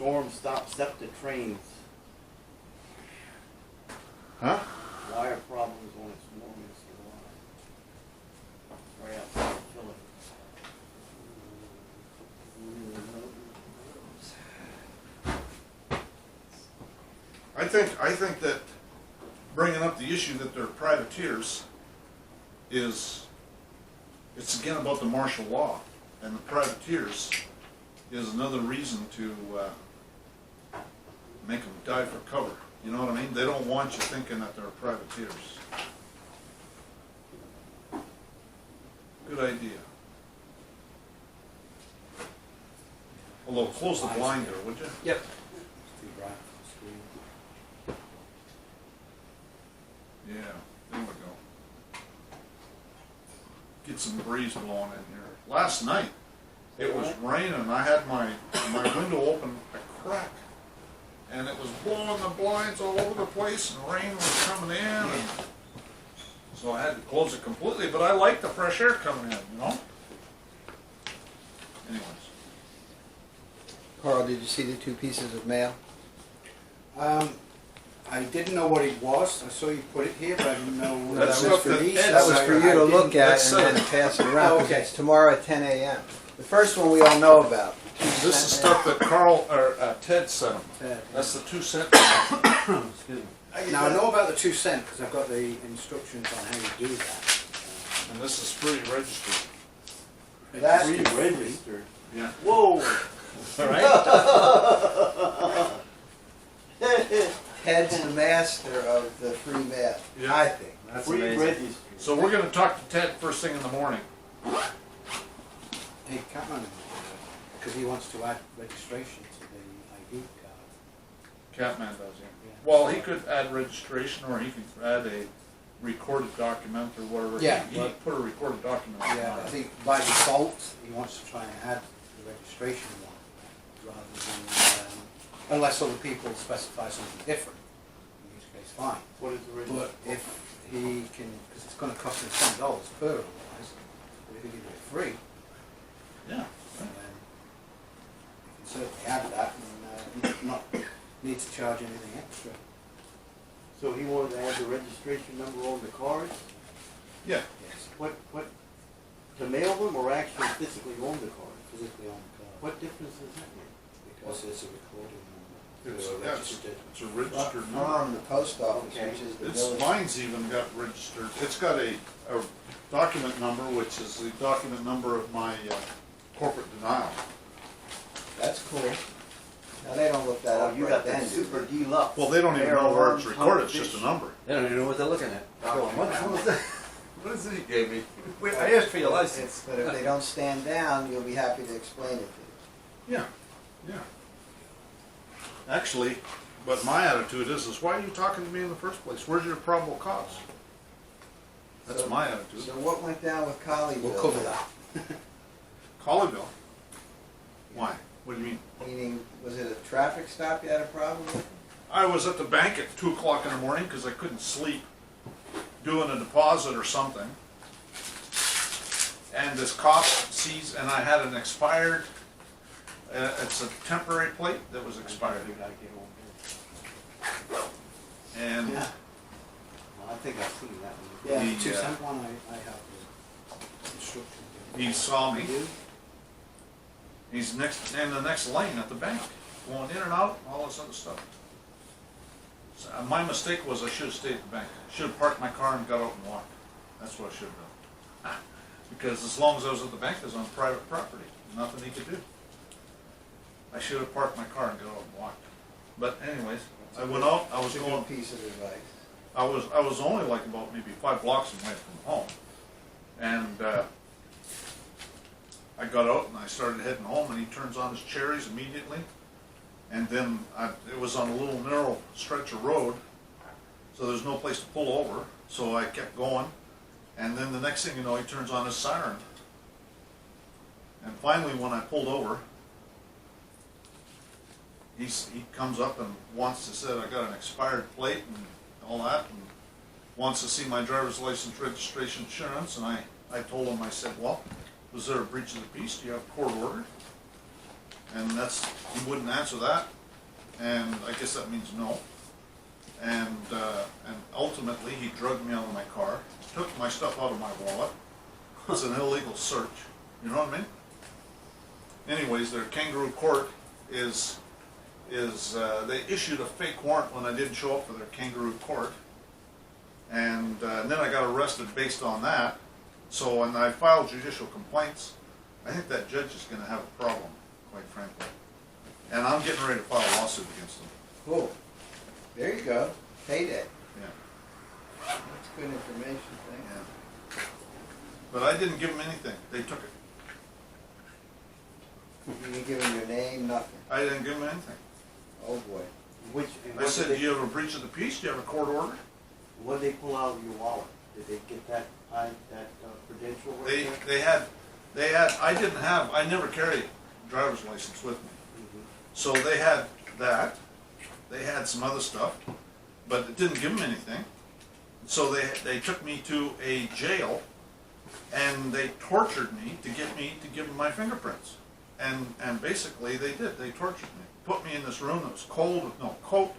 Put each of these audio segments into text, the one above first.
storm stop SEPTA trains. Huh? Wire problems on its Warminster line. Right outside of Philly. I think that bringing up the issue that they're privateers is, it's again about the martial law, and the privateers is another reason to make them dive for cover. You know what I mean? They don't want you thinking that they're privateers. Good idea. Although, close the blind door, would you? Yep. Yeah, there we go. Get some breeze blowing in here. Last night, it was raining. I had my window open a crack, and it was blowing the blinds all over the place, and rain was coming in, and so I had to close it completely. But I like the fresh air coming in, you know. Anyways, Carl, did you see the 2 pieces of mail? I didn't know what it was. I saw you put it here, but I didn't know That's that was stuff for that these. Ed That was for you to look at that's and then pass it around. Oh, 'Cause okay. It's tomorrow at 10 a.m. The first one we all know about. this is stuff that Carl or Ted sent him. That's the 2 cent. Excuse me. Now I know about the 2 cent because I've got the instructions on how you do that. And this is free registered. That- Re-registered. Yeah. Whoa! All right. Ted's the master of the free mail, Yeah. I think. That's amazing. Re-registered. So we're going to talk to Ted first thing in the morning. Hey, Catman, because he wants to add registration to the ID card. Catman does, yeah. Yeah. Well, he could add registration, or he could add a recorded document or whatever. Yeah, He but- put a recorded document on Yeah, I it. think by default he wants to try and add the registration one rather than unless other people specify something different, in which case fine. What is the But registration? if he can, because it's going to cost him $10 per otherwise, but if he can do it free, Yeah. then he can certainly add that and not need to charge anything extra. So he wanted to add the registration number on the cards? Yeah. Yes, What, to mail them or actually physically on the card? physically on the card. What difference does that make? Because it's a recording number. It's, They're yeah, registered. it's a registered number. From the post office, Okay. which is the It's, village. mine's even got registered. It's got a document number, which is the document number of my corporate denial. That's cool. Now they don't look that Oh, up you right got then, the do super they? deluxe. Well, they don't even know where it's recorded. It's just a number. They don't even know what they're looking at. What was that? What is it he gave me? Wait, I asked for your license. But if they don't stand down, you'll be happy to explain it to Yeah, yeah. Actually, but my attitude is why are you talking to me in the first place? Where's your probable cause? That's So- my you. attitude. So what went down with Colleyville? We'll cover that. Colleyville? Why? What do you mean? Meaning, was it a traffic stop you had a problem with? I was at the bank at 2 o'clock in the morning because I couldn't sleep, doing a deposit or something. And this cop sees, and I had an expired, it's a temporary plate that was expired. You gotta get on here. And Well, I think I've seen that one. Yeah, The, the 2 cent one, I have the instructions. he saw me. You do? He's next in the next lane at the bank, going in and out, all this other stuff. So, my mistake was I should have stayed at the bank. Should have parked my car and got out and walked. That's what I should have done. Because as long as I was at the bank, I was on private property. Nothing he could do. I should have parked my car and got out and walked. But anyways, I went out. I was It's a going. good piece of advice. I was only like about maybe 5 blocks away from home, and I got out and I started heading home, and he turns on his cherries immediately, and then it was on a little narrow stretch of road, so there's no place to pull over, so I kept going, and then the next thing you know, he turns on his siren, and finally when I pulled over, he comes up and wants to say I got an expired plate and all that, and wants to see my driver's license, registration, insurance, and I told him, I said, well, was there a breach of the peace? Do you have court order? And he wouldn't answer that, and I guess that means no. And ultimately, he drugged me out of my car, took my stuff out of my wallet. It's an illegal search, you know what I mean? Anyways, their kangaroo court is they issued a fake warrant when I didn't show up for their kangaroo court. And then I got arrested based on that. So when I filed judicial complaints, I think that judge is going to have a problem, quite frankly. And I'm getting ready to file a lawsuit against them. Cool. There you go. Payday. Yeah. That's good information, thank you. Yeah. But I didn't give them anything. They took it. You didn't give them your name, nothing. I didn't give them anything. Oh, boy. I said, do you have a breach of the peace? Do you have a court order? What did they pull out of your wallet? Did they get that credential right They there? had, I never carried a driver's license with me. Mhm. So they had that. They had some other stuff, but it didn't give them anything. So they took me to a jail, and they tortured me to get me to give them my fingerprints. And basically they did. They tortured me. Put me in this room that was cold with no coat,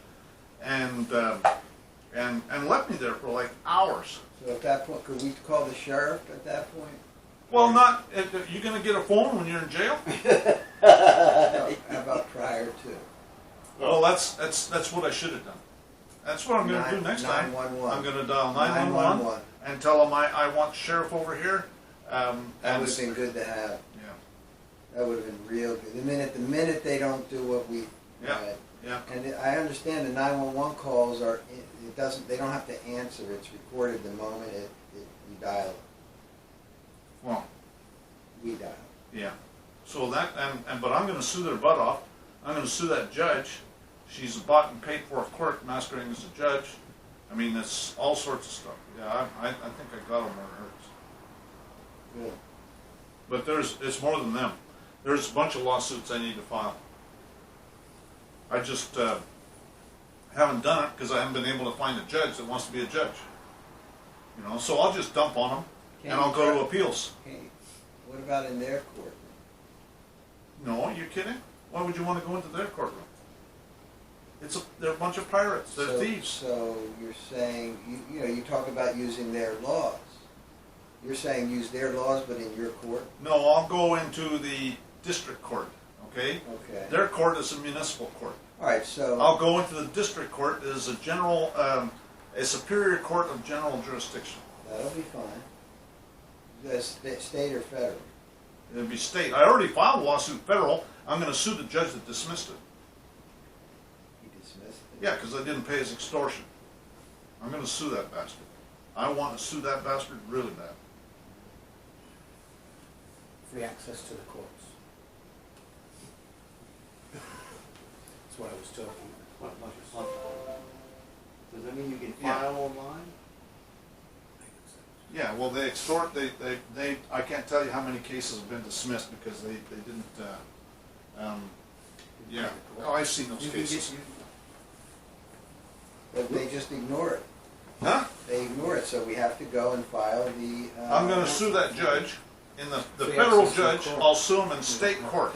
and left me there for like hours. So at that point, could we call the sheriff at that point? Well, not. You gonna get a phone when you're in jail? How about prior to? Well, that's what I should have done. That's what I'm gonna do next time. 911. I'm gonna dial 911 and tell them I want the sheriff over here. That would have been good to have. Yeah. That would have been real good. The minute they don't do what we. Yeah. Yeah. And I understand the 911 calls are. They don't have to answer. It's recorded the moment you dial it. Well. We dial. Yeah. So that but I'm going to sue their butt off. I'm going to sue that judge. She's a bought and paid for clerk masquerading as a judge. I mean, it's all sorts of stuff. Yeah, I think I got them where it hurts. Good. But it's more than them. There's a bunch of lawsuits I need to file. I just haven't done it because I haven't been able to find a judge that wants to be a judge. You know, so I'll just dump on them and I'll go to appeals. Okay. What about in their court? No, are you kidding? Why would you want to go into their courtroom? They're a bunch of pirates. They're thieves. So you're saying, you talk about using their laws. You're saying use their laws, but in your court? No, I'll go into the district court, okay? Okay. Their court is a municipal court. All right, so... I'll go into the district court as a superior court of general jurisdiction. That'll be fine. Is that state or federal? It'd be state. I already filed a lawsuit federal. I'm going to sue the judge that dismissed it. He dismissed it? Yeah, because I didn't pay his extortion. I'm going to sue that bastard. I want to sue that bastard really bad. Free access to the courts. That's what I was talking about. Does that mean you can Yeah. file online? Yeah, well, they extort. They. I can't tell you how many cases have been dismissed because they didn't. Yeah. Oh, I've seen those cases. But they just ignore it. Huh? They ignore it, so we have to go and file the... I'm going to sue that judge. In the Free federal access to the judge, court. I'll sue him in state court.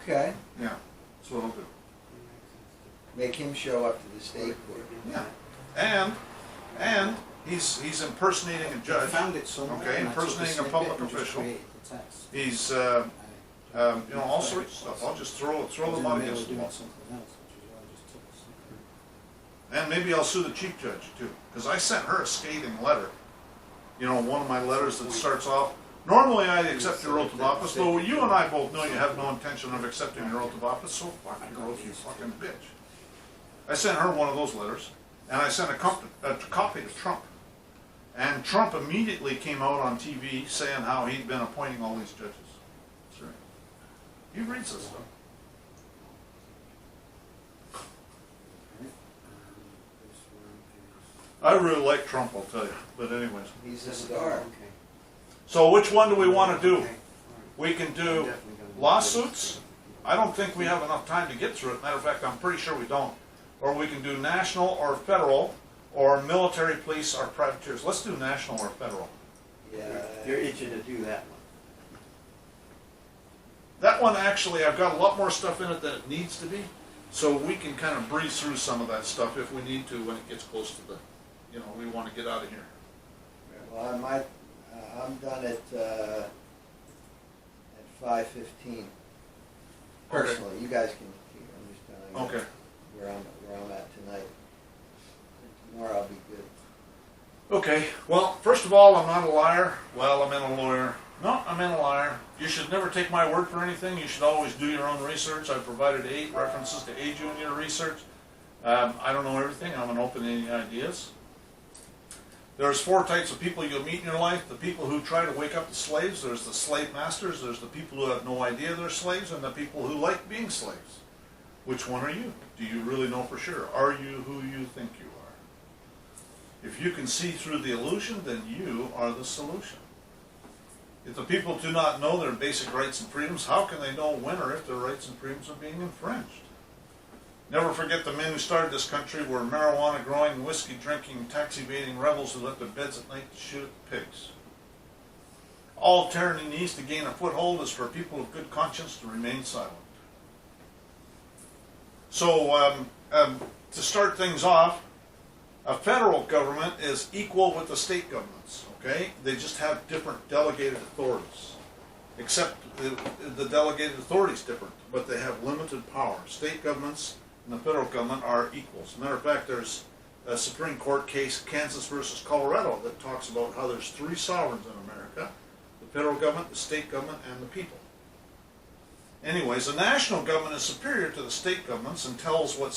Okay. Yeah, that's what I'll do. Make him show up to the state court. Yeah, and he's impersonating a judge. Found it somewhere. Okay, and I took impersonating a snippet public and just official. created the text. He's all sorts of stuff. I'll just throw them out against the wall. And maybe I'll sue the chief judge too, because I sent her a scathing letter. You know, one of my letters that starts off, normally I accept your oath of office, though you and I both know you have no intention of accepting your oath of office, so fuck your oath, you fucking bitch. I sent her one of those letters, and I sent a copy to Trump. And Trump immediately came out on TV saying how he'd been appointing all these judges. That's right. He reads this stuff. I really like Trump, I'll tell you. But anyways. He's a star. So which one do we want to do? We can do lawsuits. I don't think we have enough time to get through it. Matter of fact, I'm pretty sure we don't. Or we can do national or federal, or military, police, or privateers. Let's do national or federal. Yeah. You're itching to do that one. That one, actually, I've got a lot more stuff in it than it needs to be, so we can kind of breeze through some of that stuff if we need to when it gets close to the, you know, we want to get out of here. Well, I'm done at 5:15. Personally, you guys can keep, I'm just telling you Okay. where I'm at tonight. Tomorrow I'll be good. Okay, well, first of all, I'm not a liar. Well, I'm in a lawyer. No, I'm in a liar. You should never take my word for anything. You should always do your own research. I've provided 8 references to age union research. I don't know everything. I'm an open-ended ideas. There's 4 types of people you'll meet in your life. The people who try to wake up the slaves. There's the slave masters. There's the people who have no idea they're slaves. And the people who like being slaves. Which one are you? Do you really know for sure? Are you who you think you are? If you can see through the illusion, then you are the solution. If the people do not know their basic rights and freedoms, how can they know when or if their rights and freedoms are being infringed? Never forget the men who started this country were marijuana-growing, whiskey-drinking, tax-evading rebels who left their beds at night to shoot at pigs. All tyranny needs to gain a foothold is for people of good conscience to remain silent. So, to start things off, a federal government is equal with the state governments, okay? They just have different delegated authorities. Except the delegated authority is different, but they have limited power. State governments and the federal government are equals. As a matter of fact, there's a Supreme Court case, Kansas versus Colorado, that talks about how there's 3 sovereigns in America: the federal government, the state government, and the people. Anyways, the national government is superior to the state governments and tells the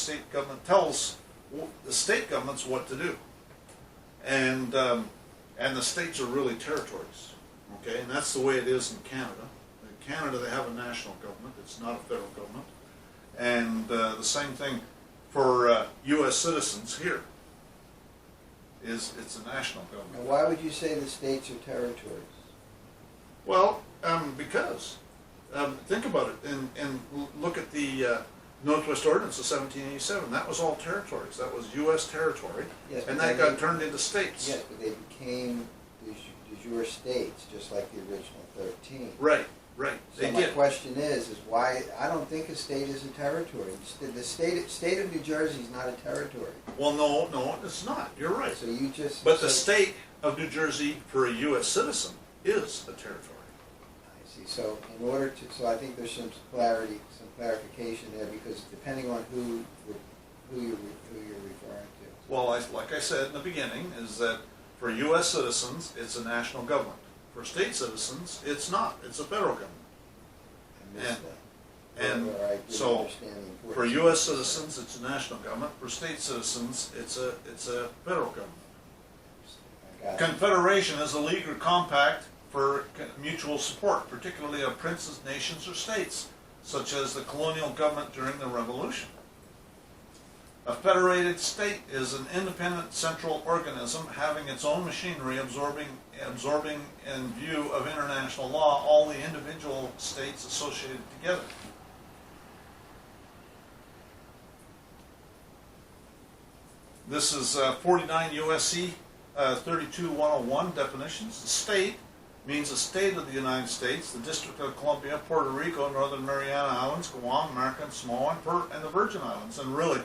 state governments what to do. And the states are really territories, okay? And that's the way it is in Canada. In Canada, they have a national government. It's not a federal government. And the same thing for U.S. citizens here. It's a national government. Now, why would you say the states are territories? Well, because think about it and look at the Northwest Ordinance of 1787. That was all territories. That was U.S. territory, Yes, and but that then got turned into states. Yes, but they became de jure states, just like the original 13. Right, right. So They my did. question is why? I don't think a state is a territory. The state of New Jersey is not a territory. Well, no, it's not. You're right. So you just. But the state of New Jersey, for a U.S. citizen, is a territory. I see. So in order to, so I think there's some clarity, some clarification there, because depending on who you're referring to. Well, like I said in the beginning, is that for U.S. citizens, it's a national government. For state citizens, it's not. It's a federal government. I missed And- that. And Or I didn't so, understand the importance for of U.S. it. citizens, it's a national government. For state citizens, it's a federal government. I got it. Confederation is a legal compact for mutual support, particularly of princes, nations, or states, such as the colonial government during the Revolution. A federated state is an independent central organism having its own machinery absorbing in view of international law all the individual states associated together. This is 49 U.S.C. 32101 definitions. The state means the state of the United States, the District of Columbia, Puerto Rico, Northern Mariana Islands, Guam, America, and Samoa, and the Virgin Islands. And really,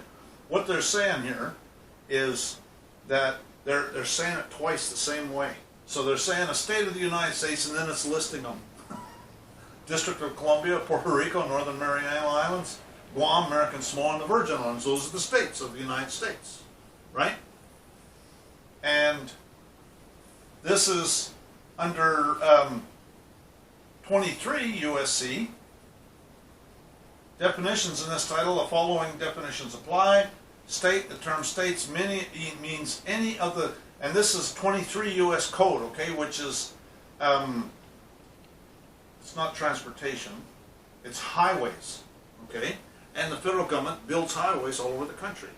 what they're saying here is that they're saying it twice the same way. So they're saying a state of the United States, and then it's listing them. District of Columbia, Puerto Rico, Northern Mariana Islands, Guam, American Samoa, and the Virgin Islands. Those are the states of the United States, right? And this is under 23 USC. Definitions in this title, the following definitions apply. State, the term states means any of the, and this is 23 U.S. Code, okay, which is, it's not transportation, it's highways, okay? And the federal government builds highways all over the country.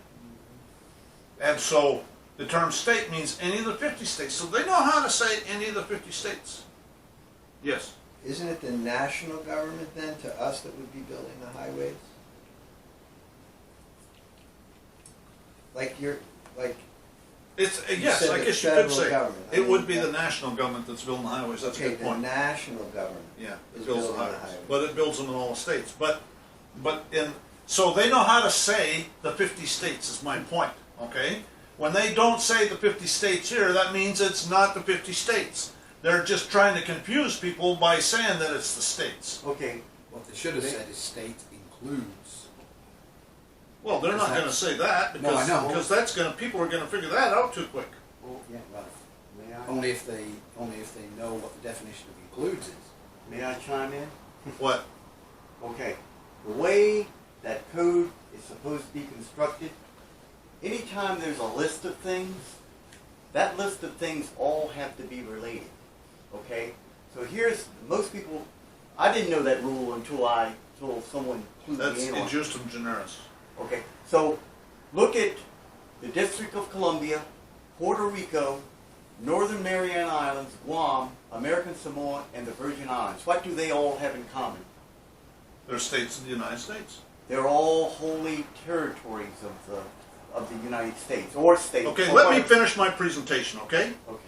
And so the term state means any of the 50 states. So they know how to say any of the 50 states. Yes. Isn't it the national government then, to us, that would be building the highways? It's, You yes, said I the guess you could federal say, government. I it mean, would be that- the national government that's building the highways, that's a Okay, good the point. national government. Yeah, is it builds the building the highways, highways. but it builds them in all the states, but so they know how to say the 50 states is my point, okay? When they don't say the 50 states here, that means it's not the 50 states. They're just trying to confuse people by saying that it's the states. Okay, What they should have said is state includes. Well, they're not gonna say that, No, I know. because that's gonna, people are gonna figure that out too quick. well, Yeah, right. may I, Only if they know what the definition of includes is. may I chime in? What? Okay, the way that code is supposed to be constructed, anytime there's a list of things, that list of things all have to be related, okay? So here's, most people, I didn't know that rule until someone clued That's me in on in it. justum generis. Okay, so look at the District of Columbia, Puerto Rico, Northern Mariana Islands, Guam, American Samoa, and the Virgin Islands. What do they all have in common? They're states of the United States. They're all holy territories of the United States, or states. Okay, or let me parts. finish my presentation, okay? Okay.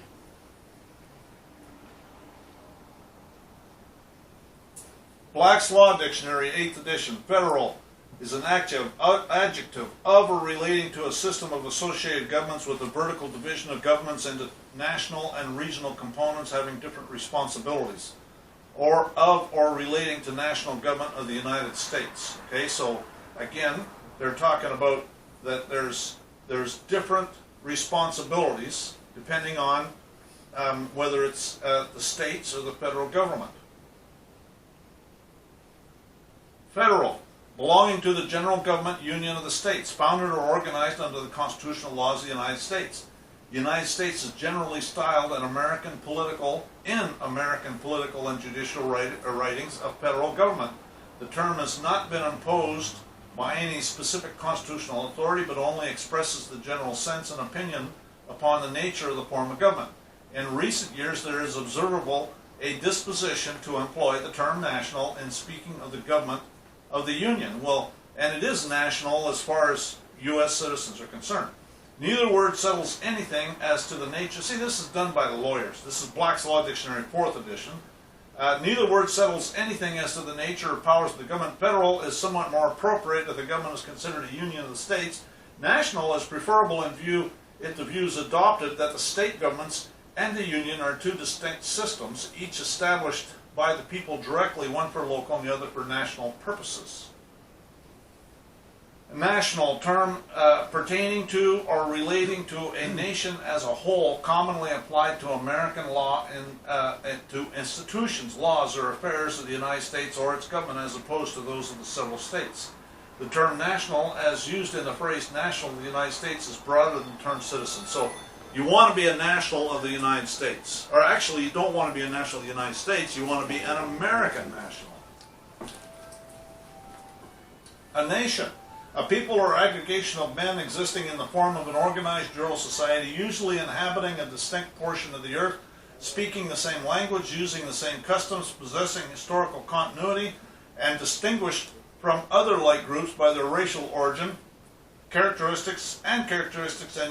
Black's Law Dictionary, 8th edition, federal is an adjective of or relating to a system of associated governments with a vertical division of governments into national and regional components having different responsibilities, or of or relating to national government of the United States. Okay, so again, they're talking about that there's different responsibilities depending on whether it's the states or the federal government. Federal, belonging to the general government union of the states, founded or organized under the constitutional laws of the United States. The United States is generally styled in American political and judicial writings of federal government. The term has not been imposed by any specific constitutional authority, but only expresses the general sense and opinion upon the nature of the form of government. In recent years, there is observable a disposition to employ the term national in speaking of the government of the Union. Well, and it is national as far as U.S. citizens are concerned. Neither word settles anything as to the nature. See, this is done by the lawyers. This is Black's Law Dictionary, 4th edition. Neither word settles anything as to the nature or powers of the government. Federal is somewhat more appropriate if the government is considered a union of the states. National is preferable in view if the views adopted that the state governments and the union are two distinct systems, each established by the people directly, one for local and the other for national purposes. A national term pertaining to or relating to a nation as a whole, commonly applied to American law and to institutions, laws, or affairs of the United States or its government as opposed to those of the several states. The term national, as used in the phrase national of the United States, is broader than the term citizen. So you want to be a national of the United States. Or actually, you don't want to be a national of the United States, you want to be an American national. A nation. A people or aggregation of men existing in the form of an organized rural society, usually inhabiting a distinct portion of the earth, speaking the same language, using the same customs, possessing historical continuity, and distinguished from other like groups by their racial origin, characteristics and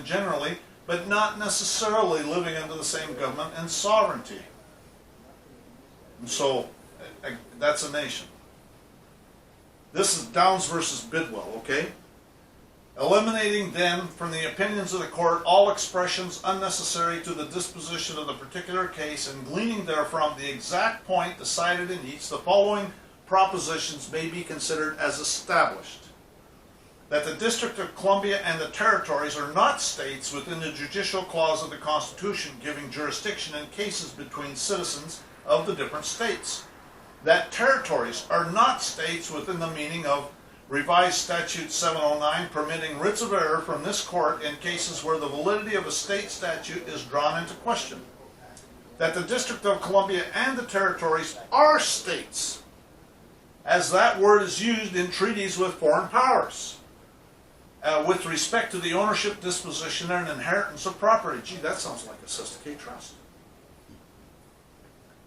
generally, but not necessarily living under the same government and sovereignty. And so, that's a nation. This is Downs versus Bidwell, okay? Eliminating then from the opinions of the court all expressions unnecessary to the disposition of the particular case and gleaning therefrom the exact point decided in each, the following propositions may be considered as established. That the District of Columbia and the territories are not states within the judicial clause of the Constitution giving jurisdiction in cases between citizens of the different states. That territories are not states within the meaning of Revised Statute 709 permitting writs of error from this court in cases where the validity of a state statute is drawn into question. That the District of Columbia and the territories are states, as that word is used in treaties with foreign powers. With respect to the ownership, disposition, and inheritance of property. Gee, that sounds like a Sestake trust.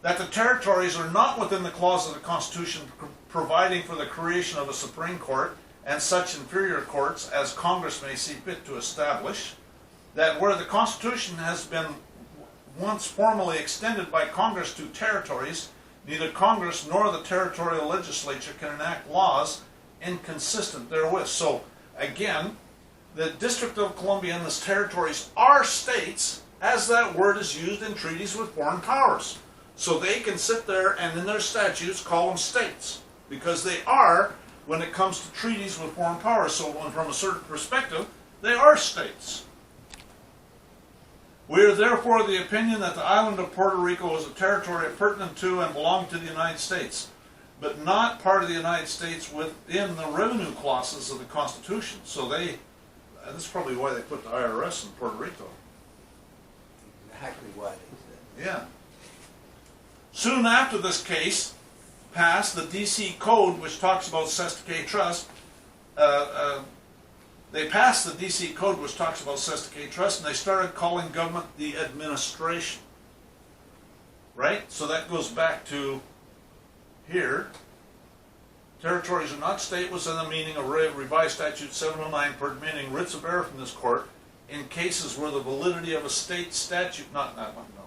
That the territories are not within the clause of the Constitution providing for the creation of a Supreme Court and such inferior courts as Congress may see fit to establish. that where the Constitution has been once formally extended by Congress to territories, neither Congress nor the territorial legislature can enact laws inconsistent therewith. So, again, the District of Columbia and its territories are states, as that word is used in treaties with foreign powers. So they can sit there and in their statutes call them states, because they are, when it comes to treaties with foreign powers. So from a certain perspective, they are states. We are therefore of the opinion that the island of Puerto Rico is a territory pertinent to and belonging to the United States, but not part of the United States within the revenue clauses of the Constitution. So that's probably why they put the IRS in Puerto Rico. Exactly why they said. Yeah. Soon after this case passed, the DC Code, which talks about cestui trust, they passed the DC Code, which talks about cestui trust, and they started calling government the administration. Right? So that goes back to here. Territories are not state within the meaning of revised statute 709, permitting writs of error from this court in cases where the validity of a state statute, not that one, no.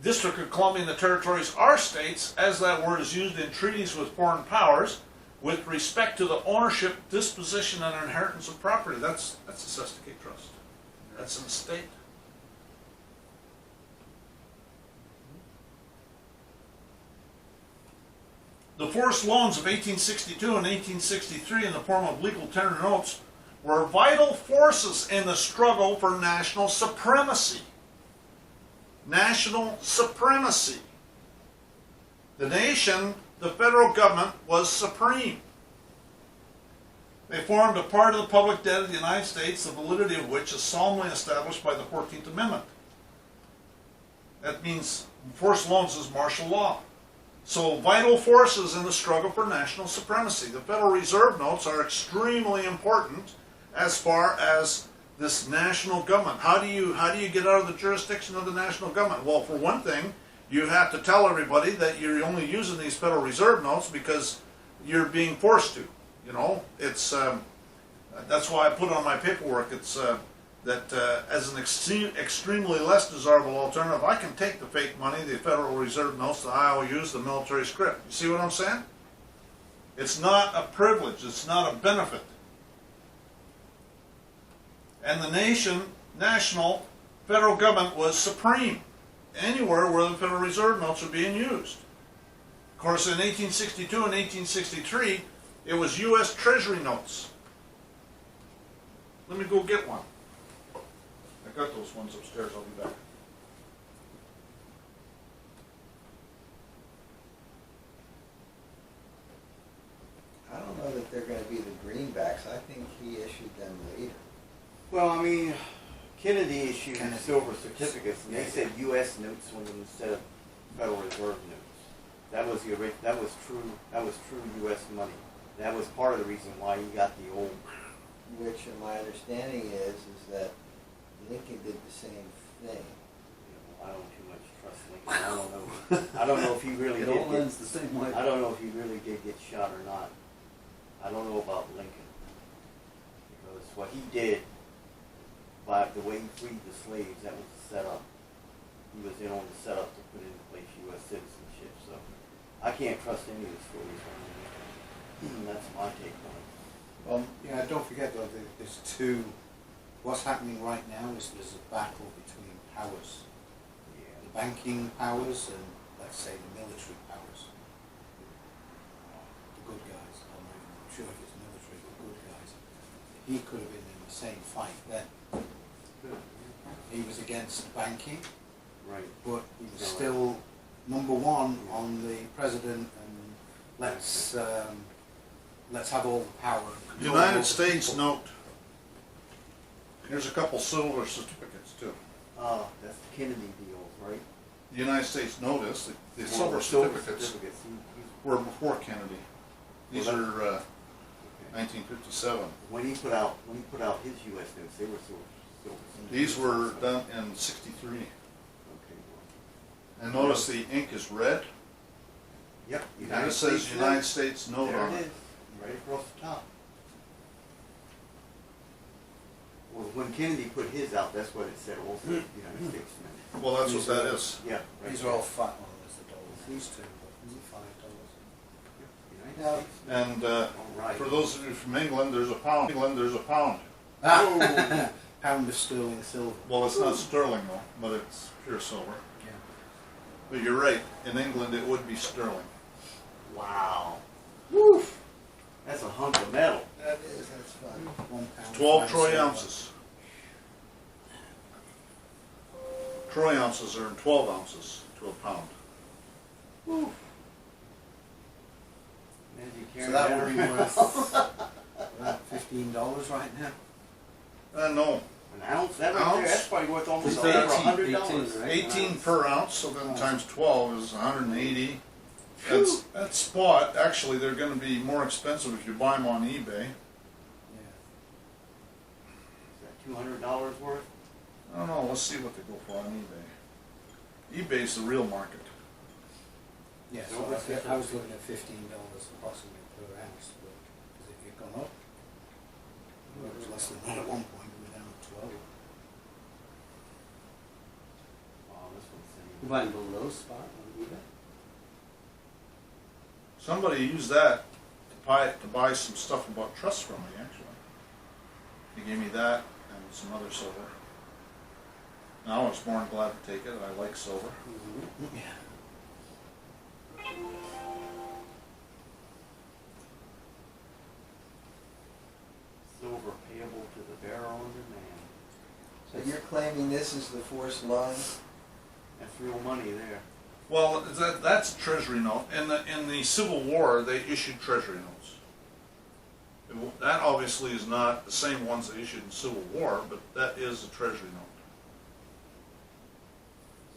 District of Columbia and the territories are states, as that word is used in treaties with foreign powers, with respect to the ownership, disposition, and inheritance of property. That's a cestui trust. That's an estate. The forced loans of 1862 and 1863 in the form of legal tender notes were vital forces in the struggle for national supremacy. National supremacy. The nation, the federal government, was supreme. They formed a part of the public debt of the United States, the validity of which is solemnly established by the 14th Amendment. That means forced loans is martial law. So vital forces in the struggle for national supremacy. The Federal Reserve notes are extremely important as far as this national government. How do you get out of the jurisdiction of the national government? Well, for one thing, you have to tell everybody that you're only using these Federal Reserve notes because you're being forced to. You know, it's that's why I put on my paperwork. It's as an extremely less desirable alternative, I can take the fake money, the Federal Reserve notes, the IOUs, the military script. You see what I'm saying? It's not a privilege. It's not a benefit. And the national federal government was supreme anywhere where the Federal Reserve notes are being used. Of course, in 1862 and 1863, it was U.S. Treasury notes. Let me go get one. I got those ones upstairs. I'll be back. I don't know that they're going to be the greenbacks. I think he issued them later. Well, I mean, Kennedy issued silver certificates, and they said U.S. notes on them instead of Federal Reserve notes. That was true U.S. money. That was part of the reason why he got the old. Which, in my understanding, is that Lincoln did the same thing. I don't too much trust Lincoln. I don't know. I don't know if he really It did. all ends the same way. I don't know if he really did get shot or not. I don't know about Lincoln, because what he did, by the way he freed the slaves, that was the setup. He was in on the setup to put into place U.S. citizenship. So I can't trust any of the stories on Lincoln. That's my take on it. Well, yeah, don't forget though, there's two. What's happening right now is there's a battle between powers. Yeah. The banking powers and, let's say, the military powers. The good guys. I'm not even sure if it's military, but good guys. He could have been in the same fight then. He was against banking, Right. but he was still number one on the president, and let's have all the power. and control over United the States people. note. Here's a couple silver certificates too. That's the Kennedy deal, right? The United States notice, the Well, silver the certificates He- were before Kennedy. These Well, are okay. 1957. When he put out his U.S. notes, they were silver. These were done in 63. Okay. And notice the ink is red, Yep. and it says United States note There on it it. is, right across the top. Well, when Kennedy put his out, that's what it said also, United States Mint. Well, that's what that is. Yeah. right These are all fat, well, there's the dollars, these two, but these are $5. United Now- States. And All right. for those of you from England, there's a pound. England, there's a pound. Ah, pound of sterling silver. Well, it's not sterling though, but it's pure silver. Yeah. But you're right, in England it would be sterling. Wow. Woof. That's a hunk of metal. That is, that's fun. 1 pound. 12 fine troy silver. ounces. Troy ounces are 12 ounces to a pound. Woof. Imagine So carrying that that would be around. worth about $15 right now. No, An ounce? That right Ounce? there, that's probably worth almost It's over 18, $100, right? 18 per ounce, so then times 12 is 180. That's spot. Actually, they're going to be more expensive if you buy them on eBay. Yeah. Is that $200 worth? I don't know. Let's see what they go for on eBay. eBay's the real market. Yeah, so Silver I was looking at $15 approximately per ounce, but has it gone up? Well, it was less than that at one point, we were down at 12. Wow, this one's saying. You buying below spot on eBay? Somebody used that to buy some stuff about trusts from me, actually. They gave me that and some other silver. Now I was more than glad to take it. I like silver. Yeah. Silver payable to the bearer on demand. So you're claiming this is the forced loan? That's real money there. Well, that's a treasury note. In the Civil War, they issued treasury notes. That obviously is not the same ones they issued in Civil War, but that is a treasury note.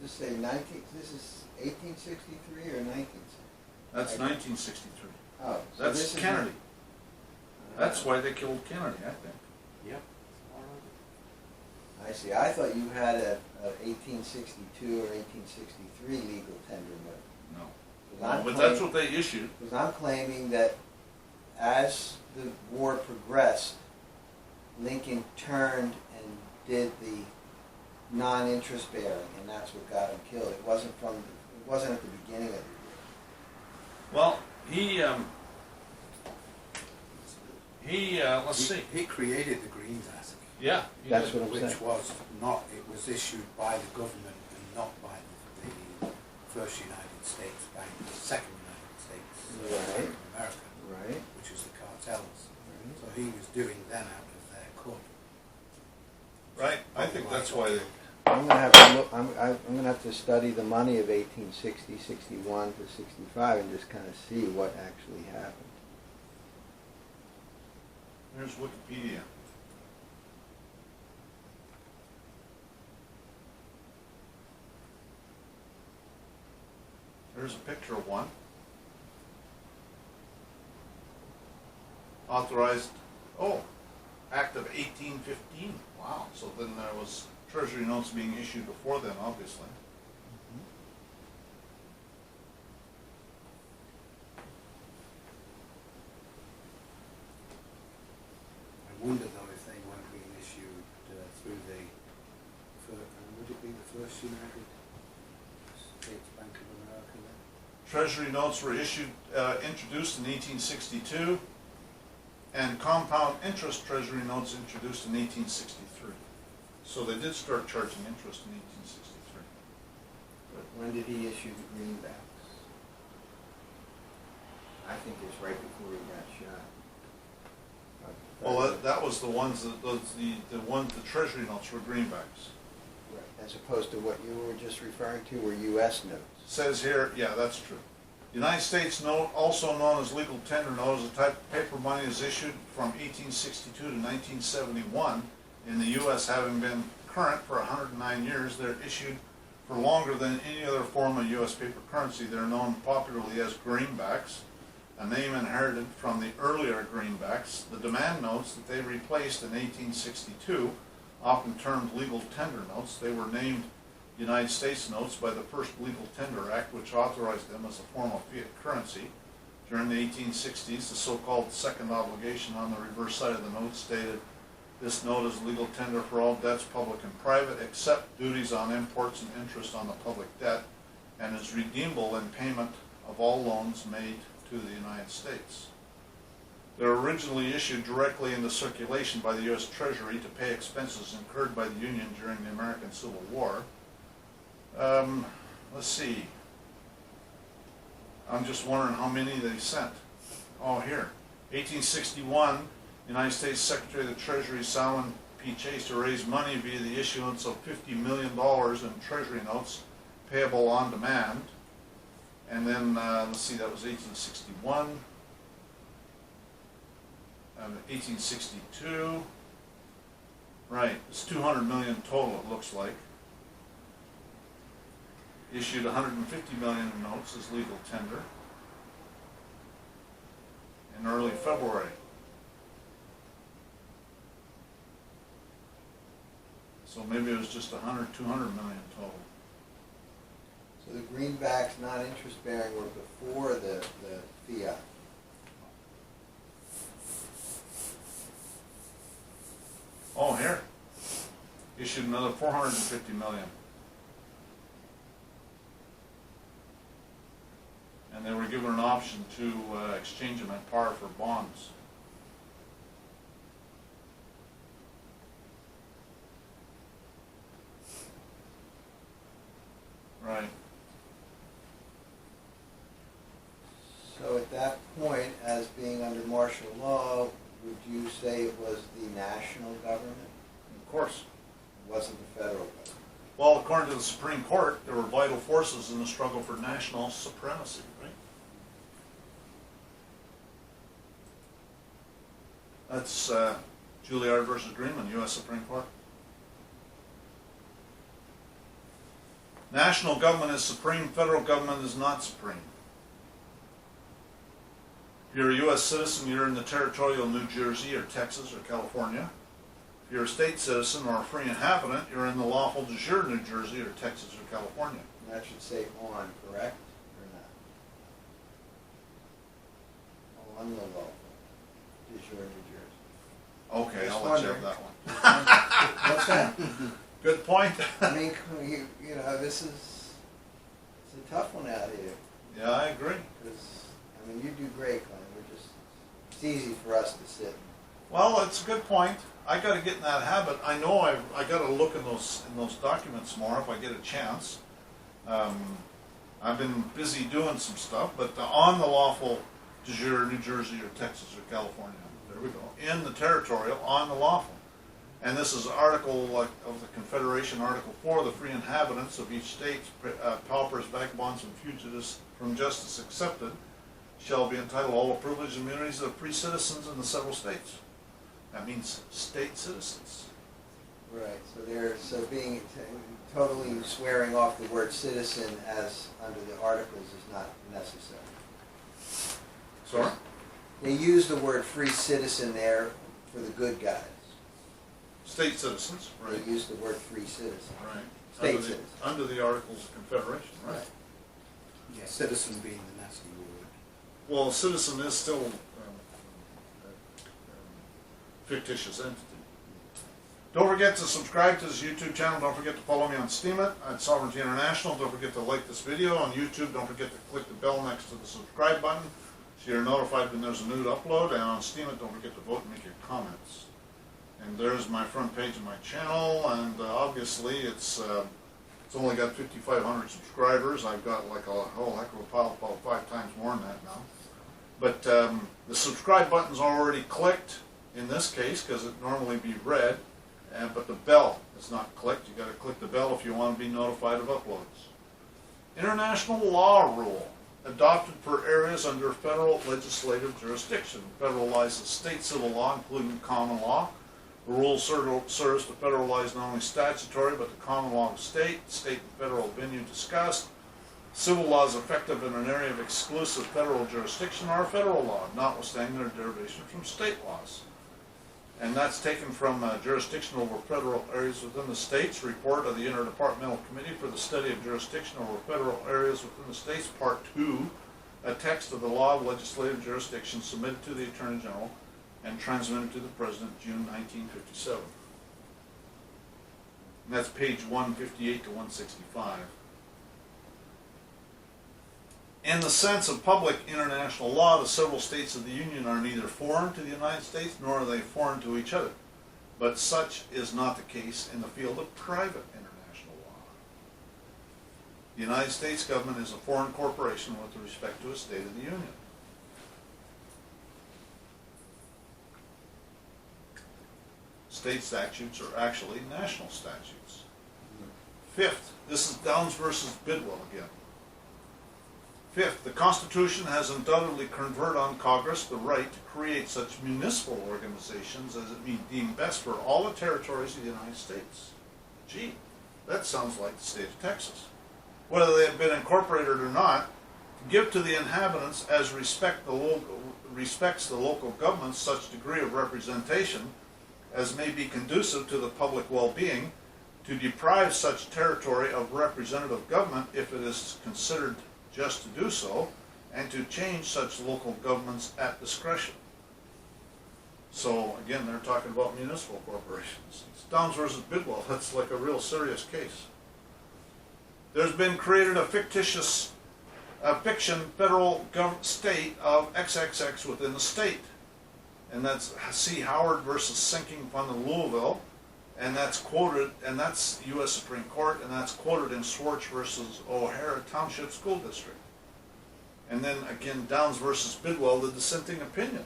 Does this say this is 1863 or 1963? That's 1963. Oh, so That's this is Kennedy. That's why they killed Kennedy, I think. Yep. I see. I thought you had a 1862 or 1863 legal tender note. No. 'Cause I'm But that's claim- what they issued. Because I'm claiming that as the war progressed, Lincoln turned and did the non-interest bearing, and that's what got him killed. It wasn't at the beginning of the war. Well, let's see. He created the Greens Act, Yeah. That's what I'm which saying. was not, it was issued by the government and not by the first United States Bank, the second United States Bank of America, Right. which is the cartels. So he was doing them out of their cut. Right. I think that's why they. I'm gonna have to look. I'm gonna have to study the money of 1860, 61 to 65, and just kind of see what actually happened. Here's Wikipedia. There's a picture of one. Authorized, Act of 1815. Wow. So then there was treasury notes being issued before then, obviously. I wonder though if they weren't being issued through the, would it be the first United States Bank of America then? Treasury notes were introduced in 1862, and compound interest treasury notes introduced in 1863. So they did start charging interest in 1863. But when did he issue the greenbacks? I think it's right before he got shot. Well, that was the ones the treasury notes were greenbacks. Right. As opposed to what you were just referring to were U.S. notes. Says here, yeah, that's true. United States note, also known as legal tender note, is a type of paper money is issued from 1862 to 1971. In the U.S. having been current for 109 years, they're issued for longer than any other form of U.S. paper currency. They're known popularly as greenbacks, a name inherited from the earlier greenbacks. The demand notes that they replaced in 1862, often termed legal tender notes, they were named United States notes by the first Legal Tender Act, which authorized them as a form of fiat currency. During the 1860s, the so-called second obligation on the reverse side of the note stated, This note is legal tender for all debts, public and private, except duties on imports and interest on the public debt, and is redeemable in payment of all loans made to the United States. They were originally issued directly into circulation by the U.S. Treasury to pay expenses incurred by the Union during the American Civil War. Let's see. I'm just wondering how many they sent. Oh, here. 1861, United States Secretary of the Treasury Salmon P. Chase to raise money via the issuance of $50 million in Treasury notes payable on demand. And then, let's see, that was 1861. 1862. Right, it's 200 million total, it looks like. Issued 150 million in notes as legal tender in early February. So maybe it was just 100, 200 million total. So the greenbacks, non-interest bearing, were before the fiat. Oh, here. Issued another 450 million. And they were given an option to exchange them at par for bonds. Right. So at that point, as being under martial law, would you say it was the national government? Of course. It wasn't the federal government? Well, according to the Supreme Court, there were vital forces in the struggle for national supremacy, right? That's Juilliard versus Greenman, U.S. Supreme Court. National government is supreme, federal government is not supreme. If you're a U.S. citizen, you're in the territorial New Jersey or Texas or California. If you're a state citizen or a free inhabitant, you're in the lawful de jure New Jersey or Texas or California. And that should say on, correct, or not? On the lawful de jure New Jersey. Okay, Just I'll let you have wondering. that one. What's that? Good point. I mean, you know, this is, it's a tough one out here. Yeah, I agree. Because, I mean, you do great, Glenn. It's easy for us to sit. Well, it's a good point. I got to get in that habit. I know I got to look in those documents more if I get a chance. I've been busy doing some stuff, but on the lawful de jure New Jersey or Texas or California, there we go. In the territorial, on the lawful. And this is Article of the Confederation, Article 4, the free inhabitants of each state, paupers, vagabonds, and fugitives from justice accepted, shall be entitled to all the privileges and immunities of free citizens in the several states. That means state citizens. Right, so being totally swearing off the word citizen as under the articles is not necessary. Sorry? They use the word free citizen there for the good guys. State citizens, right? They use the word free citizen. Right. State Under the- citizens. Under the Articles of Confederation, right? Yeah, citizen being the nasty word. Well, citizen is still fictitious entity. Don't forget to subscribe to this YouTube channel. Don't forget to follow me on Steemit at Sovereignty International. Don't forget to like this video on YouTube. Don't forget to click the bell next to the subscribe button so you're notified when there's a new upload. And on Steemit, don't forget to vote and make your comments. And there's my front page of my channel, and obviously it's only got 5,500 subscribers. I've got like a whole heck of a pile, about 5 times more than that now. But the subscribe button's already clicked in this case because it normally be red, but the bell is not clicked. You got to click the bell if you want to be notified of uploads. International law rule adopted for areas under federal legislative jurisdiction. Federalizes state civil law, including common law. The rule serves to federalize not only statutory but the common law of state and federal venue discussed. Civil laws effective in an area of exclusive federal jurisdiction are federal law, notwithstanding their derivation from state laws. And that's taken from Jurisdiction over Federal Areas Within the States, report of the Interdepartmental Committee for the Study of Jurisdiction over Federal Areas Within the States, Part 2, a text of the Law of Legislative Jurisdiction submitted to the Attorney General and transmitted to the President June 1957. And that's page 158 to 165. In the sense of public international law, the several states of the Union are neither foreign to the United States nor are they foreign to each other. But such is not the case in the field of private international law. The United States government is a foreign corporation with respect to a state of the Union. State statutes are actually national statutes. Fifth, this is Downs versus Bidwell again. Fifth, the Constitution has undoubtedly conferred on Congress the right to create such municipal organizations as it may deem best for all the territories of the United States. Gee, that sounds like the state of Texas. Whether they have been incorporated or not, to give to the inhabitants as respects the local government such degree of representation as may be conducive to the public well-being, to deprive such territory of representative government if it is considered just to do so, and to change such local governments at discretion. So again, they're talking about municipal corporations. It's Downs versus Bidwell. That's like a real serious case. There's been created a fiction federal state of XXX within the state. And that's C. Howard versus Sinking Fund of Louisville. And that's quoted, and that's U.S. Supreme Court, and that's quoted in Swartz versus O'Hara Township School District. And then again, Downs versus Bidwell, the dissenting opinion.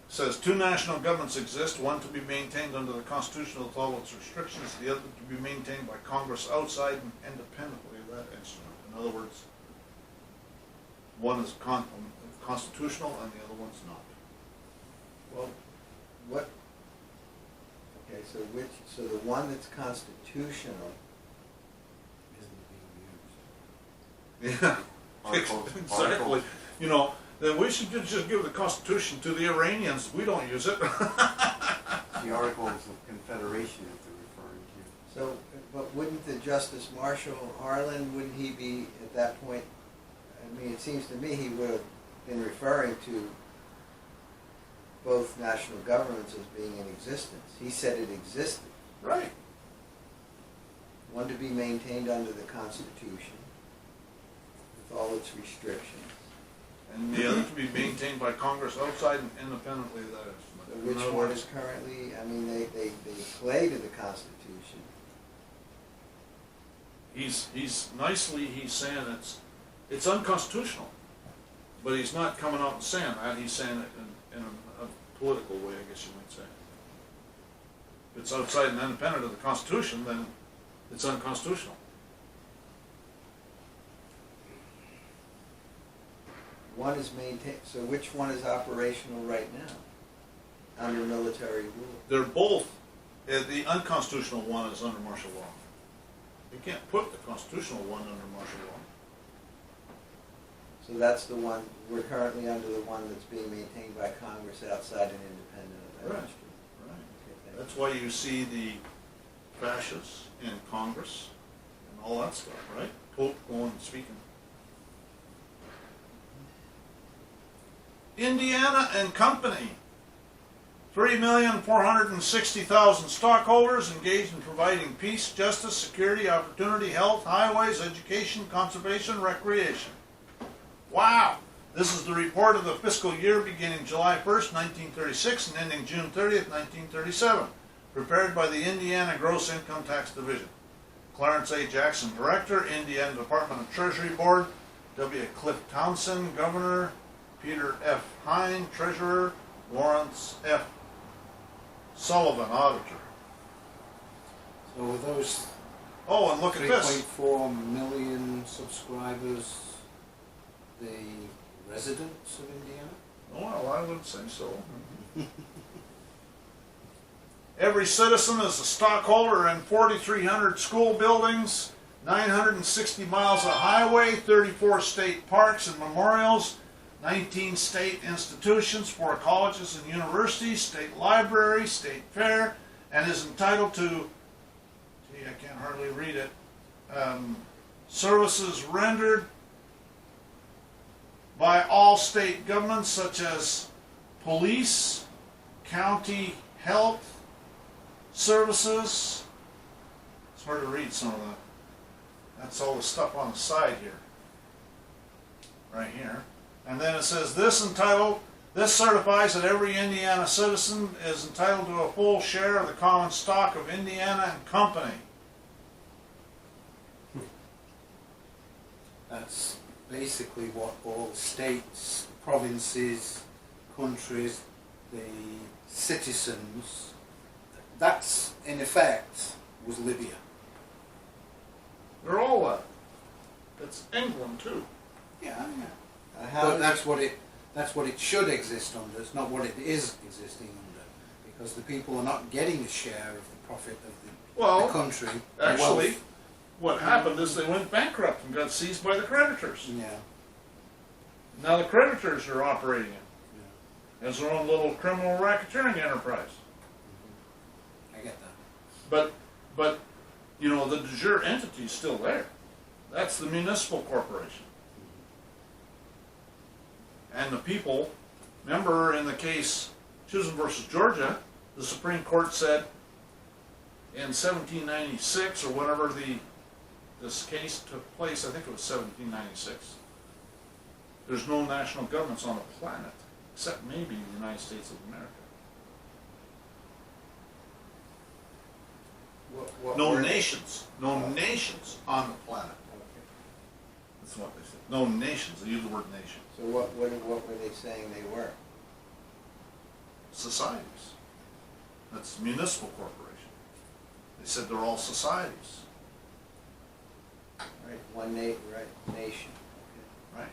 Says two national governments exist, one to be maintained under the Constitution with all its restrictions, the other to be maintained by Congress outside and independently of that instrument. In other words, one is constitutional and the other one's not. Well, what, okay, so the one that's constitutional, Isn't being used. Yeah, Articles. exactly. You know, then we should just give the Constitution to the Iranians. We don't use it. The Articles of Confederation that they're referring to. so, but wouldn't the Justice Marshall Harlan, wouldn't he be at that point, I mean, it seems to me he would have been referring to both national governments as being in existence. He said it existed. Right. One to be maintained under the Constitution with all its restrictions. And the other to be maintained by Congress outside and independently of that So instrument. which In other one words, is currently, I mean, they play to the Constitution. he's saying it's unconstitutional, but he's not coming out and saying that. He's saying it in a political way, I guess you might say. If it's outside and independent of the Constitution, then it's unconstitutional. One is maintained, so which one is operational right now under military rule? They're both, the unconstitutional one is under martial law. You can't put the constitutional one under martial law. So that's the one, we're currently under the one that's being maintained by Congress outside and independent of that Right. instrument. Right. Okay, thank That's why you see the fascists in Congress and all that stuff, right? Pope going and speaking. Indiana and Company. 3,460,000 stockholders engaged in providing peace, justice, security, opportunity, health, highways, education, conservation, recreation. Wow! This is the report of the fiscal year beginning July 1st, 1936 and ending June 30th, 1937, prepared by the Indiana Gross Income Tax Division. Clarence A. Jackson, Director, Indiana Department of Treasury Board. W. Cliff Townsend, Governor. Peter F. Hine, Treasurer. Lawrence F. Sullivan, Auditor. So with those Oh, and look at this. 3.4 million subscribers, the residents of Indiana? Well, I would say so. Every citizen is a stockholder in 4,300 school buildings, 960 miles of highway, 34 state parks and memorials, 19 state institutions, 4 colleges and universities, state library, state fair, and is entitled to, gee, I can't hardly read it, services rendered by all state governments such as police, county health services. It's hard to read some of that. That's all the stuff on the side here. Right here. And then it says this certifies that every Indiana citizen is entitled to a full share of the common stock of Indiana and Company. That's basically what all states, provinces, countries, the citizens, that's in effect was Libya. They're all that. It's England too. Yeah. How But did- that's what it should exist under. It's not what it is existing under, because the people are not getting a share of the profit of Well, the country. the Actually, wealth. what happened is they went bankrupt and got seized by the creditors. Yeah. Now the creditors are operating it Yeah. as their own little criminal racketeering enterprise. I get that. But you know, the de jure entity is still there. That's the municipal corporation. And the people, remember in the case Chisholm versus Georgia, the Supreme Court said in 1796 or whenever this case took place, I think it was 1796, there's no national governments on the planet except maybe the United States of America. No nations on the planet. That's what they said. No nations. They use the word nation. So what were they saying they were? Societies. That's municipal corporation. They said they're all societies. Right, nation. Right.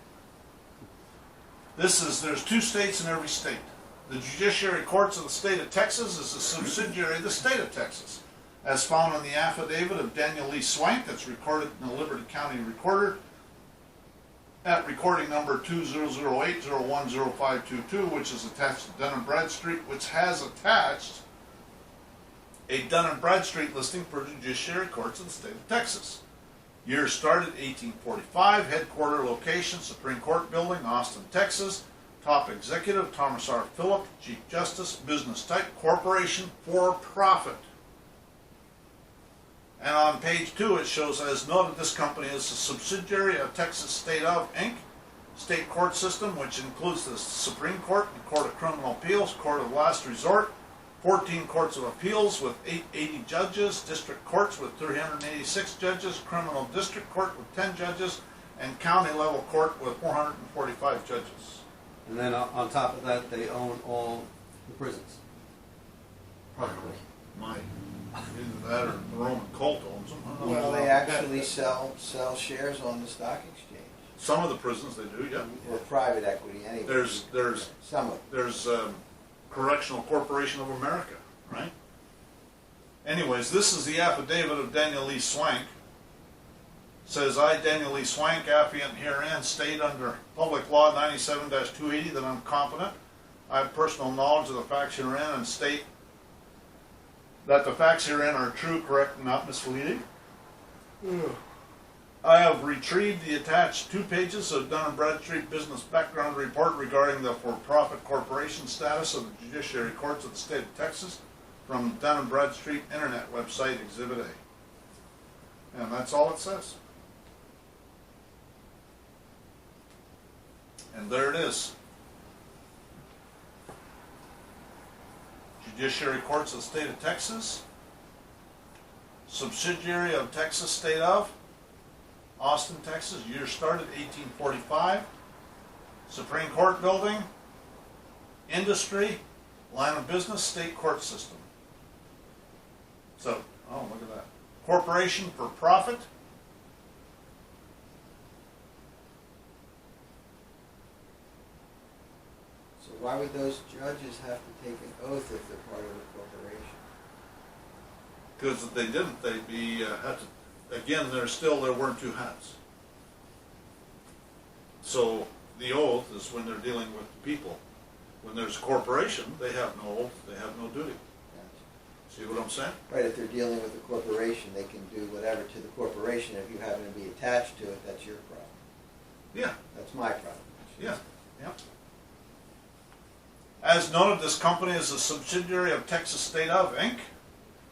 There's 2 states in every state. The judiciary courts of the state of Texas is a subsidiary of the state of Texas, as found in the affidavit of Daniel Lee Swank that's recorded in the Liberty County Recorder at recording number 2008010522, which is attached to Dun & Bradstreet, which has attached a Dun & Bradstreet listing for judiciary courts of the state of Texas. Year started 1845, headquarter location, Supreme Court Building, Austin, Texas. Top executive, Thomas R. Phillip, Chief Justice, business type, corporation for profit. And on page 2 it shows, as noted, this company is a subsidiary of Texas State of, Inc., state court system, which includes the Supreme Court, the Court of Criminal Appeals, Court of Last Resort, 14 courts of appeals with 880 judges, district courts with 386 judges, criminal district court with 10 judges, and county level court with 445 judges. And then on top of that, they own all the prisons. Probably. Either that or the Roman cult owns them. I don't know. Well, they actually sell shares on the stock exchange. Some of the prisons they do, yeah. Or private equity anyway. There's Some of them. There's Correctional Corporation of America, right? Anyways, this is the affidavit of Daniel Lee Swank. Says, I, Daniel Lee Swank, affiant herein, state under Public Law 97-280 that I'm competent. I have personal knowledge of the facts herein and state that the facts herein are true, correct, and not misleading. I have retrieved the attached 2 pages of Dun & Bradstreet Business Background Report regarding the for-profit corporation status of the judiciary courts of the state of Texas from Dun & Bradstreet Internet website, Exhibit A. And that's all it says. And there it is. Judiciary courts of the state of Texas, subsidiary of Texas State of, Austin, Texas, year started 1845, Supreme Court building, industry, line of business, state court system. So, oh, look at that. Corporation for profit. So why would those judges have to take an oath if they're part of a corporation? Because if they didn't, they'd be, had to, again, there weren't 2 hats. So the oath is when they're dealing with the people. When there's a corporation, they have no oath, they have no duty. Gotcha. See what I'm saying? Right, if they're dealing with a corporation, they can do whatever to the corporation. If you happen to be attached to it, that's your problem. Yeah, That's my problem. yeah, yeah. As noted, this company is a subsidiary of Texas State of, Inc.,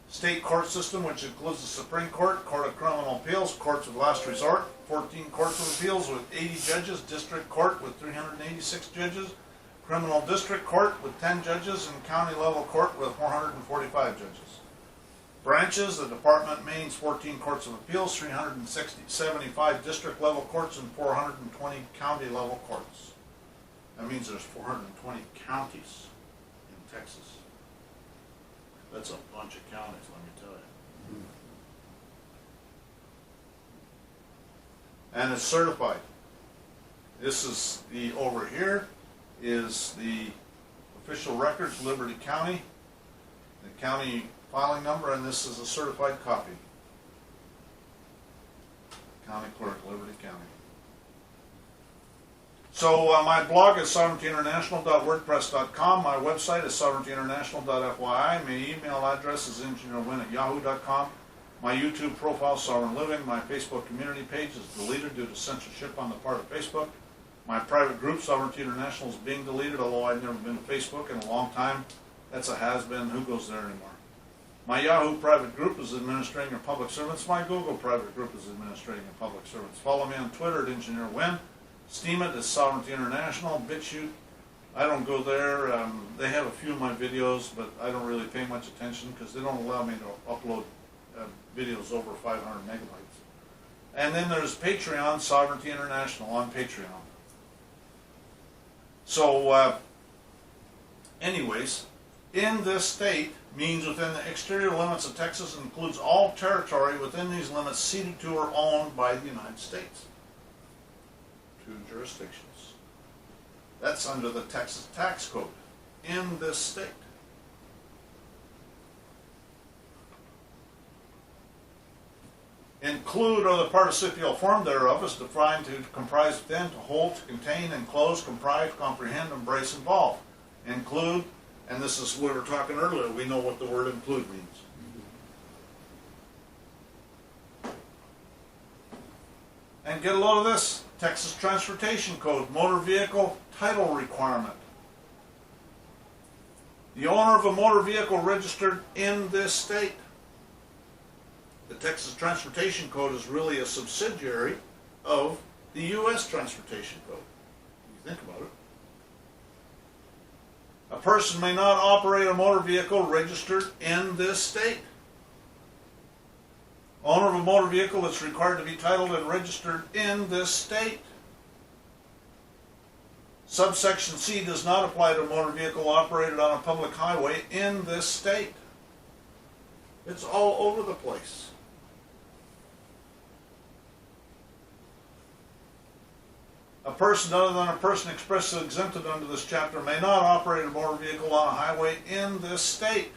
state court system, which includes the Supreme Court, Court of Criminal Appeals, Courts of Last Resort, 14 Courts of Appeals with 80 judges, District Court with 386 judges, Criminal District Court with 10 judges, and County Level Court with 445 judges. Branches, the Department means 14 Courts of Appeals, 375 District Level Courts, and 420 County Level Courts. That means there's 420 counties in Texas. That's a bunch of counties, let me tell you. And it's certified. This is the, over here is the official records, Liberty County, the county filing number, and this is a certified copy. County Clerk, Liberty County. So my blog is sovereigntyinternational.wordpress.com. My website is sovereigntyinternational.fyi. My email address is engineerwin@yahoo.com. My YouTube profile, Sovereign Living. My Facebook community page is deleted due to censorship on the part of Facebook. My private group, Sovereignty International, is being deleted, although I've never been to Facebook in a long time. That's a has-been. Who goes there anymore? My Yahoo private group is Administrating-Your-Public-Servants. My Google private group is Administrating-Your-Public-Servants. Follow me on Twitter at EngineerWin. Steam it is Sovereignty International. BitChute, I don't go there. They have a few of my videos, but I don't really pay much attention because they don't allow me to upload videos over 500 megabytes. And then there's Patreon, Sovereignty International on Patreon. So, anyways, in this state means within the exterior limits of Texas and includes all territory within these limits ceded to or owned by the United States. 2 jurisdictions. That's under the Texas Tax Code in this state. Include or the participial form thereof is defined to comprise within, to hold, to contain, enclose, comprise, comprehend, embrace, involve. Include, and this is what we were talking earlier, we know what the word include means. And get a load of this, Texas Transportation Code, motor vehicle title requirement. The owner of a motor vehicle registered in this state. The Texas Transportation Code is really a subsidiary of the U.S. Transportation Code. If you think about it. A person may not operate a motor vehicle registered in this state. Owner of a motor vehicle is required to be titled and registered in this state. Subsection C does not apply to a motor vehicle operated on a public highway in this state. It's all over the place. A person other than a person expressly exempted under this chapter may not operate a motor vehicle on a highway in this state.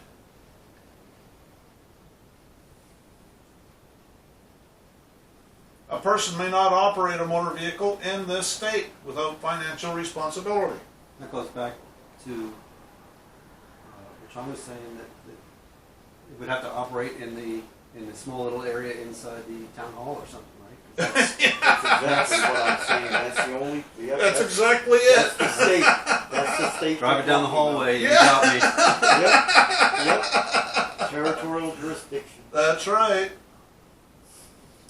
A person may not operate a motor vehicle in this state without financial responsibility. That goes back to what Sean was saying, that it would have to operate in the small little area inside the town hall or something, right? That's exactly what I'm saying. That's the only. Yep, That's exactly it. That's the state. That's the state. Drive it down the hallway, Yeah. you got me. Yep. Territorial jurisdiction. That's right.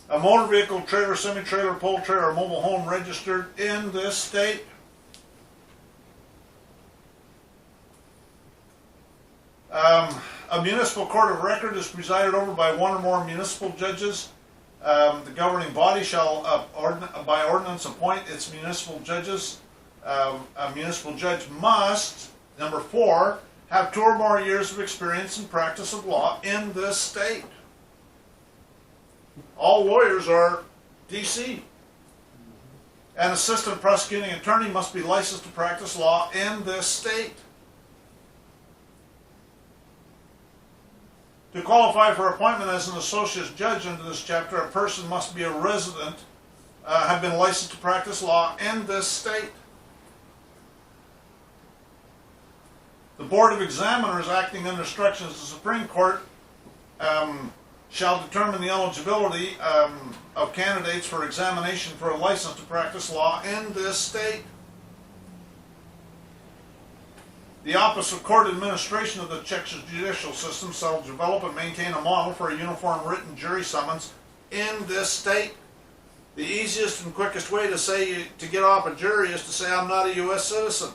A motor vehicle, trailer, semi-trailer, pole trailer, or mobile home registered in this state. A municipal court of record is presided over by one or more municipal judges. The governing body shall, by ordinance, appoint its municipal judges. A municipal judge must, number 4, have 2 or more years of experience in practice of law in this state. All lawyers are DC. An assistant prosecuting attorney must be licensed to practice law in this state. To qualify for appointment as an associate judge under this chapter, a person must be a resident, have been licensed to practice law in this state. The Board of Examiners, acting under instructions of the Supreme Court, shall determine the eligibility of candidates for examination for a license to practice law in this state. The Office of Court Administration of the Czech judicial system shall develop and maintain a model for a uniform written jury summons in this state. The easiest and quickest way to get off a jury is to say I'm not a U.S. citizen.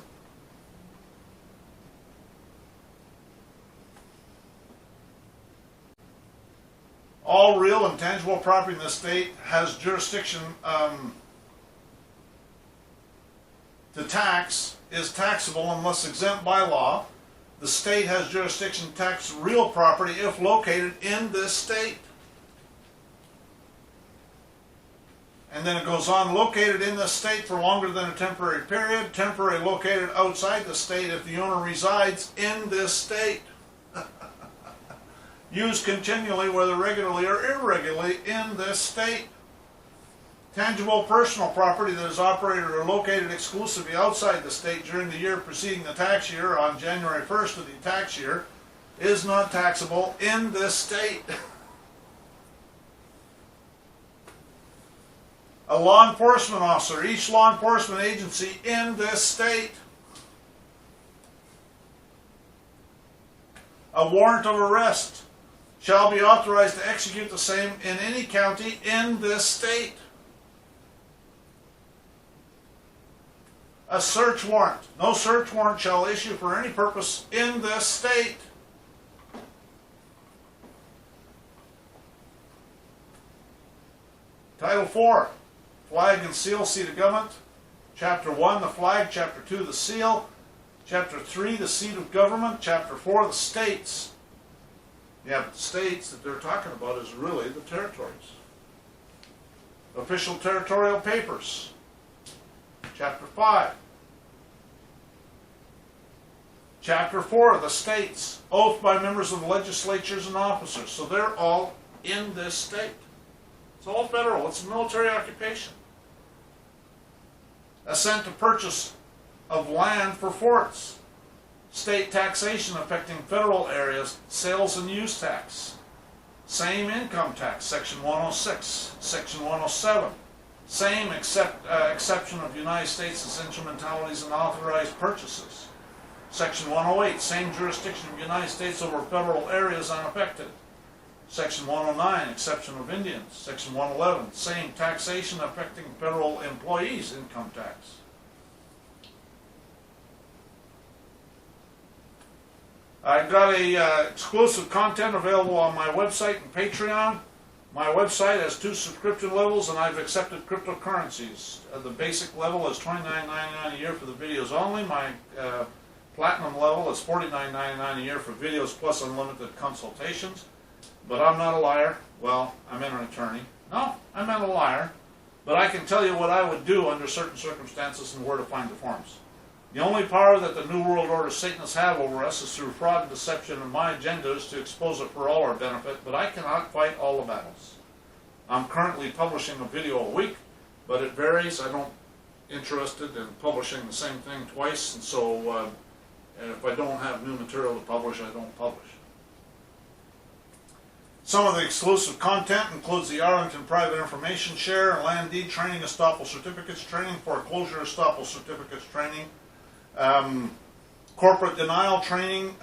All real and tangible property in the state has jurisdiction to tax, is taxable unless exempt by law. The state has jurisdiction to tax real property if located in this state. And then it goes on, located in this state for longer than a temporary period, temporary located outside the state if the owner resides in this state. Used continually, whether regularly or irregularly, in this state. Tangible personal property that is operated or located exclusively outside the state during the year preceding the tax year on January 1st of the tax year is not taxable in this state. A law enforcement officer, each law enforcement agency in this state. A warrant of arrest shall be authorized to execute the same in any county in this state. A search warrant. No search warrant shall issue for any purpose in this state. Title 4. Flag and seal, seat of government. Chapter 1, the flag. Chapter 2, the seal. Chapter 3, the seat of government. Chapter 4, the states. Yeah, but the states that they're talking about is really the territories. Official territorial papers. Chapter 5. Chapter 4, the states. Oath by members of the legislatures and officers. So they're all in this state. It's all federal. It's a military occupation. Assent to purchase of land for forts. State taxation affecting federal areas, sales and use tax. Same income tax, Section 106, Section 107. Same exception of United States' instrumentalities and authorized purchases. Section 108, same jurisdiction of the United States over federal areas unaffected. Section 109, exception of Indians. Section 111, same taxation affecting federal employees' income tax. I've got a exclusive content available on my website and Patreon. My website has 2 subscription levels, and I've accepted cryptocurrencies. The basic level is $29.99 a year for the videos only. My platinum level is $49.99 a year for videos plus unlimited consultations. But I'm not a liar. Well, I'm an attorney. No, I'm not a liar. But I can tell you what I would do under certain circumstances and where to find the forms. The only power that the New World Order Satanists have over us is through fraud and deception, and my agenda is to expose it for all our benefit, but I cannot fight all the battles. I'm currently publishing a video a week, but it varies. I don't interested in publishing the same thing twice, and so if I don't have new material to publish, I don't publish. Some of the exclusive content includes the Arlington Private Information Share and Land Deed Training Estoppel Certificates Training, Foreclosure Estoppel Certificates Training, Corporate Denial Training,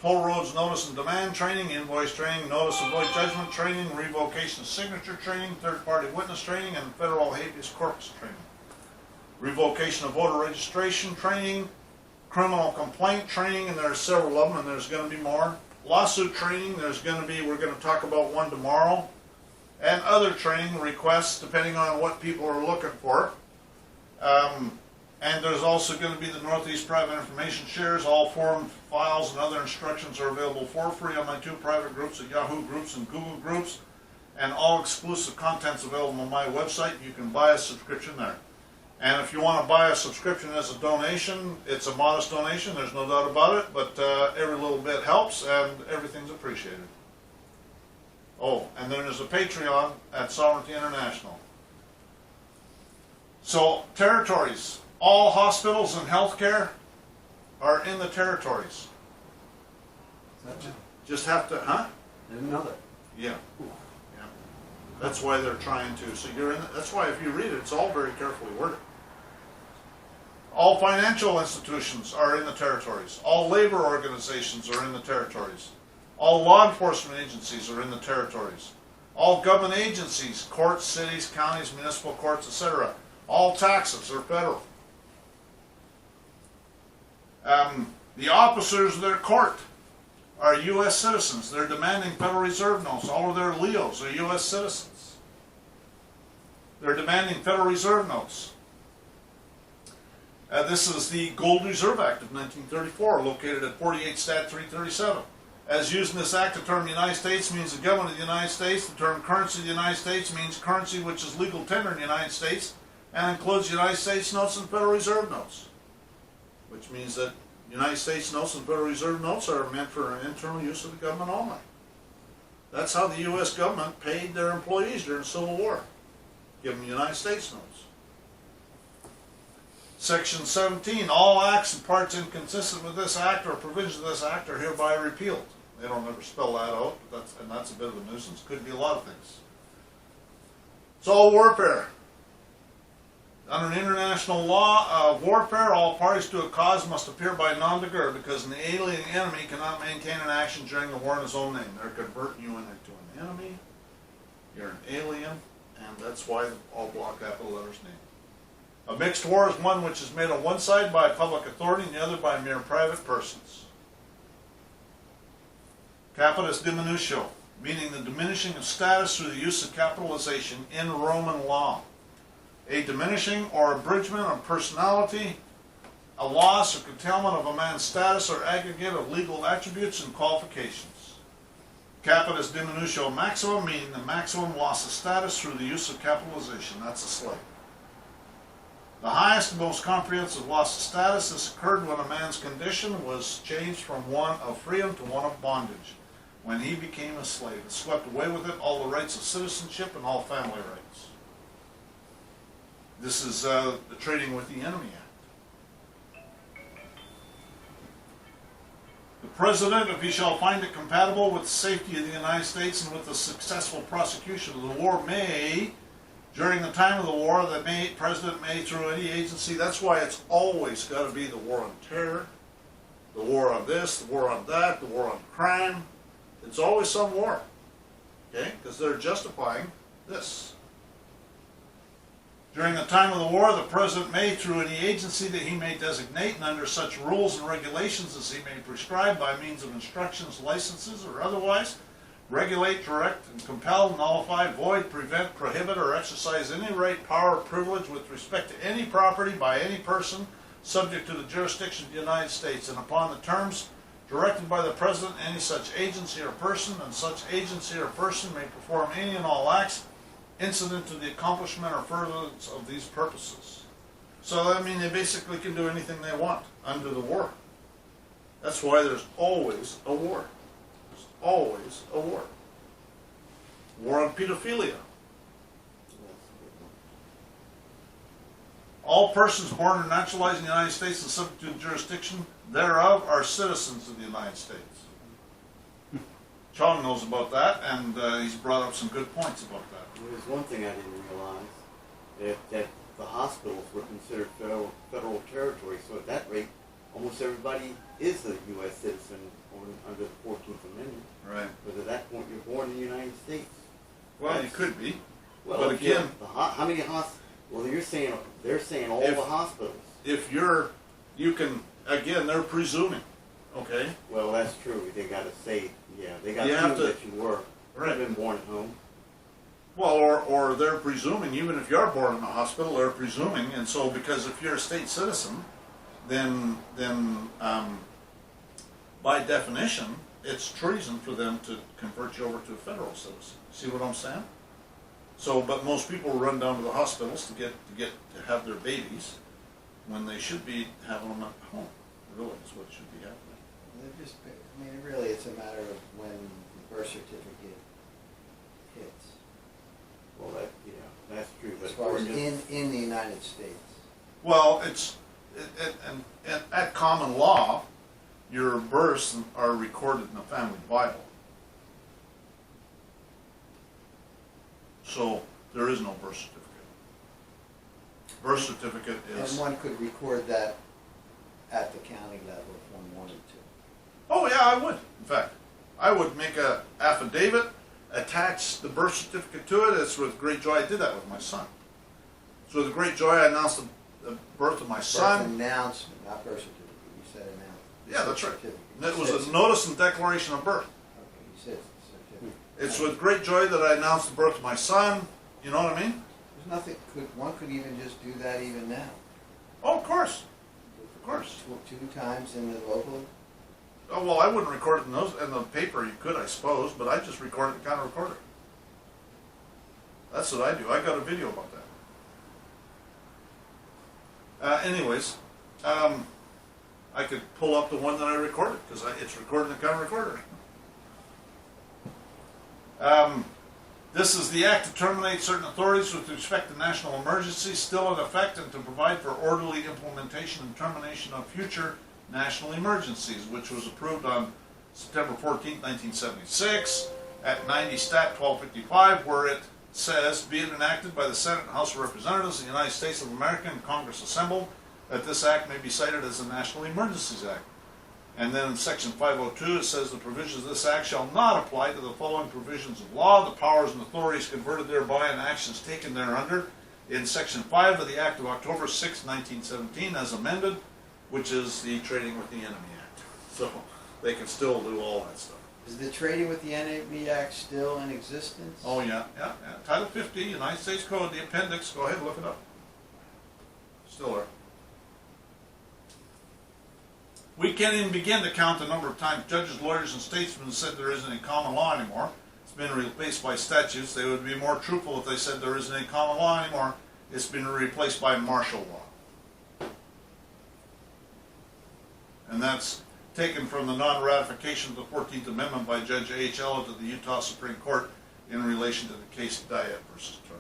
Toll Roads Notice and Demand Training, Invoice Training, Notice of Void Judgment Training, Revocation Signature Training, Third Party Witness Training, and Federal Habeas Corpus Training. Revocation of Voter Registration Training, Criminal Complaint Training, and there are several of them, and there's going to be more. Lawsuit training, we're going to talk about one tomorrow, and other training requests depending on what people are looking for. And there's also going to be the Northeast Private Information Shares. All form files and other instructions are available for free on my 2 private groups at Yahoo Groups and Google Groups, and all exclusive content's available on my website. You can buy a subscription there. And if you want to buy a subscription as a donation, it's a modest donation, there's no doubt about it, but every little bit helps and everything's appreciated. Oh, and then there's a Patreon at Sovereignty International. So, territories. All hospitals and healthcare are in the territories. Just have to, huh? Didn't know that. Yeah. Yeah. That's why they're trying to. So you're in. That's why if you read it, it's all very carefully worded. All financial institutions are in the territories. All labor organizations are in the territories. All law enforcement agencies are in the territories. All government agencies, courts, cities, counties, municipal courts, etc. All taxes are federal. The officers of their court are U.S. citizens. They're demanding Federal Reserve notes. All of their Leos are U.S. citizens. They're demanding Federal Reserve notes. This is the Gold Reserve Act of 1934, located at 48 Stat 337. As used in this act, the term United States means the government of the United States. The term currency of the United States means currency which is legal tender in the United States and includes United States notes and Federal Reserve notes, which means that United States notes and Federal Reserve notes are meant for internal use of the government only. That's how the U.S. government paid their employees during the Civil War. Give them United States notes. Section 17, all acts and parts inconsistent with this act or provisions of this act are hereby repealed. They don't ever spell that out, but that's a bit of a nuisance. Could be a lot of things. It's all warfare. Under international law of warfare, all parties to a cause must appear by non-degree, because an alien enemy cannot maintain an action during the war in his own name. They're converting you into an enemy. You're an alien, and that's why all block capital letters name. A mixed war is one which is made on one side by public authority and the other by mere private persons. Capitis diminutio, meaning the diminishing of status through the use of capitalization in Roman law. A diminishing or abridgment of personality, a loss or curtailment of a man's status or aggregate of legal attributes and qualifications. Capitis diminutio maximum, meaning the maximum loss of status through the use of capitalization. That's a slave. The highest and most comprehensive loss of status has occurred when a man's condition was changed from one of freedom to one of bondage, when he became a slave. It swept away with it all the rights of citizenship and all family rights. This is the Trading with the Enemy Act. The President, if he shall find it compatible with the safety of the United States and with the successful prosecution of the war, may, during the time of the war, the President may, through any agency, that's why it's always got to be the war on terror, the war on this, the war on that, the war on crime. It's always some war, okay? Because they're justifying this. During the time of the war, the President may, through any agency that he may designate and under such rules and regulations as he may prescribe by means of instructions, licenses, or otherwise, regulate, direct, and compel, nullify, void, prevent, prohibit, or exercise any right, power, or privilege with respect to any property by any person subject to the jurisdiction of the United States, and upon the terms directed by the President, any such agency or person, and such agency or person may perform any and all acts incident to the accomplishment or furtherance of these purposes. So, I mean, they basically can do anything they want under the war. That's why there's always a war. There's always a war. War on pedophilia. All persons born or naturalized in the United States and subject to the jurisdiction thereof are citizens of the United States. Chong knows about that, and he's brought up some good points about that. There's one thing I didn't realize, that the hospitals were considered federal territory, so at that rate, almost everybody is a U.S. citizen under the 14th Amendment. Right. But at that point, you're born in the United States. Well, you could be. Well, but again, how many hospitals? Well, they're saying all the hospitals. If you can, again, they're presuming, okay? Well, that's true. They got to say, yeah, they got You to have prove to- that you were. Right. You've been born at home. Well, or they're presuming, even if you're born in a hospital, they're presuming, and so because if you're a state citizen, then by definition, it's treason for them to convert you over to a federal citizen. See what I'm saying? So, but most people run down to the hospitals to have their babies when they should be having them at home. Really, is what should be happening. They're just, I mean, really, it's a matter of when the birth certificate hits. Well, that's true. As But far as Georgia- in the United States. Well, and at common law, your births are recorded in the family Bible. So there is no birth certificate. Birth certificate And is. one could record that at the county level if one wanted to. Oh yeah, I would. In fact, I would make a affidavit, attach the birth certificate to it. It's with great joy I did that with my son. So with great joy I announced the birth of my Birth son. announcement, not birth certificate. You said announcement. You Yeah, said that's right. certificate. And it You was said a certificate. notice and declaration of birth. Okay, you said certificate. It's with great joy that I announced the birth of my son. You know what I mean? There's nothing, one could even just do that even now. Oh, of course. Of course. Two times in the local. Oh, well, I wouldn't record it in the paper. You could, I suppose, but I just record it in the counter recorder. That's what I do. I got a video about that. Anyways, I could pull up the one that I recorded because it's recorded in the counter recorder. This is the act to terminate certain authorities with respect to national emergencies still in effect and to provide for orderly implementation and termination of future national emergencies, which was approved on September 14, 1976 at 90 Stat 1255, where it says, be it enacted by the Senate and House of Representatives of the United States of America and Congress assembled, that this act may be cited as a National Emergencies Act. And then in section 502 it says the provisions of this act shall not apply to the following provisions of law, the powers and authorities converted thereby and actions taken thereunder in section 5 of the Act of October 6, 1917 as amended, which is the Trading with the Enemy Act. So they can still do all that stuff. Is the Trading with the Enemy Act still in existence? Oh yeah. Title 50, United States Code, the appendix, go ahead and look it up. Still there. We can't even begin to count the number of times judges, lawyers, and statesmen said there isn't any common law anymore. It's been replaced by statutes. They would be more truthful if they said there isn't any common law anymore. It's been replaced by martial law. And that's taken from the non-ratification of the 14th Amendment by Judge A.H. Ellett of the Utah Supreme Court in relation to the case Diet versus Turner.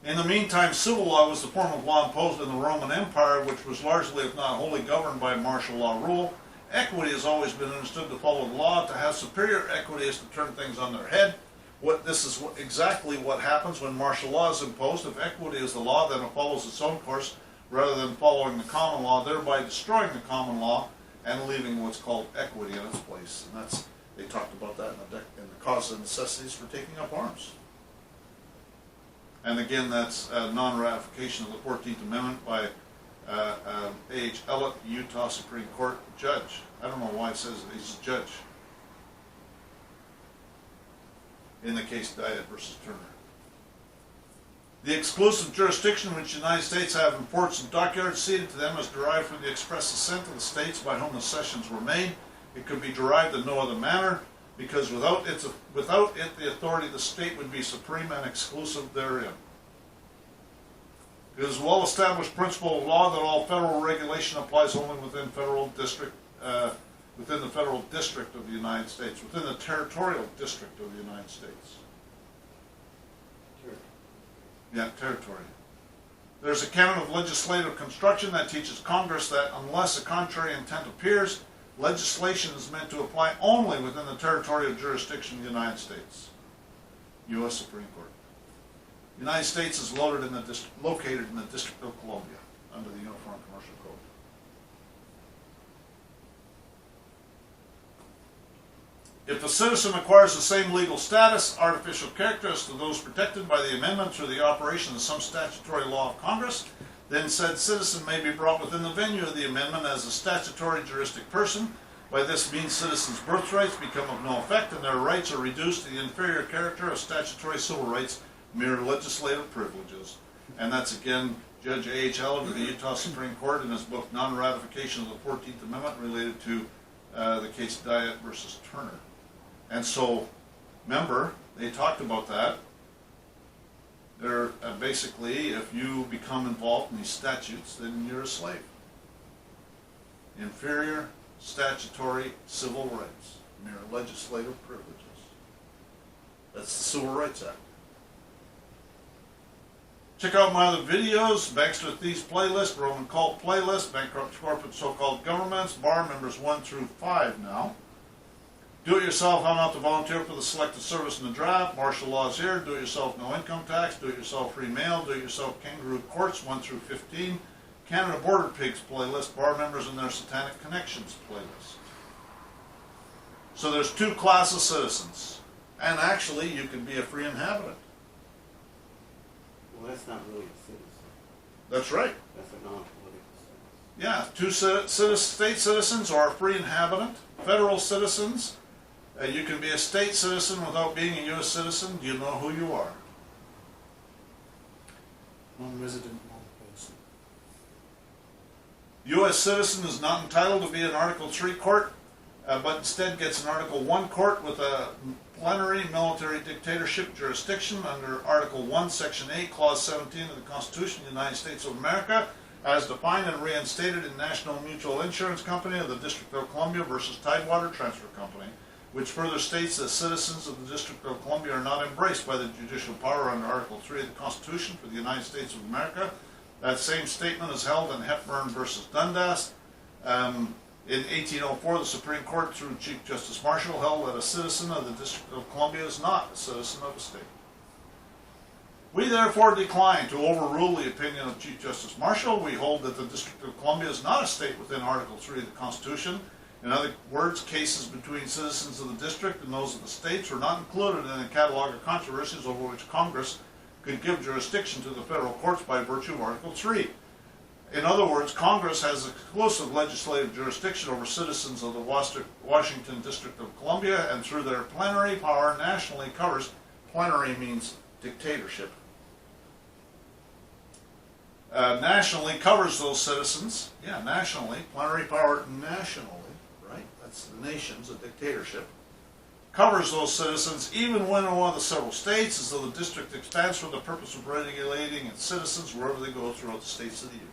In the meantime, civil law was the form of law imposed in the Roman Empire, which was largely, if not wholly, governed by martial law rule. Equity has always been understood to follow the law. To have superior equity is to turn things on their head. This is exactly what happens when martial law is imposed. If equity is the law, then it follows its own course rather than following the common law, thereby destroying the common law and leaving what's called equity in its place. And they talked about that in the cause and necessities for taking up arms. And again, that's non-ratification of the 14th Amendment by A.H. Ellett, Utah Supreme Court judge. I don't know why it says he's a judge in the case Diet versus Turner. The exclusive jurisdiction which the United States have in ports and dockyards ceded to them is derived from the express assent of the states by whom the cessions were made. It could be derived in no other manner, because without it the authority of the state would be supreme and exclusive therein. It is a well-established principle of law that all federal regulation applies only within the federal district of the United States, within the territorial district of the United States. Yeah, territory. There's a canon of legislative construction that teaches Congress that unless a contrary intent appears, legislation is meant to apply only within the territorial jurisdiction of the United States. U.S. Supreme Court. The United States is located in the District of Columbia under the Uniform Commercial Code. If a citizen acquires the same legal status, artificial character as to those protected by the amendment through the operation of some statutory law of Congress, then said citizen may be brought within the venue of the amendment as a statutory juristic person. By this means, citizens' birthrights become of no effect, and their rights are reduced to the inferior character of statutory civil rights, mere legislative privileges. And that's again Judge A.H. Ellett of the Utah Supreme Court in his book Non-Ratification of the 14th Amendment related to the case Diet versus Turner. And so, remember, they talked about that. They're basically, if you become involved in these statutes, then you're a slave. Inferior statutory civil rights, mere legislative privileges. That's the Civil Rights Act. Check out my other videos, Bankster Thieves playlist, Roman Cult playlist, Bankrupt Corporate So-Called Governments, bar members 1 through 5 now. Do-it-yourself, how not to volunteer for the selected service in the draft, martial laws here, do-it-yourself, no income tax, do-it-yourself, free mail, do-it-yourself, kangaroo courts, 1 through 15, Canada Border Pigs playlist, bar members and their Satanic Connections playlist. So there's 2 classes of citizens, and actually you can be a free inhabitant. Well, that's not really a citizen. That's right. That's a non-political citizen. Yeah, 2 state citizens or a free inhabitant. Federal citizens, you can be a state citizen without being a U.S. citizen. Do you know who you are? Non-resident, non-person. U.S. citizen is not entitled to be in Article 3 court, but instead gets an Article 1 court with a plenary military dictatorship jurisdiction under Article 1, Section 8, Clause 17 of the Constitution of the United States of America, as defined and reinstated in National Mutual Insurance Company of the District of Columbia versus Tidewater Transfer Company, which further states that citizens of the District of Columbia are not embraced by the judicial power under Article 3 of the Constitution for the United States of America. That same statement is held in Hepburn versus Dundas. In 1804, the Supreme Court, through Chief Justice Marshall, held that a citizen of the District of Columbia is not a citizen of a state. We therefore decline to overrule the opinion of Chief Justice Marshall. We hold that the District of Columbia is not a state within Article 3 of the Constitution. In other words, cases between citizens of the district and those of the states are not included in the catalog of controversies over which Congress could give jurisdiction to the federal courts by virtue of Article 3. In other words, Congress has exclusive legislative jurisdiction over citizens of the Washington District of Columbia, and through their plenary power nationally covers, plenary means dictatorship, nationally covers those citizens, nationally, plenary power nationally, right? That's the nation's a dictatorship. Covers those citizens even when in one of the several states, as though the district expands for the purpose of regulating its citizens wherever they go throughout the states of the Union.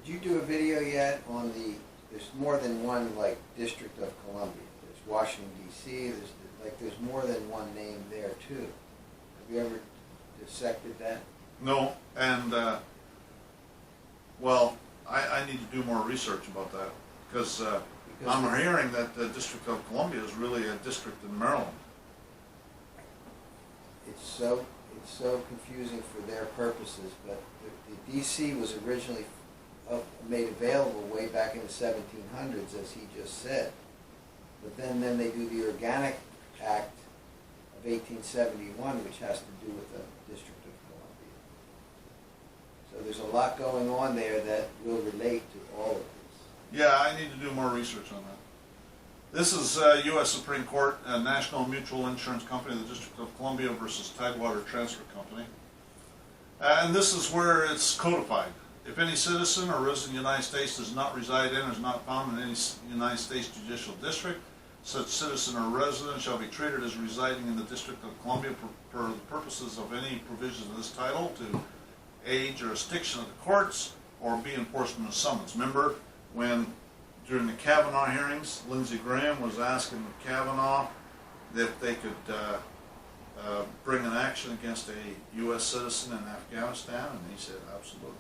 Did you do a video yet on the, there's more than one, like, District of Columbia. There's Washington, D.C., there's more than one name there, too. Have you ever dissected that? No, and, well, I need to do more research about that, because I'm hearing that the District of Columbia is really a district in Maryland. It's so confusing for their purposes, but the D.C. was originally made available way back in the 1700s, as he just said. But then they do the Organic Act of 1871, which has to do with the District of Columbia. So there's a lot going on there that will relate to all of this. Yeah, I need to do more research on that. This is U.S. Supreme Court, National Mutual Insurance Company of the District of Columbia versus Tidewater Transfer Company. And this is where it's codified. If any citizen or resident of the United States does not reside in or is not found in any United States judicial district, such citizen or resident shall be treated as residing in the District of Columbia for the purposes of any provisions of this title to aid jurisdiction of the courts or be enforcement of summons. Remember when, during the Kavanaugh hearings, Lindsey Graham was asking Kavanaugh if they could bring an action against a U.S. citizen in Afghanistan, and he said absolutely.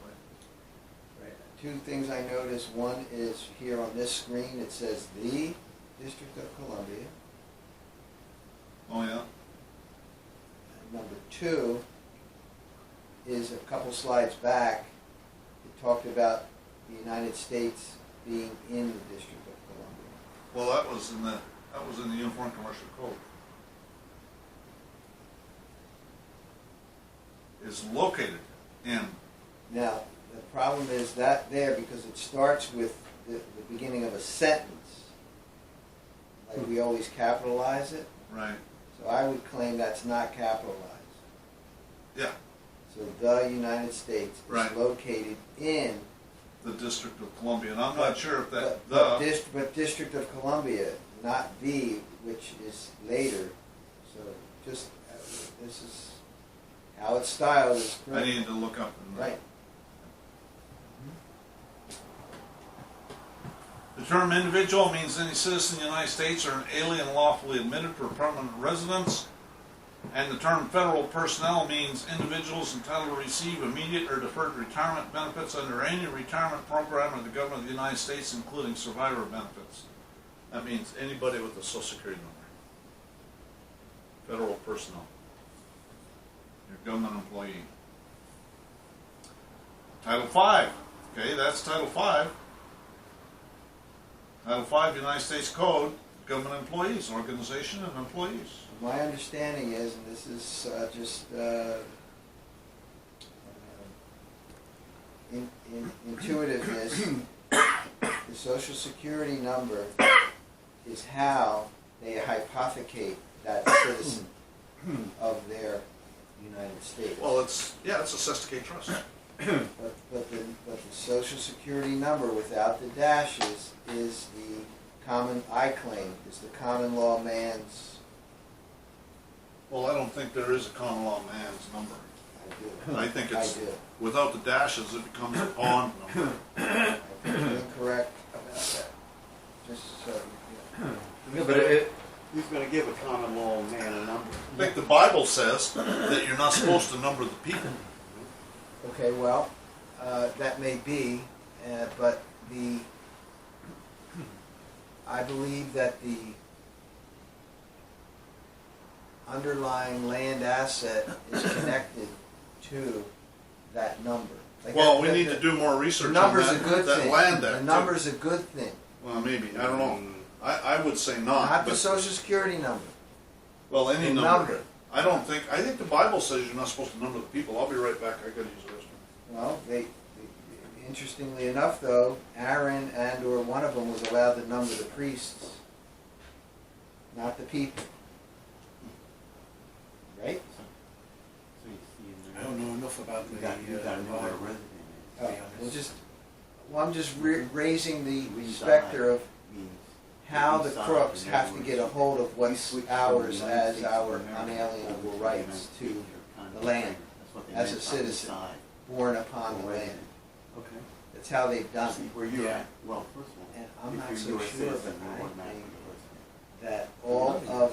Right. 2 things I noticed. One is here on this screen, it says the District of Columbia. Oh yeah? And number 2 is a couple slides back, it talked about the United States being in the District of Columbia. Well, that was in the Uniform Commercial Code. Is located in. Now, the problem is that there, because it starts with the beginning of a sentence, like we always capitalize it. Right. So I would claim that's not capitalized. Yeah. So the United States is Right. located in The District of Columbia, and I'm not sure if that but District of Columbia, not the, which is later. So just this is how it's styled. Is I correct. needed to look up. Right. The term individual means any citizen of the United States or an alien lawfully admitted for permanent residence. And the term federal personnel means individuals entitled to receive immediate or deferred retirement benefits under any retirement program of the government of the United States, including survivor benefits. That means anybody with a social security number. Federal personnel. Your government employee. Title V. Okay, that's Title V. Title V, United States Code, government employees, organization and employees. My understanding is, and this is just intuitiveness, the Social Security number is how they hypothecate that citizen of their United States. Well, it's a sesticate trust. But the Social Security number without the dashes is the common, I claim, is the common law man's. Well, I don't think there is a common law man's number. I do. I think it's, I do. without the dashes, it becomes a bond number. I think you're incorrect about that. Just so you know. Yeah, but it, Who's going to give a common law man a number? I think the Bible says that you're not supposed to number the people. Okay, well, that may be, but I believe that the underlying land asset is connected to that number. Like Well, that- we need the- to do more The research on number's a good that thing. land The act. number's a good thing, Well, maybe, I don't know. I would say not. not the but- Social Security number. Well, any the number. number. I think the Bible says you're not supposed to number the people. I'll be right back. I gotta use the restroom. Well, interestingly enough, though, Aaron and or one of them was allowed to number the priests, not the people. Right? I don't know enough about the You got to know what a resident Oh, is. I'm just raising the specter of Means how the crooks have to get a hold of what's ours as our unalienable rights to the land, as a citizen, born upon the land. okay. That's how they've done See it. where you're Yeah. at. Well, first of all, And I'm not if so you're a sure, citizen, but you're I automatically think a resident. that all of the Okay, well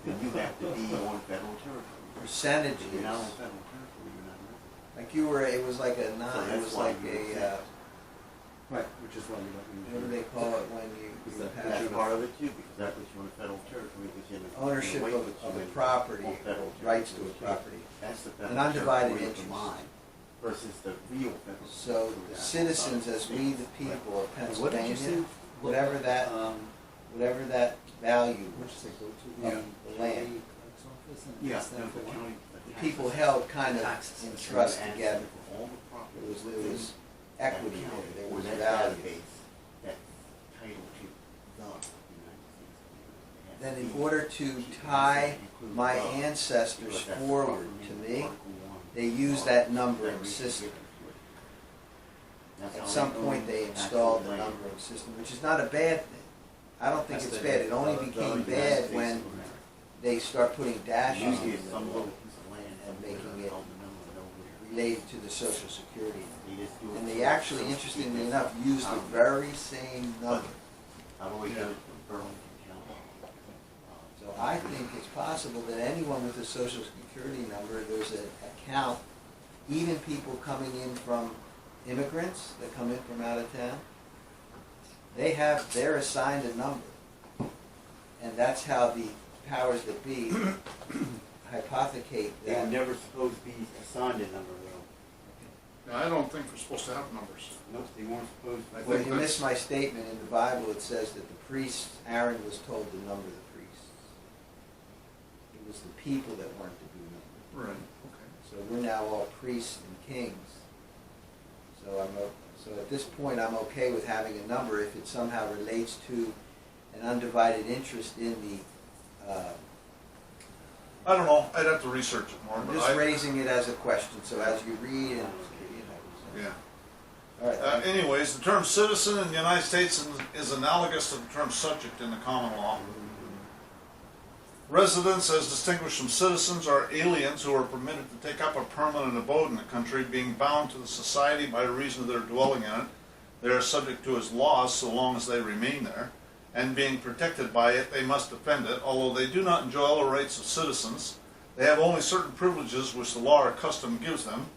then you have to be on federal territory. If percentages, you're not on federal territory, you're not a resident. like you were, it was like a So non, it that's was why like you're a, exempt. Right, which is why we don't use. what do they call it when you That's have part of it too, because that puts you on federal territory, which in a ownership way of puts you a in property, on federal rights to a territory. property. That's the An federal undivided territory of the interest. mind versus the real federal. So territory. the citizens, as we the people of What did you Pennsylvania, say? whatever that value What'd you say, go to? Yeah. the land, Clerk's office and Yeah, ask them no, for the what? county. the people held kind of Taxes. in trust And together. for all the property There was within equity that county, there or was that value. database, that title to the United States. Then in order to tie my ancestors forward to me, they use that numbering system. At some point, they installed the numbering system, which is not a bad thing. I don't think it's bad. It only became bad when they start putting dashes in Usually the it's some middle little piece of land and somewhere making it called the middle of nowhere. related to the Social Security number. They just do it And for they actually, Social interestingly Security. enough, use the very same number. I've always Yeah. done it for Burlington County. So I think it's possible that anyone with a Social Security number, there's an account, even people coming in from immigrants that come in from out of town, they're assigned a number. And that's how the powers that be hypothecate They were that. never supposed to be assigned a number though. Now, I don't think we're supposed to have numbers. Nope, they weren't supposed to. I Well, think you that's- missed my statement. In the Bible, it says that the priests, Aaron was told to number the priests. It was the people that weren't to be numbered. Right, okay. So we're now all priests and kings. So at this point, I'm okay with having a number if it somehow relates to an undivided interest in the, I don't know. I'd have to research it more. I'm but just I- raising it as a question, so as you read and, you know. Yeah. All right. Anyways, the term citizen in the United States is analogous to the term subject in the common law. Residents, as distinguished from citizens, are aliens who are permitted to take up a permanent abode in the country, being bound to the society by reason of their dwelling in it. They are subject to its laws so long as they remain there, and being protected by it, they must defend it. Although they do not enjoy all the rights of citizens, they have only certain privileges which the law or custom gives them.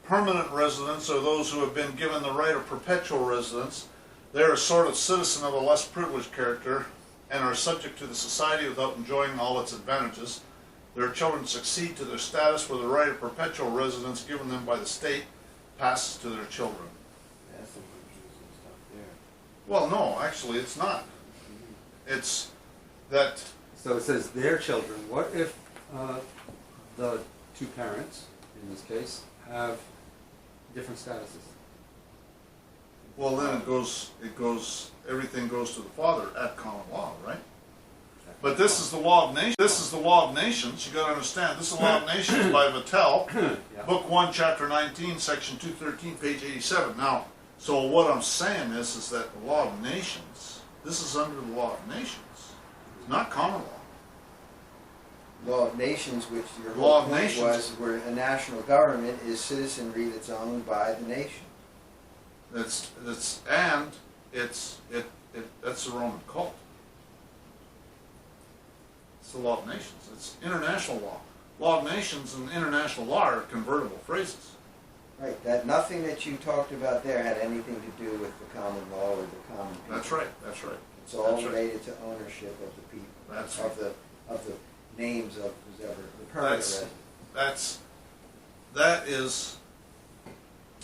Permanent residents are those who have been given the right of perpetual residence They are a sort of citizen of a less privileged character and are subject to the society without enjoying all its advantages. Their children succeed to their status where the right of perpetual residence given them by the state passes to their children. That's some confusing stuff there. Well, no, actually it's not. It's that, So it says their children. What if the two parents, in this case, have different statuses? well, then everything goes to the father at common law, right? But this is the law of nations. This is the law of nations. You got to understand. This is the law of nations by Vattel, Yeah. Book 1, Chapter 19, Section 213, page 87. Now, so what I'm saying is that the law of nations. This is under the law of nations, not common law. Law of nations, which your Law whole of point nations. was, where a national government is citizenry that's owned by the nation. That's the Roman cult. It's the law of nations. It's international law. Law of nations and international law are convertible phrases. Right, that nothing that you talked about there had anything to do with the common law or the common people. That's right. That's right. It's all That's right. related to ownership of the people. That's of the names of whoever, the permanent resident. That is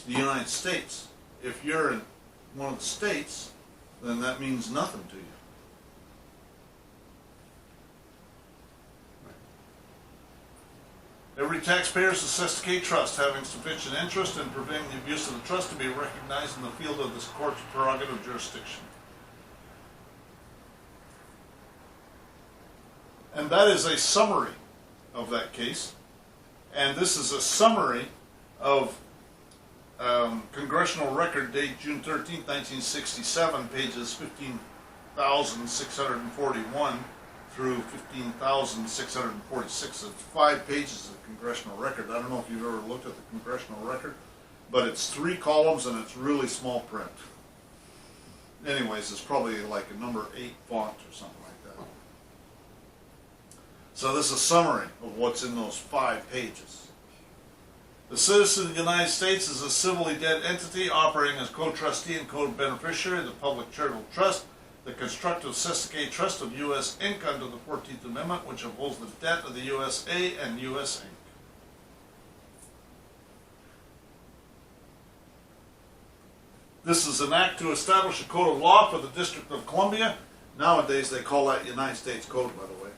the United States. If you're in one of the states, then that means nothing to you. Every taxpayer is assessed to trust, having sufficient interest in preventing the abuse of the trust to be recognized in the field of this court's prerogative jurisdiction. And that is a summary of that case. And this is a summary of Congressional Record date June 13, 1967, pages 15,641 through 15,646. It's 5 pages of Congressional Record. I don't know if you've ever looked at the Congressional Record, but it's 3 columns and it's really small print. Anyways, it's probably like a number 8 font or something like that. So this is a summary of what's in those 5 pages. The citizen of the United States is a civilly dead entity operating as co-trustee and co-beneficiary of the public charitable trust, the Constructive Trust of U.S. Inc. under the 14th Amendment, which upholds the debt of the USA and U.S. Inc. This is an act to establish a code of law for the District of Columbia. Nowadays they call that United States Code, by the way,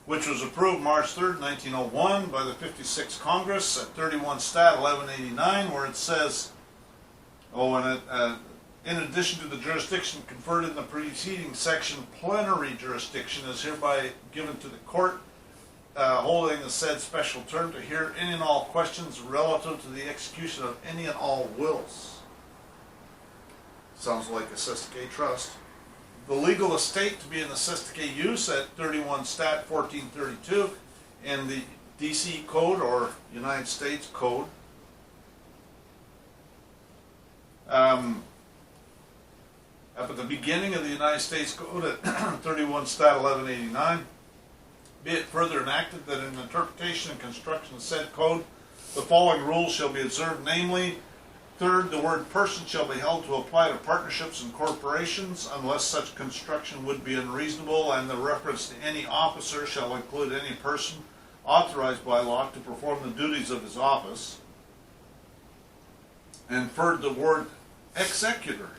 which was approved March 3rd, 1901 by the 56th Congress at 31 Stat 1189, where it says, in addition to the jurisdiction conferred in the preceding section, plenary jurisdiction is hereby given to the court holding the said special term to hear any and all questions relative to the execution of any and all wills. Sounds like a Sesticate trust. The legal estate to be in the Sesticate use at 31 Stat 1432 in the DC Code or United States Code. Up at the beginning of the United States Code at 31 Stat 1189, be it further enacted that in interpretation and construction of said code, the following rules shall be observed, namely, third, the word person shall be held to apply to partnerships and corporations unless such construction would be unreasonable, and the reference to any officer shall include any person authorized by law to perform the duties of his office. And third, the word executor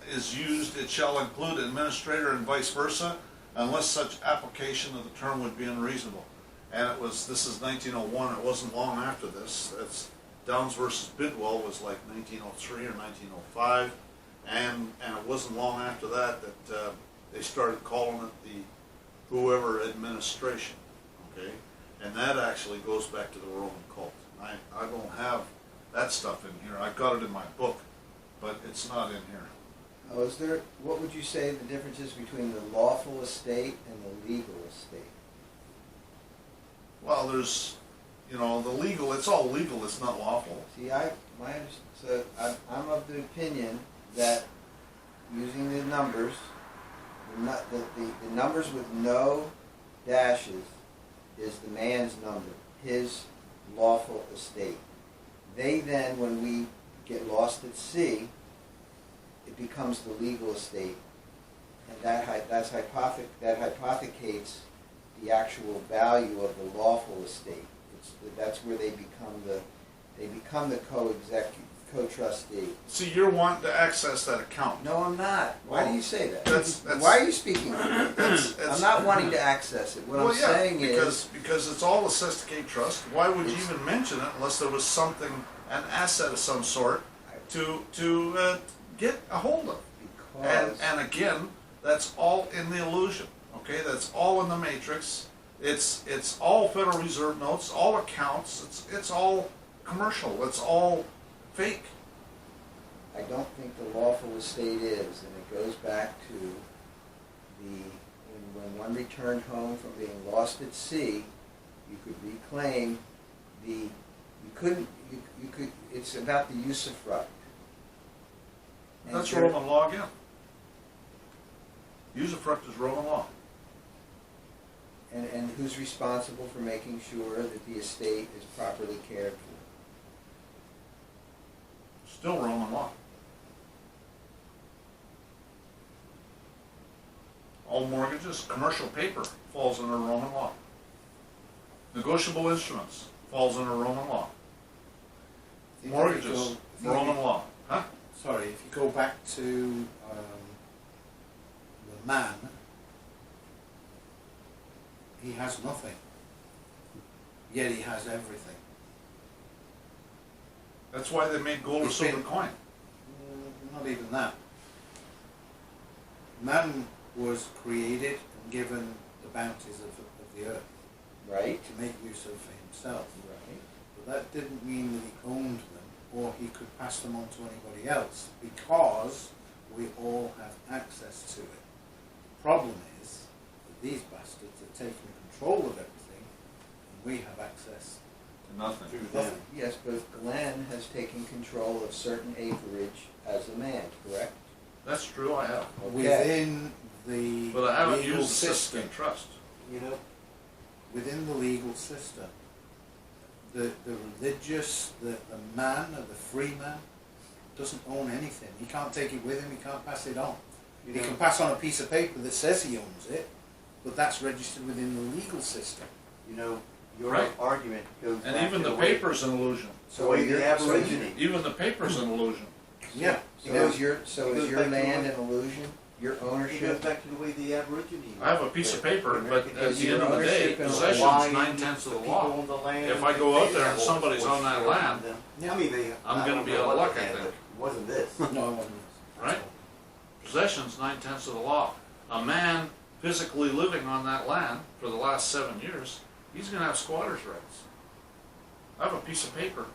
is used, it shall include administrator and vice versa, unless such application of the term would be unreasonable. And this is 1901, it wasn't long after this. That's Downs versus Bidwell was like 1903 or 1905, and it wasn't long after that they started calling it the whoever administration, okay? And that actually goes back to the Roman cult. I don't have that stuff in here. I've got it in my book, but it's not in here. Oh, what would you say the difference is between the lawful estate and the legal estate? Well, there's, the legal, it's all legal, it's not lawful. See, I'm of the opinion that using the numbers, the numbers with no dashes is the man's number, his lawful estate. They then, when we get lost at sea, it becomes the legal estate, and that hypothecates the actual value of the lawful estate. That's where they become the co-trustee. See, you're wanting to access that account. No, I'm not. Why do you say that? That's- Why are you speaking to me? I'm not wanting to access it. What I'm saying is, because it's all assessed to Cape Trust. Why would you even mention it unless there was something, an asset of some sort, to get a hold of? because And again, that's all in the illusion. Okay, that's all in the matrix. It's all Federal Reserve notes, all accounts. It's all commercial. It's all fake. I don't think the lawful estate is, and it goes back to when one returned home from being lost at sea, you could reclaim it's about the usufruct. And That's there- Roman law again. Usufruct is Roman law. And who's responsible for making sure that the estate is properly cared for? Still Roman law. All mortgages, commercial paper falls under Roman law. Negotiable instruments falls under Roman law. Mortgages, Roman law. Huh? Sorry, if you go back to the man, he has nothing, yet he has everything. That's why they made gold or It's silver been- coin. Not even that. Man was created and given the bounties of the earth Right? to make use of for himself. Right. But that didn't mean that he owned them or he could pass them on to anybody else, because we all have access to it. The problem is that these bastards are taking control of everything, and we have access Nothing. through them. Yes, but Glenn has taken control of certain acreage as a man, correct? That's true, I have. Within the But I haven't legal used the system. system trust. You know, Within the legal system, the religious, the man, or the free man, doesn't own anything. He can't take it with him, he can't pass it on. you He know, can pass on a piece of paper that says he owns it, but that's registered within the legal system. your Right. argument goes And back even to the way- paper's an illusion. the way the Aborigine. Even the paper's an illusion. Yeah. So is your It goes land back to an illusion? Your It goes ownership? back to the way the Aborigine. I have a piece of paper, but at Is the end your of the day, ownership in possession's Hawaiian, 9/10 of the people law. on the land, If I go out there and somebody's on that land, I mean, I'm I gonna don't be know out of what luck, they I had, think. but it wasn't this. No, it wasn't. Right? Possession's 9/10 of the law. A man physically living on that land for the last 7 years, he's gonna have squatter's rights. I have a piece of paper.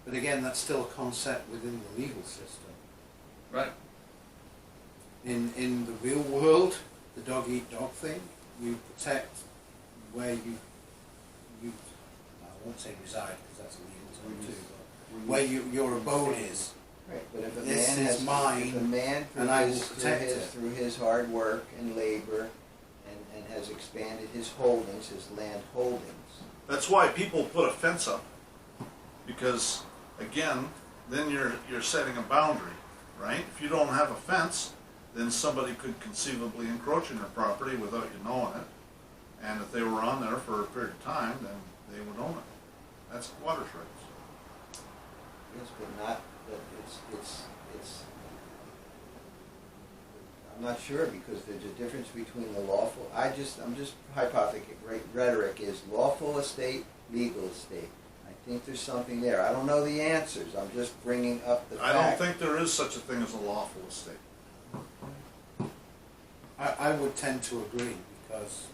But again, that's still a concept within the legal system. Right. In the real world, the dog-eat-dog thing, you protect where you I won't say reside, because that's a legal term too, but where your abode is. Right, but if a This man is has, mine, if a man and I will protect it. through his hard work and labor and has expanded his holdings, his land holdings, That's why people put a fence up, because again, then you're setting a boundary, right? If you don't have a fence, then somebody could conceivably encroach on your property without you knowing it. And if they were on there for a period of time, then they would own it. That's squatter's rights. yes, but not, but it's, I'm not sure, because there's a difference between the lawful, I'm just hypothetical, rhetoric is lawful estate, legal estate. I think there's something there. I don't know the answers, I'm just bringing up the fact. I don't think there is such a thing as a lawful estate. I would tend to agree, because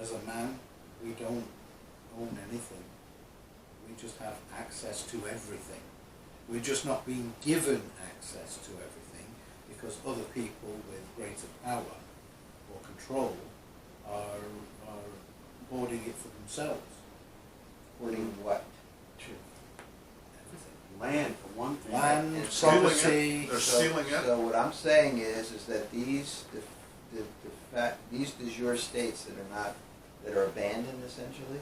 as a man, we don't own anything. We just have access to everything. We're just not being given access to everything because other people with greater power or control are hoarding it for themselves. Hoarding what? Everything. Land, for one thing. Land, And stealing it. property. They're stealing it. So what I'm saying is that these de jure states that are abandoned essentially,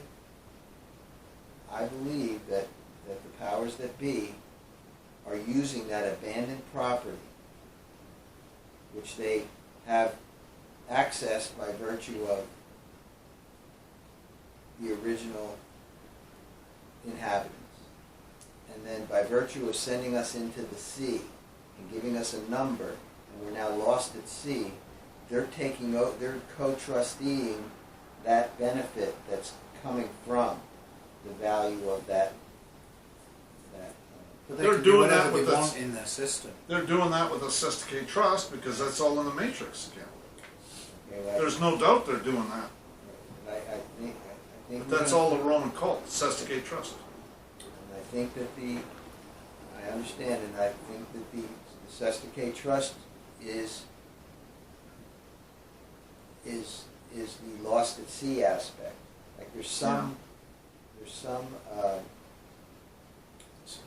I believe that the powers that be are using that abandoned property, which they have accessed by virtue of the original inhabitants. And then by virtue of sending us into the sea and giving us a number, and we're now lost at sea, they're co-trusteeing that benefit that's coming from the value of that. But they They're can do doing that whatever with they this- want in their system. They're doing that with a Sesticate trust because that's all in the matrix again. Okay, well, There's no doubt they're doing that. I think But that's all the Roman cult, Sesticate trust. And I think that I understand, and I think that the Sesticate trust is the lost at sea aspect. Like there's some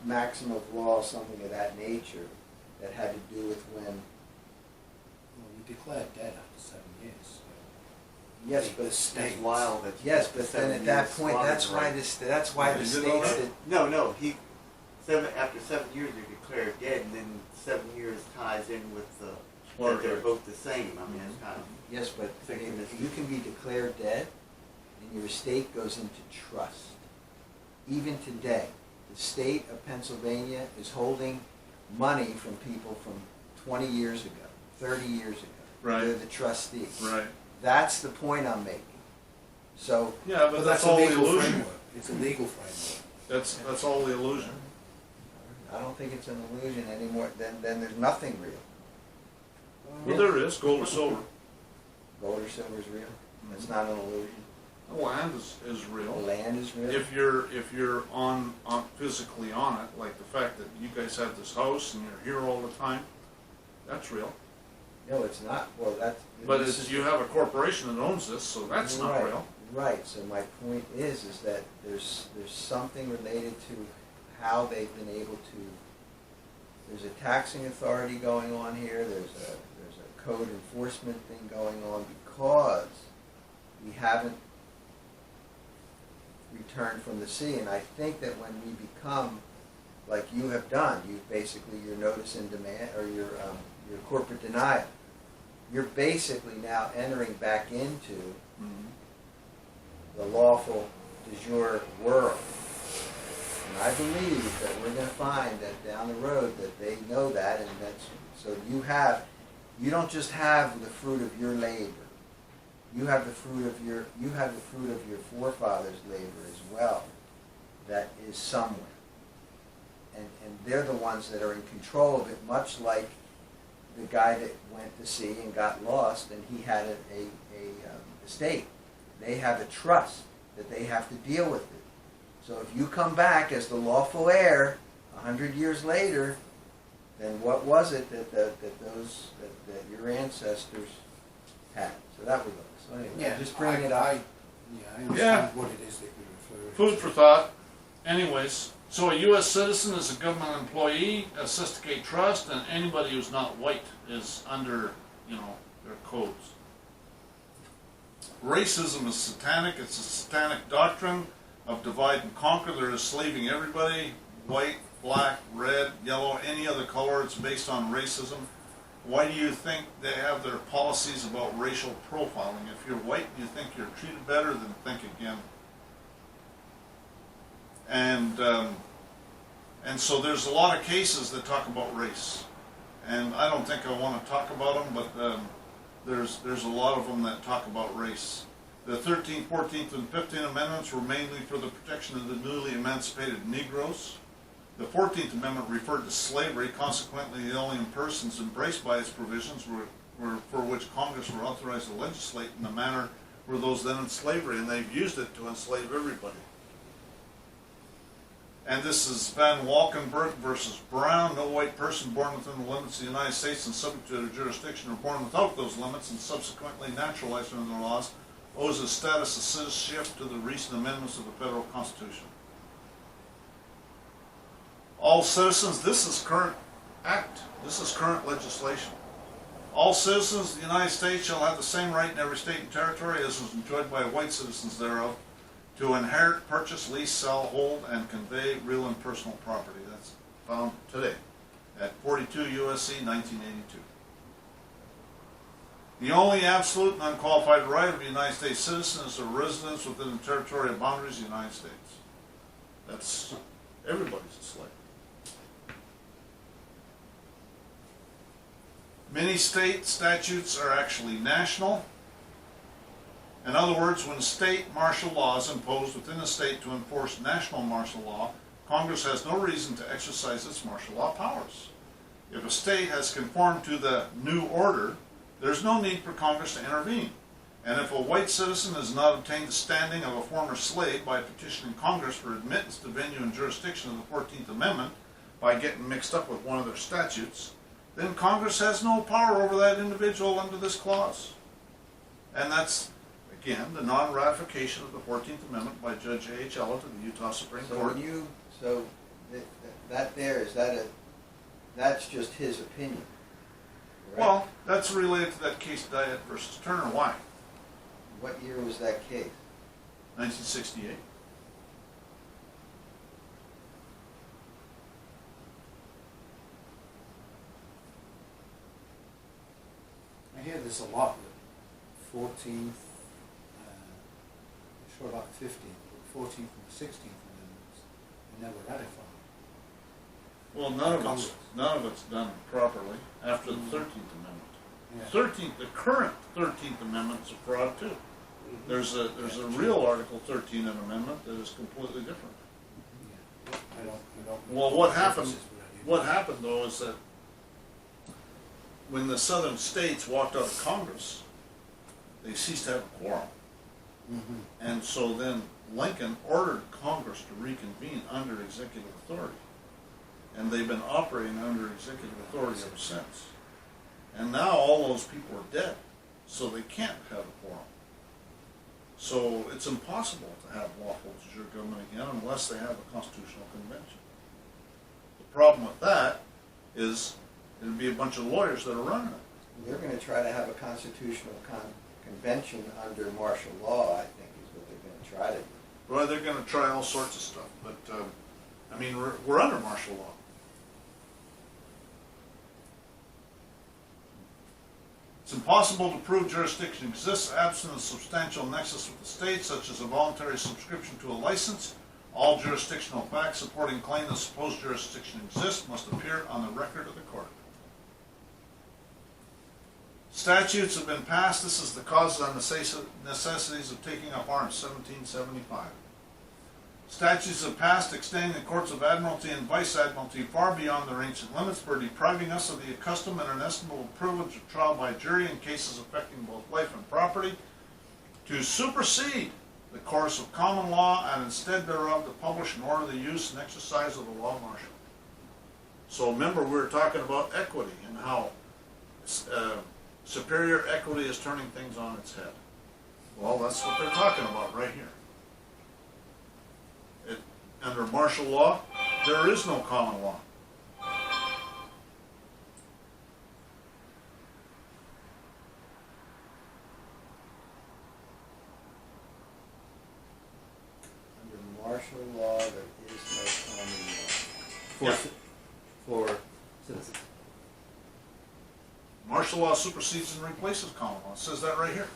maxim of law, something of that nature, that had to do with when. Well, we declared dead after 7 years. So Yes, the but state. That's wild. yes, but then at that point, that's why the states that. No, after 7 years you're declared dead, and then 7 years ties in with that they're both the same. I mean, it's kind of. Yes, but Thinking this- you can be declared dead, and your estate goes into trust. Even today, the state of Pennsylvania is holding money from people from 20 years ago, 30 years ago. Right. They're the trustees. Right. That's the point I'm making. So, Yeah, but that's all the legal illusion. framework. It's a legal framework. That's all the illusion. I don't think it's an illusion anymore. Then there's nothing real. Well, there is, gold or silver. Gold or silver is real. It's not an illusion. The land is The real. land is real. If you're on physically on it, like the fact that you guys have this house and you're here all the time, that's real. No, it's not. Well, that's. But this it's, is- you have a corporation that owns this, so that's not Right, real. Right, so my point is that there's something related to how they've been able to, there's a taxing authority going on here, there's a code enforcement thing going on because we haven't returned from the sea, and I think that when we become, like you have done, your notice in demand, or your corporate denial, you're basically now entering back into the lawful de jure world. And I believe that we're going to find that down the road that they know that, and that's, so you don't just have the fruit of your labor. You have the fruit of your forefathers' labor as well, that is somewhere. And they're the ones that are in control of it, much like the guy that went to sea and got lost, and he had a estate. They have a trust that they have to deal with it. So if you come back as the lawful heir 100 years later, then what was it that your ancestors had? So that was it. So anyway, just bring it up. I understand what it is that we refer to. Food for thought. Anyways, so a U.S. citizen is a government employee, a Sesticate trust, and anybody who's not white is under, their codes. Racism is satanic. It's a satanic doctrine of divide and conquer. They're enslaving everybody, white, black, red, yellow, any other color. It's based on racism. Why do you think they have their policies about racial profiling? If you're white and you think you're treated better, then think again. And so there's a lot of cases that talk about race. And I don't think I want to talk about them, but there's a lot of them that talk about race. The 13th, 14th, and 15th Amendments were mainly for the protection of the newly emancipated Negroes. The 14th Amendment referred to slavery. Consequently, the only persons embraced by its provisions were for which Congress were authorized to legislate in the manner were those then in slavery, and they've used it to enslave everybody. And this is Van Walkenburg versus Brown. No white person born within the limits of the United States and subject to their jurisdiction or born without those limits and subsequently naturalized under the laws owes his status of citizenship to the recent amendments of the federal Constitution. All citizens, this is current act, this is current legislation. All citizens of the United States shall have the same right in every state and territory as is enjoyed by white citizens thereof, to inherit, purchase, lease, sell, hold, and convey real and personal property. That's found today. at 42 U.S.C. 1982. The only absolute and unqualified right of a United States citizen is a residence within the territorial boundaries of the United States. That's, everybody's a slave. Many state statutes are actually national. In other words, when state martial law is imposed within a state to enforce national martial law, Congress has no reason to exercise its martial law powers. If a state has conformed to the new order, there's no need for Congress to intervene. And if a white citizen has not obtained the standing of a former slave by petitioning Congress for admittance to venue and jurisdiction of the 14th Amendment by getting mixed up with one of their statutes, then Congress has no power over that individual under this clause. And that's, again, the non-ratification of the 14th Amendment by Judge A.H. Ellett of the Utah Supreme Court. That's just his opinion, correct? Well, that's related to that case Diet versus Turner. Why? What year was that case? 1968. I hear this a lot, the 14th, sure about the 15th, but the 14th and the 16th amendments were never ratified. Well, none of it's done properly after the 13th Amendment. Yeah. The current 13th Amendment is a fraud too. There's a real Article 13 an amendment that is completely different. Yeah. I don't Well, what happened though is that when the southern states walked out of Congress, they ceased to have a quorum. Mm-hmm. And so then Lincoln ordered Congress to reconvene under executive authority. And they've been operating under executive authority ever since. And now all those people are dead, so they can't have a quorum. So it's impossible to have lawful de jure government again unless they have a constitutional convention. The problem with that is it'll be a bunch of lawyers that are running it. They're going to try to have a constitutional convention under martial law, I think, is what they're going to try to do. Well, they're going to try all sorts of stuff, but I mean, we're under martial law. It's impossible to prove jurisdiction exists absent a substantial nexus with the state, such as a voluntary subscription to a license. All jurisdictional facts supporting claim that supposed jurisdiction exists must appear on the record of the court. Statutes have been passed. This is the causes and necessities of taking up arms, 1775. Statutes have passed extending the courts of Admiralty and Vice-Admiralty far beyond their ancient limits for depriving us of the accustomed and inestimable privilege of trial by jury in cases affecting both life and property, to supersede the course of common law and instead thereof to publish and order the use and exercise of the law martial. So remember, we were talking about equity and how superior equity is turning things on its head. Well, that's what they're talking about right here. Under martial law, there is no common law. Under martial law, there is no common law. Yeah. For citizens. Martial law supersedes and replaces common law. It says that right here.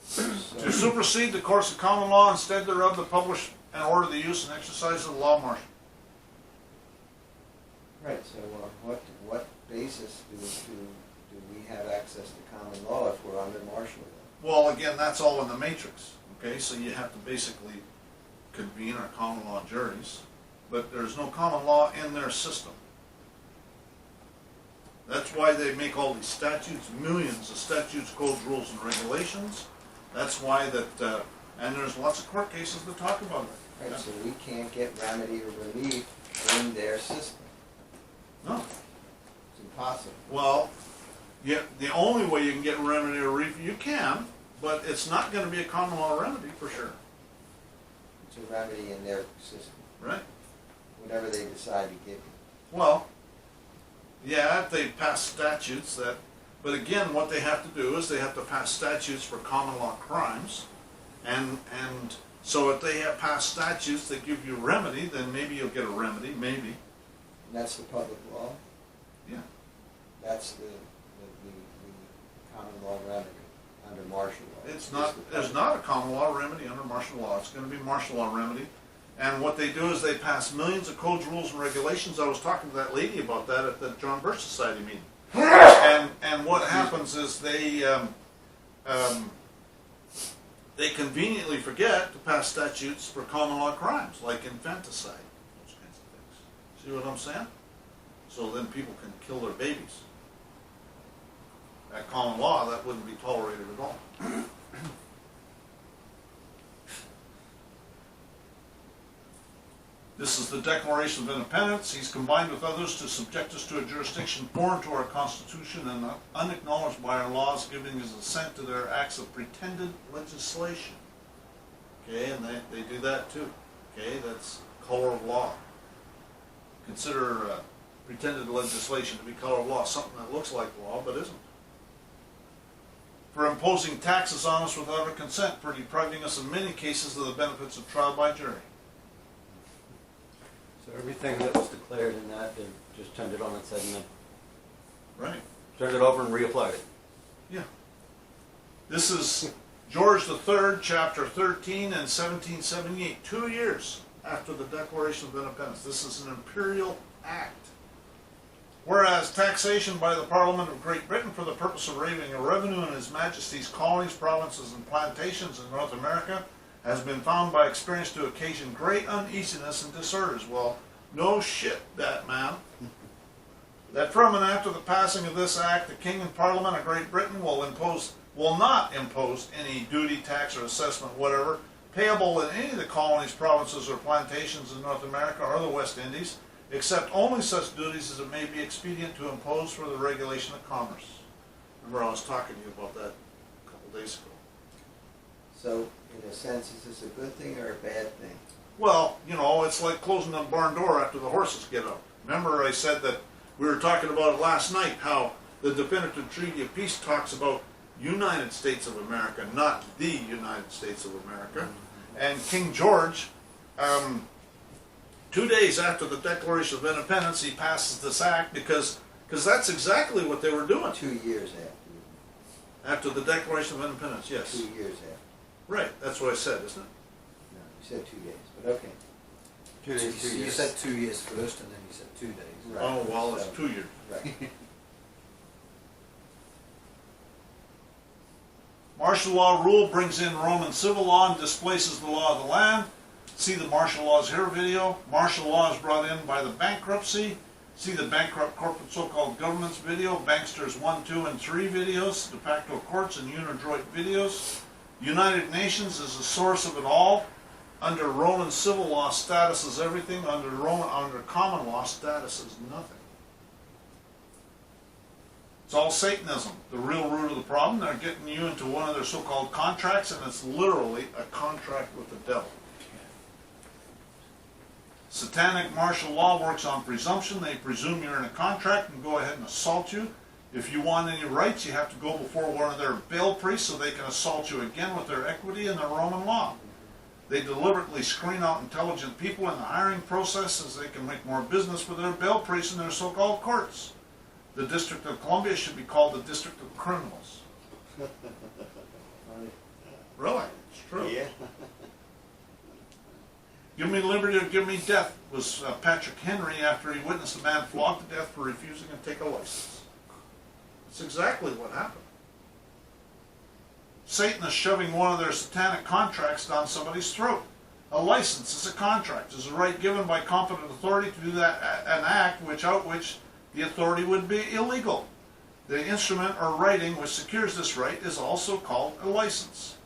So, To supersede the course of common law, instead thereof to publish and order the use and exercise of the law martial. right, so what basis do we have access to common law if we're under martial law? Well, again, that's all in the matrix. Okay, so you have to basically convene our common law juries, but there's no common law in their system. That's why they make all these statutes, millions of statutes, codes, rules, and regulations. That's why that, and there's lots of court cases that talk about it. Right, Yeah. so we can't get remedy or relief in their system. No. It's impossible. Well, yeah, the only way you can get remedy or relief, you can, but it's not going to be a common law remedy for sure. It's a remedy in their system, Right? whatever they decide to give you. Well, yeah, if they pass statutes that, but again, what they have to do is they have to pass statutes for common law crimes, and so if they have passed statutes that give you remedy, then maybe you'll get a remedy, maybe. And that's the public law? Yeah. That's the common law remedy under martial law. It's not, there's not a common law remedy under martial law. It's going to be martial law remedy. And what they do is they pass millions of codes, rules, and regulations. I was talking to that lady about that at the John Birch Society meeting. And what happens is they conveniently forget to pass statutes for common law crimes, like infanticide, those kinds of things. See what I'm saying? So then people can kill their babies. At common law, that wouldn't be tolerated at all. This is the Declaration of Independence. He's combined with others to subject us to a jurisdiction foreign to our Constitution and unacknowledged by our laws, giving his assent to their acts of pretended legislation. Okay, and they do that too. Okay, that's color of law. Consider pretended legislation to be color of law, something that looks like law but isn't. For imposing taxes on us without our consent, for depriving us in many cases of the benefits of trial by jury. So everything that was declared in that, they just turned it on its head and then Right. turned it over and reapplied it. Yeah. This is George III, chapter 13 in 1778, 2 years after the Declaration of Independence. This is an imperial act. Whereas taxation by the Parliament of Great Britain for the purpose of raising a revenue in His Majesty's colonies, provinces, and plantations in North America has been found by experience to occasion great uneasiness and disorders. Well, no shit, that man. That from and after the passing of this act, the King and Parliament of Great Britain will not impose any duty, tax, or assessment, whatever, payable in any of the colonies, provinces, or plantations in North America or the West Indies, except only such duties as it may be expedient to impose for the regulation of commerce. Remember I was talking to you about that a couple days ago. So, in a sense, is this a good thing or a bad thing? Well, you know, it's like closing the barn door after the horses get out. Remember I said that we were talking about it last night, how the definitive treaty of peace talks about United States of America, not the United States of America. And King George, 2 days after the Declaration of Independence, he passes this act because that's exactly what they were doing. 2 years after. After the Declaration of Independence, yes. 2 years after. Right, that's what I said, isn't it? No, you said 2 days, but okay. 2 days, 2 You years. said 2 years first, and then you said 2 days. Right. Oh, well, it's So- 2 years. Right. Martial law rule brings in Roman civil law and displaces the law of the land. See the martial laws here video. Martial law is brought in by the bankruptcy. See the bankrupt corporate so-called governments video, Banksters 1, 2, and 3 videos, de facto courts and unidroit videos. United Nations is the source of it all. Under Roman civil law, status is everything. Under common law, status is nothing. It's all Satanism. The real root of the problem, they're getting you into one of their so-called contracts, and it's literally a contract with the devil. Satanic martial law works on presumption. They presume you're in a contract and go ahead and assault you. If you want any rights, you have to go before one of their bail priests so they can assault you again with their equity and their Roman law. They deliberately screen out intelligent people in the hiring process as they can make more business with their bail priests and their so-called courts. The District of Columbia should be called the District of Criminals. Really? It's true. Yeah. Give me liberty or give me death was Patrick Henry after he witnessed a man flogged to death for refusing to take a license. That's exactly what happened. Satan is shoving one of their satanic contracts down somebody's throat. A license is a contract. It's a right given by competent authority to do that an act without which the authority would be illegal. The instrument or writing which secures this right is also called a license.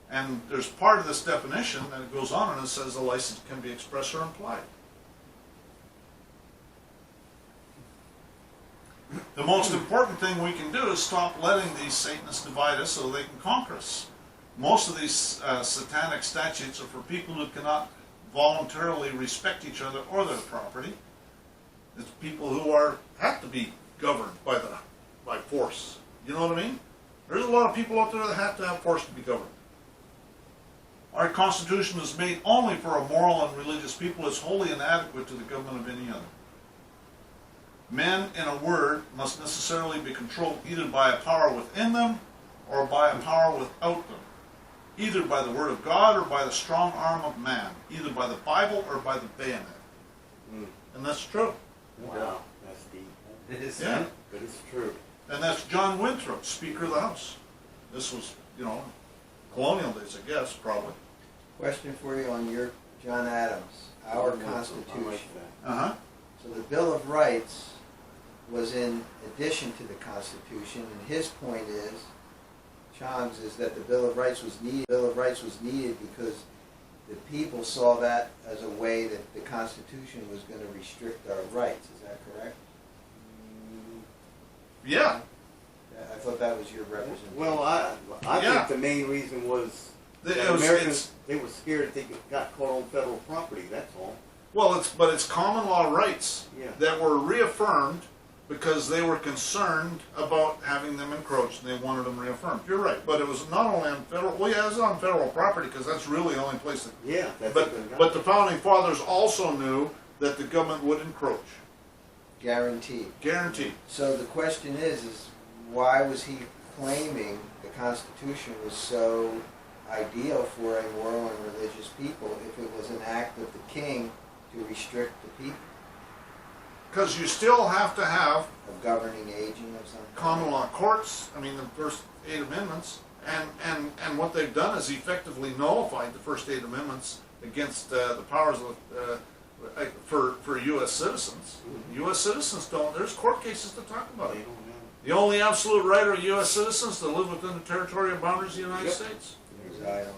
And there's part of this definition that it goes on and it says a license can be express or implied. The most important thing we can do is stop letting these Satanists divide us so they can conquer us. Most of these satanic statutes are for people who cannot voluntarily respect each other or their property. It's people who have to be governed by force. You know what I mean? There's a lot of people out there that have to have force to be governed. Our Constitution is made only for a moral and religious people. It's wholly inadequate to the government of any other. Men, in a word, must necessarily be controlled either by a power within them or by a power without them, either by the word of God or by the strong arm of man, either by the Bible or by the bayonet. Mm. And that's true. No doubt. That's deep. It is. Yeah. But it's true. And that's John Winthrop, Speaker of the House. This was, colonial days, I guess, probably. Question for you on your John Adams, our I like Constitution. that. Uh-huh. So the Bill of Rights was in addition to the Constitution, and his point is, Chong's, is that the Bill of Rights was needed. Bill of Rights was needed because the people saw that as a way that the Constitution was going to restrict our rights. Is that correct? Yeah. I thought that was your representation. Well, I Yeah. think the main reason was that It was- Americans, they were scared they got caught on federal property, that's all. Well, it's common law rights Yeah. that were reaffirmed because they were concerned about having them encroached and they wanted them reaffirmed. You're right, but it was not only on federal. Well, yeah, it was on federal property because that's really the only place that. Yeah, that's But the founding fathers also knew that the government would encroach, Guaranteed. guaranteed. So the question is why was he claiming the Constitution was so ideal for a moral and religious people if it was an act of the king to restrict the people? Because you still have to have A governing agent of some kind? common law courts. I mean, the first 8 amendments, and what they've done is effectively nullified the first 8 amendments against the powers of for U.S. citizens. U.S. citizens don't. There's court cases to talk about They it. don't have. The only absolute right of U.S. citizens to live within the territorial boundaries of the United Yep. States. Reside on,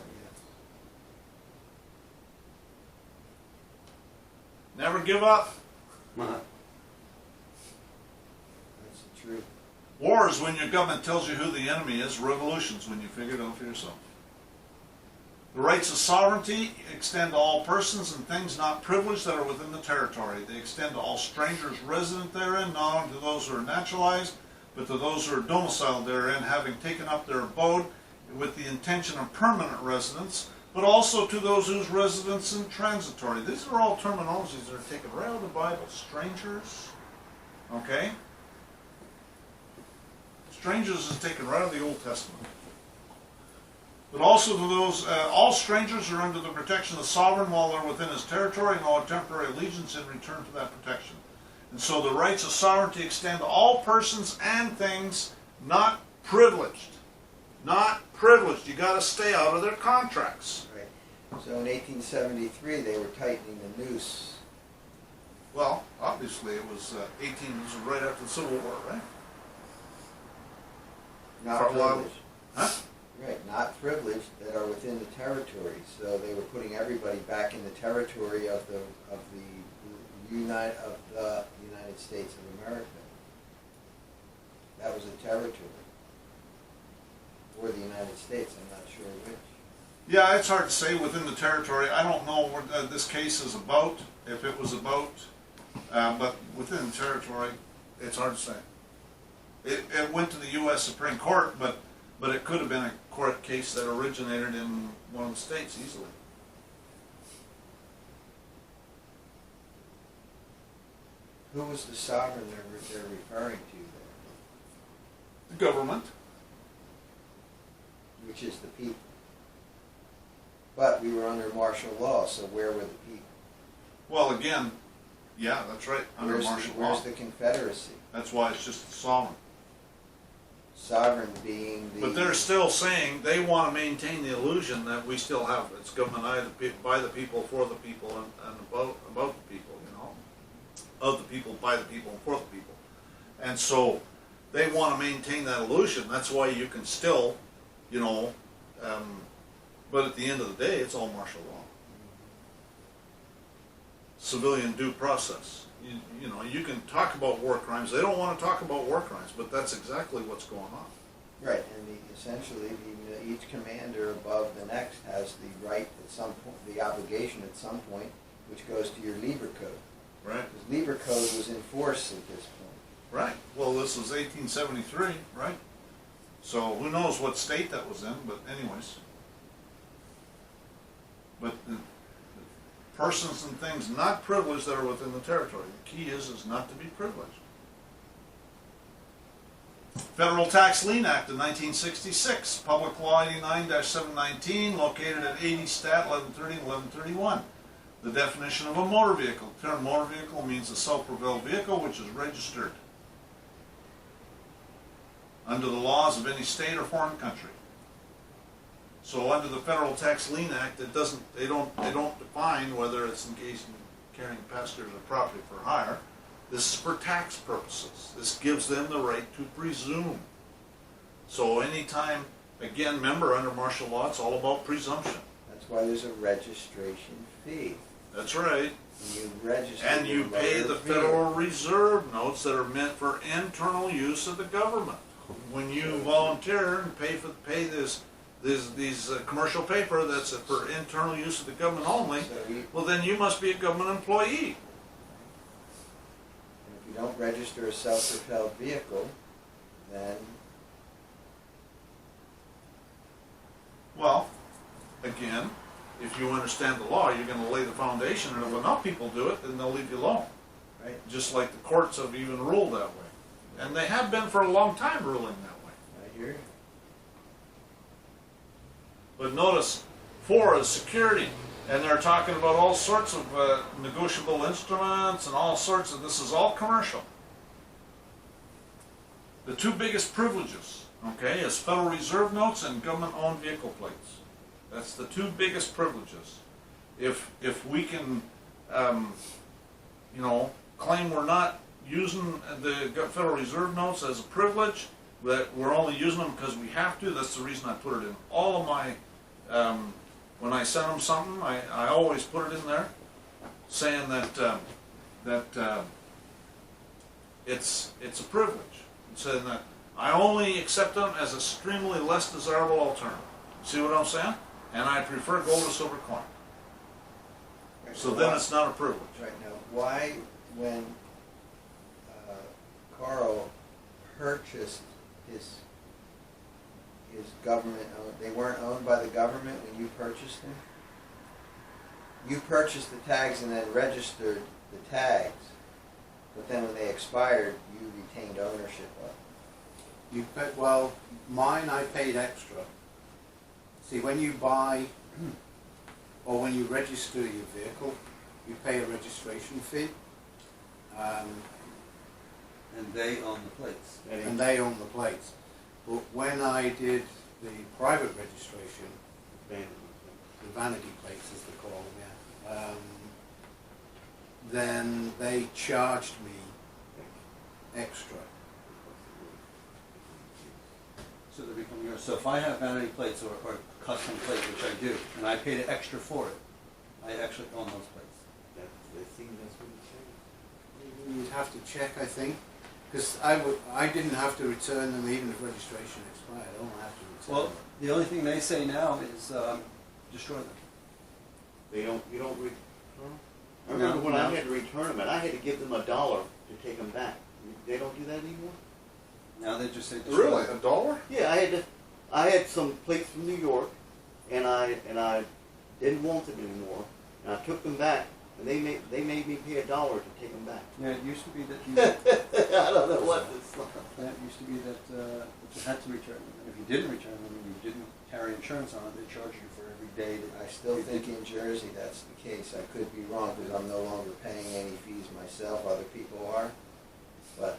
Never give up. Uh-huh. That's the truth. War is when your government tells you who the enemy is. Revolutions when you figure it out for yourself. The rights of sovereignty extend to all persons and things not privileged that are within the territory. They extend to all strangers resident therein, not only to those who are naturalized, but to those who are domiciled therein, having taken up their abode with the intention of permanent residence, but also to those whose residence is transitory. These are all terminologies that are taken right out of the Bible. Strangers, okay? Strangers is taken right out of the Old Testament. But also to those, all strangers are under the protection of the sovereign while they're within his territory and owe a temporary allegiance in return to that protection. And so the rights of sovereignty extend to all persons and things not privileged. Not privileged. You got to stay out of their contracts. Right. So in 1873, they were tightening the noose. Well, obviously it was 18. This was right after the Civil War, right? Not For a while. privileged. Huh? Right, not privileged that are within the territory. So they were putting everybody back in the territory of the United States of America. That was a territory. Or the United States, I'm not sure which. Yeah, it's hard to say within the territory. I don't know what this case is about, if it was about, but within the territory, it's hard to say. It went to the U.S. Supreme Court, but it could have been a court case that originated in one of the states easily. Who was the sovereign they're referring to there? The government. Which is the people. But we were under martial law, so where were the people? Well, again, yeah, that's right, under martial law. Where's the Confederacy? That's why it's just sovereign. Sovereign being the... But they're still saying they want to maintain the illusion that we still have it's government by the people, for the people, and about the people, of the people, by the people, and for the people. And so they want to maintain that illusion. That's why you can still, but at the end of the day, it's all martial law. Civilian due process. You can talk about war crimes. They don't want to talk about war crimes, but that's exactly what's going on. Right, and essentially each commander above the next has the right at some point, the obligation at some point, which goes to your Lieber Code. Right. Because Lieber Code was in force at this point. Right. Well, this was 1873, right? So who knows what state that was in, but anyways. But the persons and things not privileged that are within the territory. The key is not to be privileged. Federal Tax Lien Act of 1966, Public Law 89-719, located at 80 Stat 1130 and 1131. The definition of a motor vehicle. The term motor vehicle means a self-propelled vehicle which is registered under the laws of any state or foreign country. So under the Federal Tax Lien Act, they don't define whether it's engaged in carrying passengers or property for hire. This is for tax purposes. This gives them the right to presume. So anytime, again, remember under martial law, it's all about presumption. That's why there's a registration fee. That's right. You register. And you your pay motor the vehicle. Federal Reserve notes that are meant for internal use of the government. When you volunteer and pay these commercial paper that's for internal use of the government only, well then you must be a government employee. And if you don't register a self-propelled vehicle, then Well, again, if you understand the law, you're going to lay the foundation, and if enough people do it, then they'll leave you alone. right, Just like the courts have even ruled that way. And they have been for a long time ruling that way. I hear you. But notice, 4 is security. And they're talking about all sorts of negotiable instruments and all sorts of, this is all commercial. The 2 biggest privileges, okay, is Federal Reserve notes and government-owned vehicle plates. That's the 2 biggest privileges. If we can, claim we're not using the Federal Reserve notes as a privilege, that we're only using them because we have to, that's the reason I put it in all of my, when I send them something, I always put it in there, saying that it's a privilege. Saying that I only accept them as extremely less desirable alternative. See what I'm saying? And I prefer gold or silver coin. So then it's not a privilege. Right now, why, when Carl purchased his government, they weren't owned by the government when you purchased them? You purchased the tags and then registered the tags, but then when they expired, you retained ownership of them. Well, mine I paid extra. See, when you buy or when you register your vehicle, you pay a registration fee, And they own the plates. and they own the plates. But when I did the private registration, the vanity plates as they call them, yeah, then they charged me extra. So they become yours. So if I have vanity plates or custom plate, which I do, and I paid extra for it, I actually own those plates. You'd have to check, I think, because I didn't have to return them even if registration expired. I don't have to return Well, them. the only thing they say now is destroy them. You don't return? I remember when I had to return them, and I had to give them $1 to take them back. They don't do that anymore? Now they just say destroy Really? them. $1? Yeah, I had some plates from New York, and I didn't want them anymore, and I took them back, and they made me pay $1 to take them back. Yeah, it used to be that you, I don't know what this. that used to be that you had to return them. And if you didn't return them and you didn't carry insurance on it, they charge you for every day that I still you think did. in Jersey that's the case. I could be wrong because I'm no longer paying any fees myself, other people are. But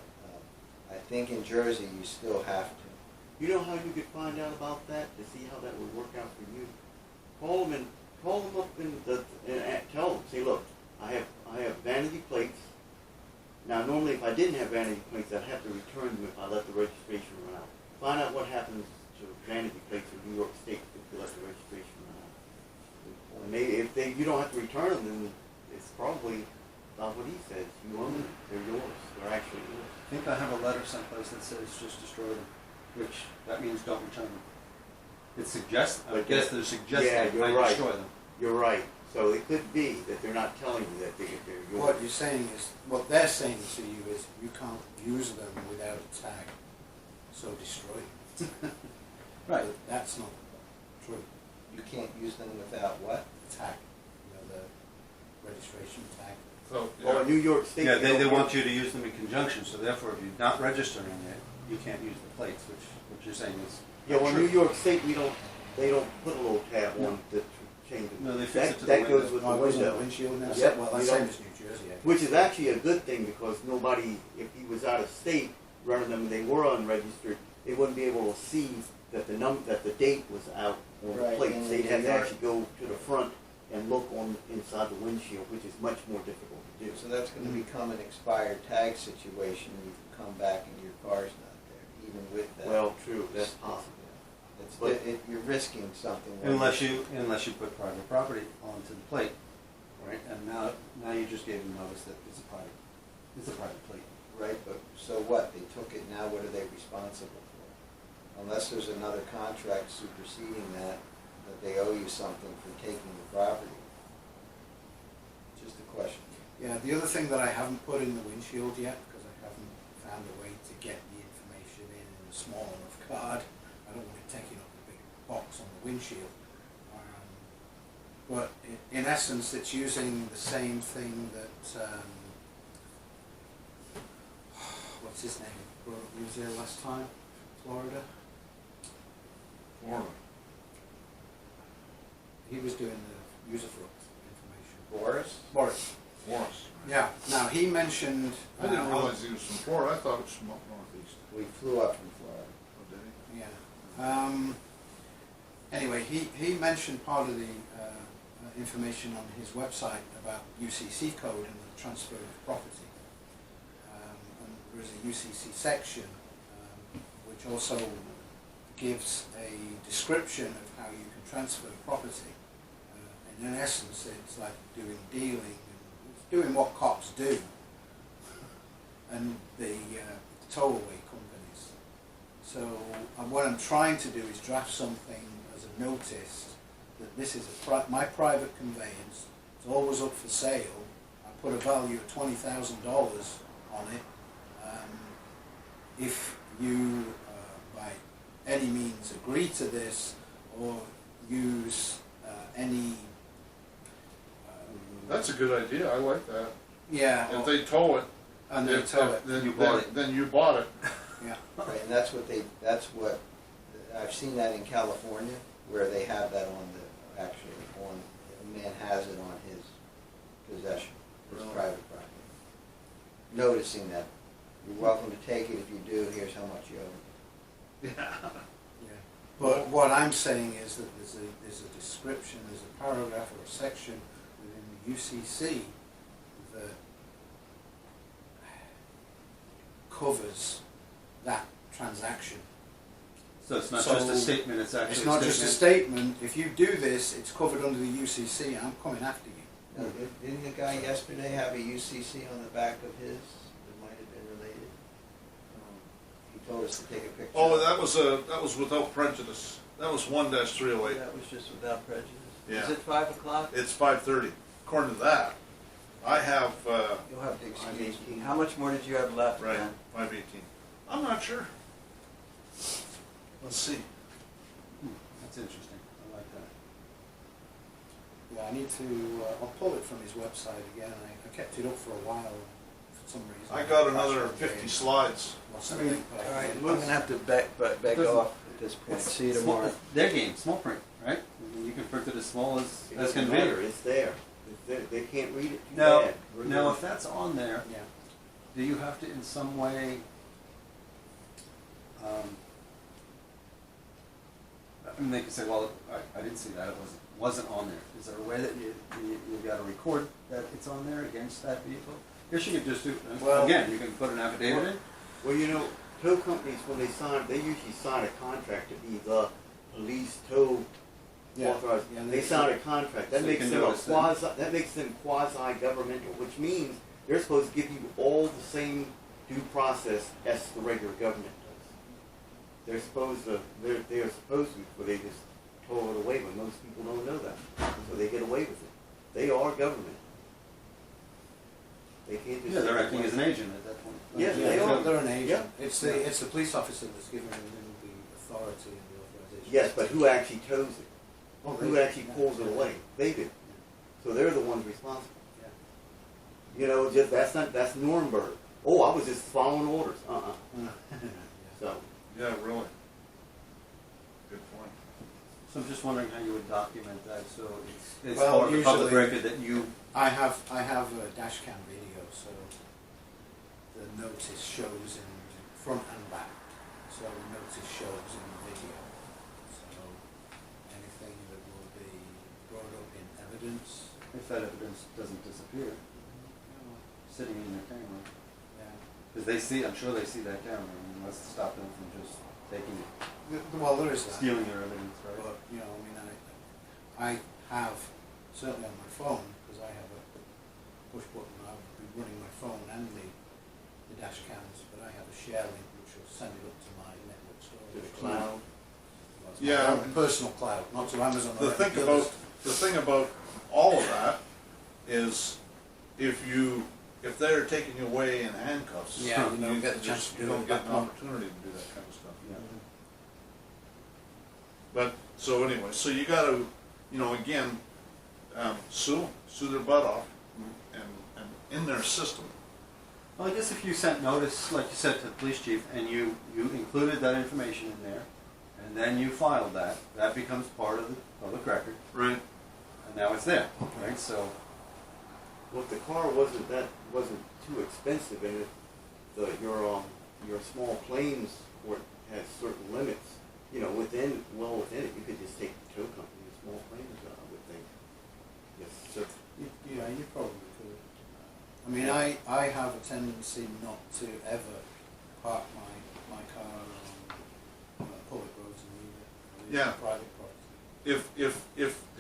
I think in Jersey you still have to. You know how you could find out about that to see how that would work out for you? Call them up and tell them. Say, look, I have vanity plates. Now, normally, if I didn't have vanity plates, I'd have to return them if I let the registration run out. Find out what happens to vanity plates in New York State if you let the registration run out. And you don't have to return them, then it's probably about what he says. You own them. They're yours. They're actually yours. I think I have a letter someplace that says just destroy them, which that means don't return them. It suggests, I guess they're suggesting Yeah, you're I right. destroy them. You're right. So it could be that they're not telling you that they're yours. What you're saying is, what they're saying to you is, you can't use them without a tag, so destroy them. Right. But that's not true. You can't use them without what? Tag, the registration tag. So, Or New York State. Yeah, they want you to use them in conjunction, so therefore if you're not registering it, you can't use the plates, which you're saying is. Yeah, well, True. New York State, they don't put a little tab on to change it. No, they fix That- it to the That goes window. with the Oh, it goes on the window. windshield now? Yep, Well, you that's don't- same as New Jersey, I guess. Which is actually a good thing, because nobody, if he was out of state running them and they were unregistered, they wouldn't be able to see that the date was out on the Right, plates. and They'd have to they are- actually go to the front and look on inside the windshield, which is much more difficult to do. So that's gonna become an expired tag situation, you can come back and your car's not there, even with that. Well, true, that's possible. but- You're risking something. when Unless you put private property onto the plate, right? And now you just gave them notice that it's a private plate. Right, but so what? They took it, now what are they responsible for? Unless there's another contract superseding that they owe you something for taking the property. Just a question. Yeah, the other thing that I haven't put in the windshield yet, because I haven't found a way to get the information in a small enough card. I don't want it taking up a big box on the windshield. But in essence, it's using the same thing that, what's his name? He was there last time, Florida. Florida. He was doing the user fraud information. Boris? Boris. Morris. Yeah. Now he mentioned. I didn't realize he was from Florida. I thought it was from up northeast. We flew up from Florida. Oh, did he? Yeah. Anyway, he mentioned part of the information on his website about UCC code and the transfer of property. And there is a UCC section which also gives a description of how you can transfer property. And in essence, it's like doing dealing, and it's doing what cops do, and the towaway companies. So what I'm trying to do is draft something as a notice that this is my private conveyance. It's always up for sale. I put a value of $20,000 on it. If you, by any means, agree to this or use any... That's a good idea. I like that. yeah, If they tow it, and they tow it. then You bought it. Then you bought it. Yeah. Right, and that's what, I've seen that in California, where they have that a man has it on his possession, his Really? private property. Noticing that, you're welcome to take it, if you do, here's how much you owe. Yeah. Yeah. But what I'm saying is that there's a description, there's a paragraph or a section within the UCC that covers that transaction. So it's not So just a statement, it's actually It's not just a statement. If you do this, it's covered under the UCC. I'm coming after you. Now, didn't the guy yesterday have a UCC on the back of his that might have been related? He told us to take a picture. Oh, that was without prejudice. That was 1-308. That was just without prejudice? Yeah. Is it 5 o'clock? It's 5:30. According to that, I have You'll have to excuse me. 5:18. How much more did you have left, right Dan? 5:18. I'm not sure. Let's see. That's interesting. I like that. Yeah, I need to. I'll pull it from his website again. I kept it up for a while for some reason. I got another Password 50 changed. slides. Lost everything, but All right, I- I'm gonna have to beg Doesn't- off at this point. See you Small- tomorrow. Their game, small print, right? You can print it as small It as doesn't can matter, be. it's there. It's there. They can't read it too Now, bad. now, if that's on there, Yeah. do you have to in some way, I mean, they can say, well, I didn't see that, it wasn't on there. Is there a way that you got to record that it's on there against that vehicle? Guess you could just do, Well- again, you can put an affidavit in. Well, you know, tow companies, when they sign, they usually sign a contract to be the police tow Yeah. authorized. Yeah, They sign a contract. That So you makes can them a notice that. quasi-governmental, which means they're supposed to give you all the same due process as the regular government does. They're supposed to, before they just tow it away, but most people don't know that. So they get away with it. They are government. They can't just. Yeah, they're acting as an agent at that point. Yes, Yeah, they are. they're an agent. Yeah. It's the police officer that's giving them the authority and the authorization. Yes, but who actually tows it? Oh, Who they- actually pulls it away? They do. So they're the ones responsible. Yeah. You know, that's Nuremberg. Oh, I was just following orders. Yes. So, Yeah, really. Good point. So I'm just wondering how you would document that, so it's Well, part of the public usually- record that you, I have a dash cam video, so the notice shows in front and back. So the notice shows in the video. So anything that will be brought up in evidence, if that evidence doesn't disappear, sitting in your camera. yeah. Because they see, I'm sure they see that camera, and let's stop them from just taking it, Well, there is that. stealing your evidence, right? But, you know, I mean, I have, certainly on my phone, because I have a push button, I'll be running my phone and the dash cams, but I have a share link which will send it up to my network storage. to the cloud. Well, it's my Yeah. own personal cloud, not to Amazon or The anything else. thing about all of that is if they're taking you away in handcuffs, Yeah, you don't get the chance just- to you do don't it get back an on. opportunity to do that kind of stuff. Yeah. But, so anyway, so you gotta, again, sue their butt off and in their system. Well, I guess if you sent notice, like you said, to the police chief, and you included that information in there, and then you filed that, that becomes part of the public record, Right. and now it's there, right? So, Well, if the car wasn't too expensive, and if your small claims court has certain limits, within it, you could just take the tow company, the small claims, I would think. Yes, sir. Yeah, you probably could. I mean, I have a tendency not to ever park my car on public roads and leave it Yeah. on private property.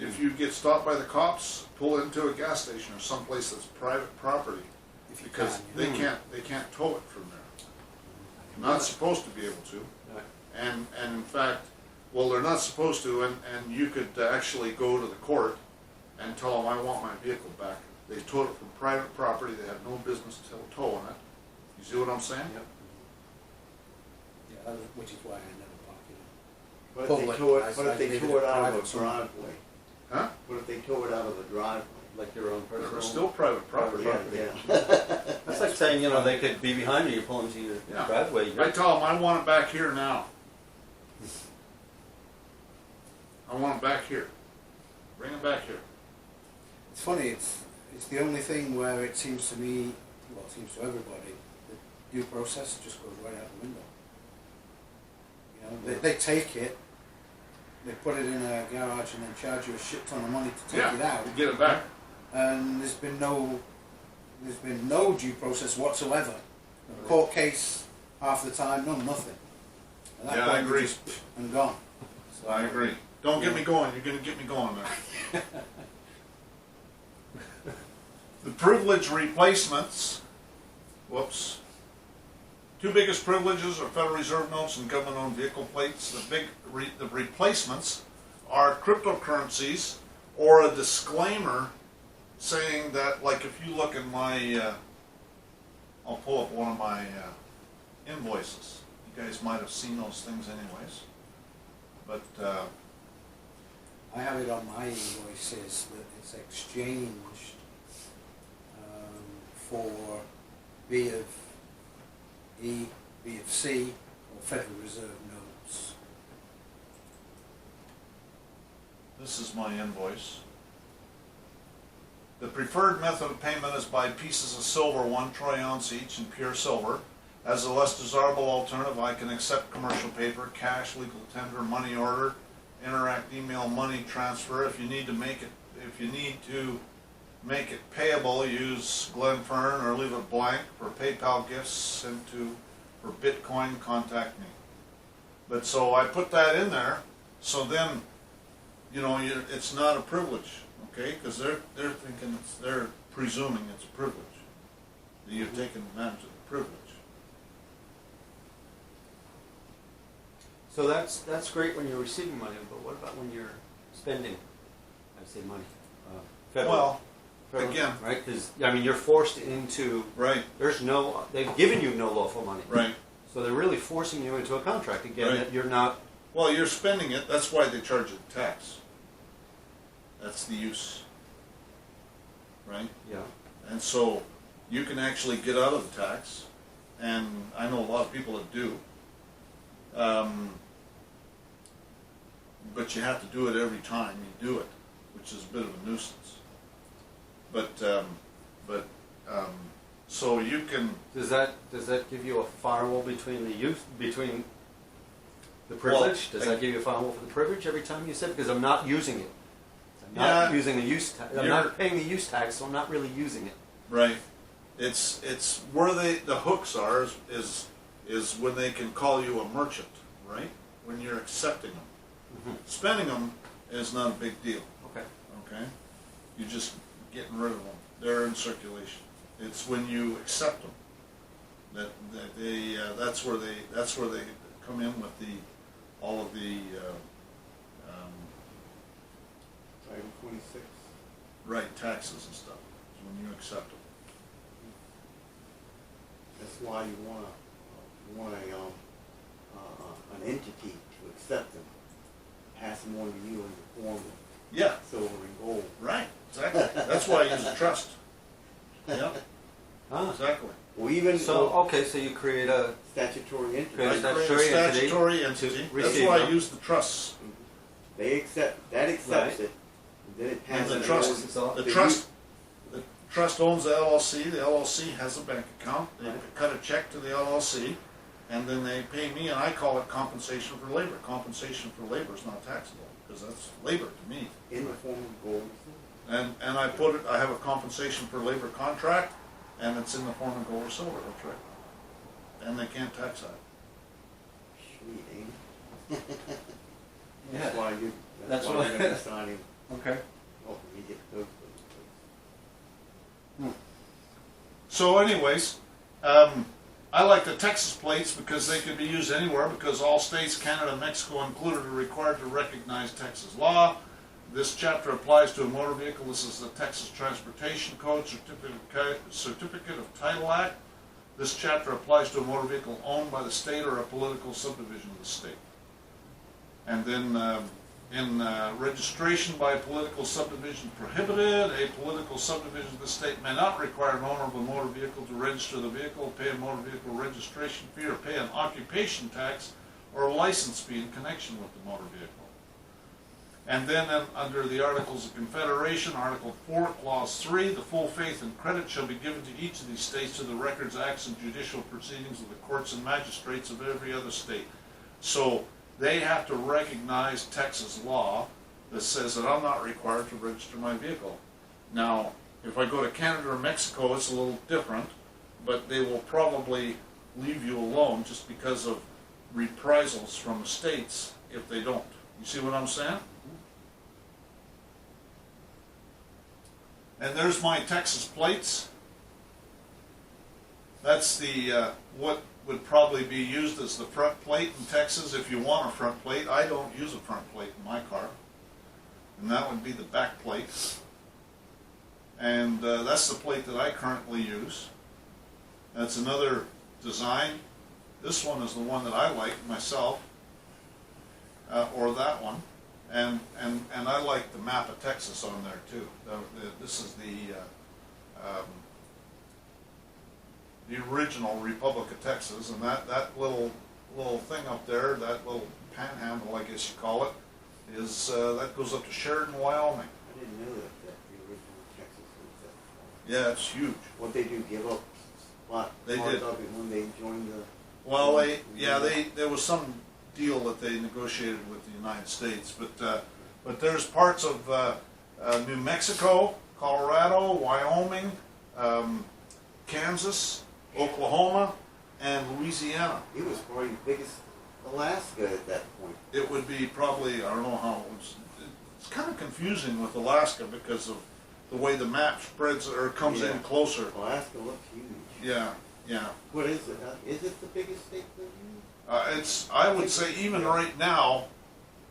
If you get stopped by the cops, pull into a gas station or someplace that's private property, If you because can, yeah. they can't tow it from there. They're not supposed to be able to. right. And in fact, well, they're not supposed to, and you could actually go to the court and tell them, I want my vehicle back. They towed it from private property, they have no business towing it. You see what I'm saying? Yep. Yeah, which is why I never park it. What if Public, they tow it, I what if they leave it tow it at out of private a somewhere. driveway? Huh? What if they tow it out of a driveway? Like your own personal. It's still private property. Yeah. That's like saying, they could be behind you, you pull into your Yeah. driveway. I tell them, I want it back here now. I want it back here. Bring it back here. It's funny, it's the only thing where it seems to me, well, it seems to everybody, the due process just goes right out the window. They take it, they put it in a garage and then charge you a shit ton of money to take it out, You get it back. and there's been no due process whatsoever. A court case half the time, nothing. At that Yeah, I point, you're agree. just and gone. So, I agree. Don't get me going, you're gonna get me going there. The privilege replacements, whoops. Two biggest privileges are Federal Reserve notes and government-owned vehicle plates. The replacements are cryptocurrencies or a disclaimer saying that, like if you look at my, I'll pull up one of my invoices. You guys might have seen those things anyways. But, I have it on my invoices that it's exchanged for B of E, B of C, or Federal Reserve notes. this is my invoice. The preferred method of payment is by pieces of silver, 1 troy ounce each in pure silver. As a less desirable alternative, I can accept commercial paper, cash, legal tender, money order, interact, email, money transfer. If you need to make it payable, use Glenfern or leave it blank. For PayPal gifts sent to for Bitcoin, contact me. But so I put that in there, so then, it's not a privilege, okay? Because they're thinking they're presuming it's a privilege. That you've taken advantage of the privilege. So that's great when you're receiving money, but what about when you're spending, I say money? Federal, Again, right? Because, you're forced into, right, they've given you no lawful money. right. So they're really forcing you into a contract again Right. that you're not. Well, you're spending it, that's why they charge you the tax. That's the use. Right? Yeah. And so you can actually get out of the tax, and I know a lot of people that do, But you have to do it every time you do it, which is a bit of a nuisance. So you can, Does that give you a firewall between the privilege? Does that give you a firewall for the privilege every time you say? Because I'm not using it. I'm not using the use tax. I'm not paying the use tax, so I'm not really using it. right, it's where the hooks are is when they can call you a merchant, right? When you're accepting them. Mm-hmm. Spending them is not a big deal, Okay. okay? You're just getting rid of them. They're in circulation. It's when you accept them that they that's where they come in with all of the Item 26. right taxes and stuff. It's when you accept them. That's why you want an entity to accept them, pass them on to you in the form of Yeah, silver and gold. right. Exactly. That's why I use a trust. Yeah, Ah. exactly. Or even So you create a statutory entity. Create a I create statutory a entity statutory to entity. That's receive why I them. use the trusts. They accepts Right. it, and then it And passes the it trust, on the to trust, the trust owns the LLC. The LLC has a bank account. They Right. cut a check to the LLC, and then they pay me, and I call it compensation for labor. Compensation for labor is not taxable because that's labor to me. in the form of gold. And I put it. I have a compensation for labor contract, and it's in the form of gold or silver. That's right. And they can't tax that. Sweet, ain't it? Yeah. That's why you. That's why why- you're gonna be signing. Okay. Hopefully you get those. So, anyways, I like the Texas plates because they can be used anywhere because all states, Canada, and Mexico included, are required to recognize Texas law. This chapter applies to a motor vehicle. This is the Texas Transportation Code Certificate of Title Act. This chapter applies to a motor vehicle owned by the state or a political subdivision of the state. And then in registration by a political subdivision prohibited, a political subdivision of the state may not require an owner of a motor vehicle to register the vehicle, pay a motor vehicle registration fee, or pay an occupation tax or a license fee in connection with the motor vehicle. And then under the Articles of Confederation, Article 4, Clause 3, the full faith and credit shall be given to each of these states to the records, acts, and judicial proceedings of the courts and magistrates of every other state. So they have to recognize Texas law that says that I'm not required to register my vehicle. Now, if I go to Canada or Mexico, it's a little different, but they will probably leave you alone just because of reprisals from the states if they don't. You see what I'm saying? And there's my Texas plates. That's the what would probably be used as the front plate in Texas if you want a front plate. I don't use a front plate in my car. And that would be the back plate. And that's the plate that I currently use. That's another design. This one is the one that I like myself, or that one. And I like the map of Texas on there too. This is the original Republic of Texas, and that little thing up there, that little panhandle, I guess you call it, is that goes up to Sheridan, Wyoming. I didn't know that the original Texas was that. Yeah, it's huge. What they do, give up a lot They part did. of it when they joined the. Well, there was some deal that they negotiated with the United States, but there's parts of New Mexico, Colorado, Wyoming, Kansas, Oklahoma, and Louisiana. It was probably the biggest Alaska at that point. It would be probably, I don't know how, it's kind of confusing with Alaska because of the way the map spreads or comes in closer. Alaska looks huge. Yeah, yeah. What is it? Is it the biggest state that you? I would say even right now,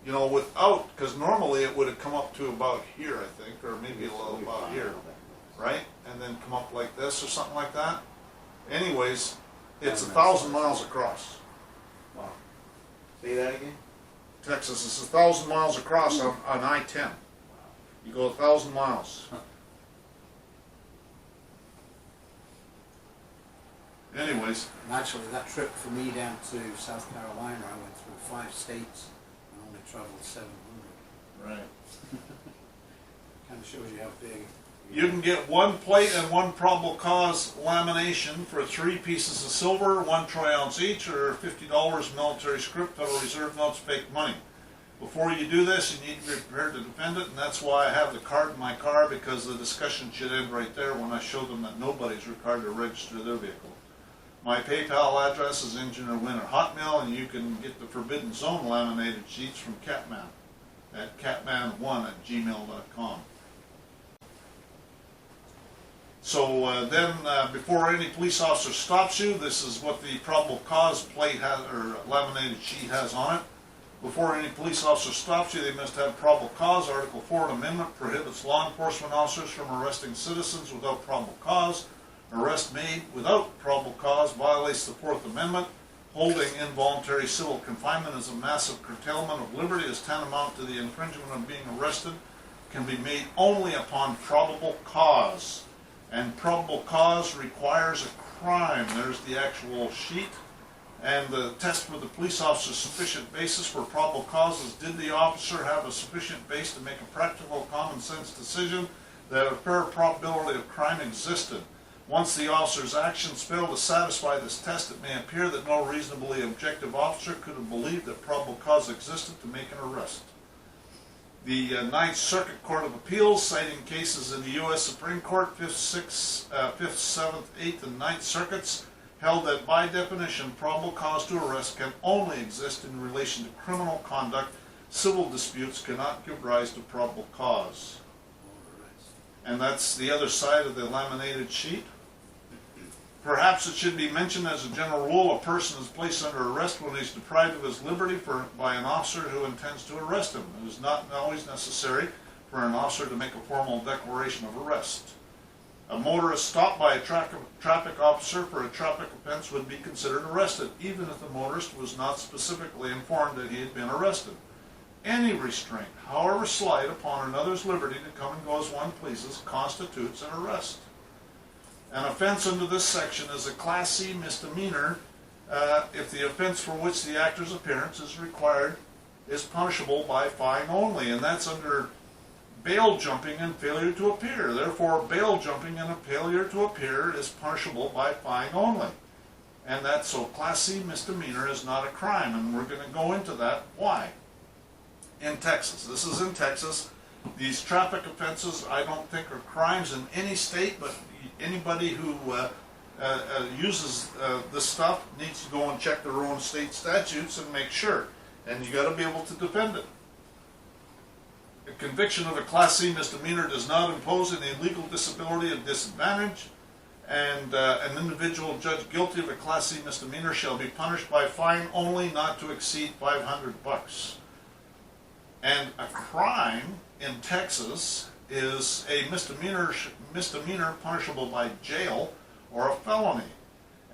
you know, without, because normally it would have come up to about here, I think, or maybe a little about here, right? And then come up like this or something like that. Anyways, it's 1,000 miles across. Wow. Say that again? Texas is 1,000 miles across on I-10. You go 1,000 miles. Anyways, And actually, that trip for me down to South Carolina, I went through 5 states and only traveled 700. right. Kind of shows you how big. You can get 1 plate and 1 probable cause lamination for 3 pieces of silver, 1 troy ounce each, or $50 military script, Federal Reserve notes, fake money. Before you do this, you need to be prepared to defend it, and that's why I have the card in my car, because the discussion should end right there when I show them that nobody's required to register their vehicle. My PayPal address is engineerwin@hotmail, and you can get the Forbidden Zone laminated sheets from Catman at catman1@gmail.com. So then, before any police officer stops you, this is what the probable cause plate has, or laminated sheet has on it. Before any police officer stops you, they must have probable cause. Article 4 Amendment prohibits law enforcement officers from arresting citizens without probable cause. Arrest made without probable cause violates the 4th Amendment. Holding involuntary civil confinement is a massive curtailment of liberty, as tantamount to the infringement of being arrested, can be made only upon probable cause. And probable cause requires a crime. There's the actual sheet. And the test for the police officer's sufficient basis for probable cause is, did the officer have a sufficient base to make a practical, common sense decision that a fair probability of crime existed? Once the officer's actions fail to satisfy this test, it may appear that no reasonably objective officer could have believed that probable cause existed to make an arrest. The Ninth Circuit Court of Appeals, citing cases in the U.S. Supreme Court, 5th, 7th, 8th, and 9th Circuits, held that by definition, probable cause to arrest can only exist in relation to criminal conduct. Civil disputes cannot give rise to probable cause. And that's the other side of the laminated sheet. Perhaps it should be mentioned as a general rule, a person is placed under arrest when he is deprived of his liberty by an officer who intends to arrest him. It is not always necessary for an officer to make a formal declaration of arrest. A motorist stopped by a traffic officer for a traffic offense would be considered arrested, even if the motorist was not specifically informed that he had been arrested. Any restraint, however slight, upon another's liberty to come and go as one pleases constitutes an arrest. An offense under this section is a Class C misdemeanor if the offense for which the actor's appearance is required is punishable by fine only, and that's under bail jumping and failure to appear. Therefore, bail jumping and a failure to appear is punishable by fine only. And that's so Class C misdemeanor is not a crime, and we're going to go into that. Why? In Texas. This is in Texas. These traffic offenses I don't think are crimes in any state, but anybody who uses this stuff needs to go and check their own state statutes and make sure. And you got to be able to defend it. A conviction of a Class C misdemeanor does not impose any legal disability or disadvantage, and an individual judged guilty of a Class C misdemeanor shall be punished by fine only, not to exceed $500. And a crime in Texas is a misdemeanor punishable by jail or a felony.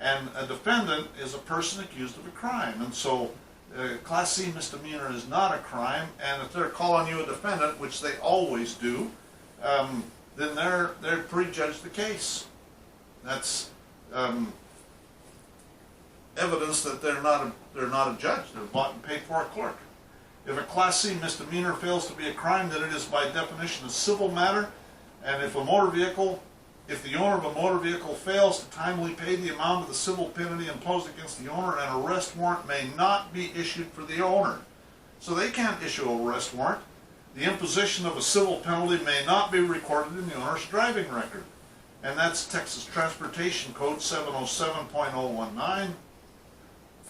And a defendant is a person accused of a crime. And so Class C misdemeanor is not a crime, and if they're calling you a defendant, which they always do, then they're prejudged the case. That's evidence that they're not a judge. They're bought and paid for a clerk. If a Class C misdemeanor fails to be a crime, then it is by definition a civil matter, and if the owner of a motor vehicle fails to timely pay the amount of the civil penalty imposed against the owner, an arrest warrant may not be issued for the owner. So they can't issue an arrest warrant. The imposition of a civil penalty may not be recorded in the owner's driving record. And that's Texas Transportation Code 707.019.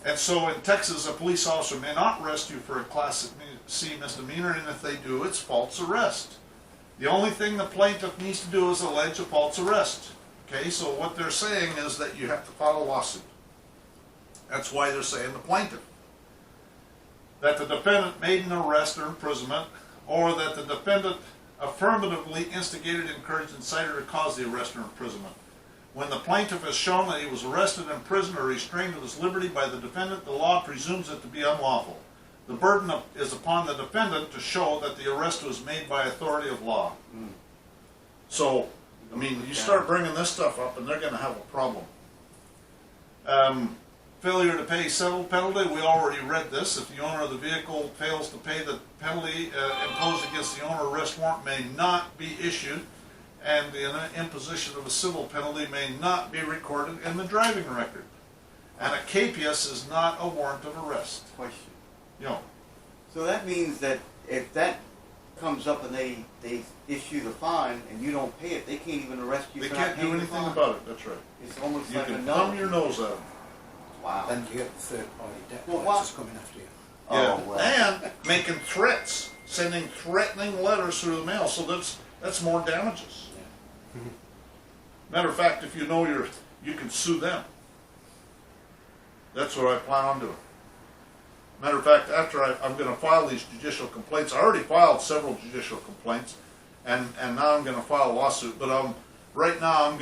And so in Texas, a police officer may not arrest you for a Class C misdemeanor, and if they do, it's false arrest. The only thing the plaintiff needs to do is allege a false arrest. Okay, so what they're saying is that you have to file a lawsuit. That's why they're saying the plaintiff. That the defendant made an arrest or imprisonment, or that the defendant affirmatively instigated, encouraged, incited, or caused the arrest or imprisonment. When the plaintiff has shown that he was arrested, imprisoned, or restrained of his liberty by the defendant, the law presumes it to be unlawful. The burden is upon the defendant to show that the arrest was made by authority of law. So, I mean, you start bringing this stuff up and they're going to have a problem. Failure to pay civil penalty, we already read this. If the owner of the vehicle fails to pay the penalty imposed against the owner, arrest warrant may not be issued, and the imposition of a civil penalty may not be recorded in the driving record. And a capias is not a warrant of arrest. Question. You know, So that means that if that comes up and they issue the fine and you don't pay it, they can't even arrest you they for not can't paying do the anything fine? about it, that's right. It's almost You like a can no. thumb your nose at them. Wow. Then you get the third party debt Well, collectors coming after you. Yeah, Oh, well. and making threats, sending threatening letters through the mail, so that's more damages. Yeah. Matter of fact, if you know you can sue them. That's what I plan on doing. Matter of fact, after I'm going to file these judicial complaints, I already filed several judicial complaints, and now I'm going to file a lawsuit. But right now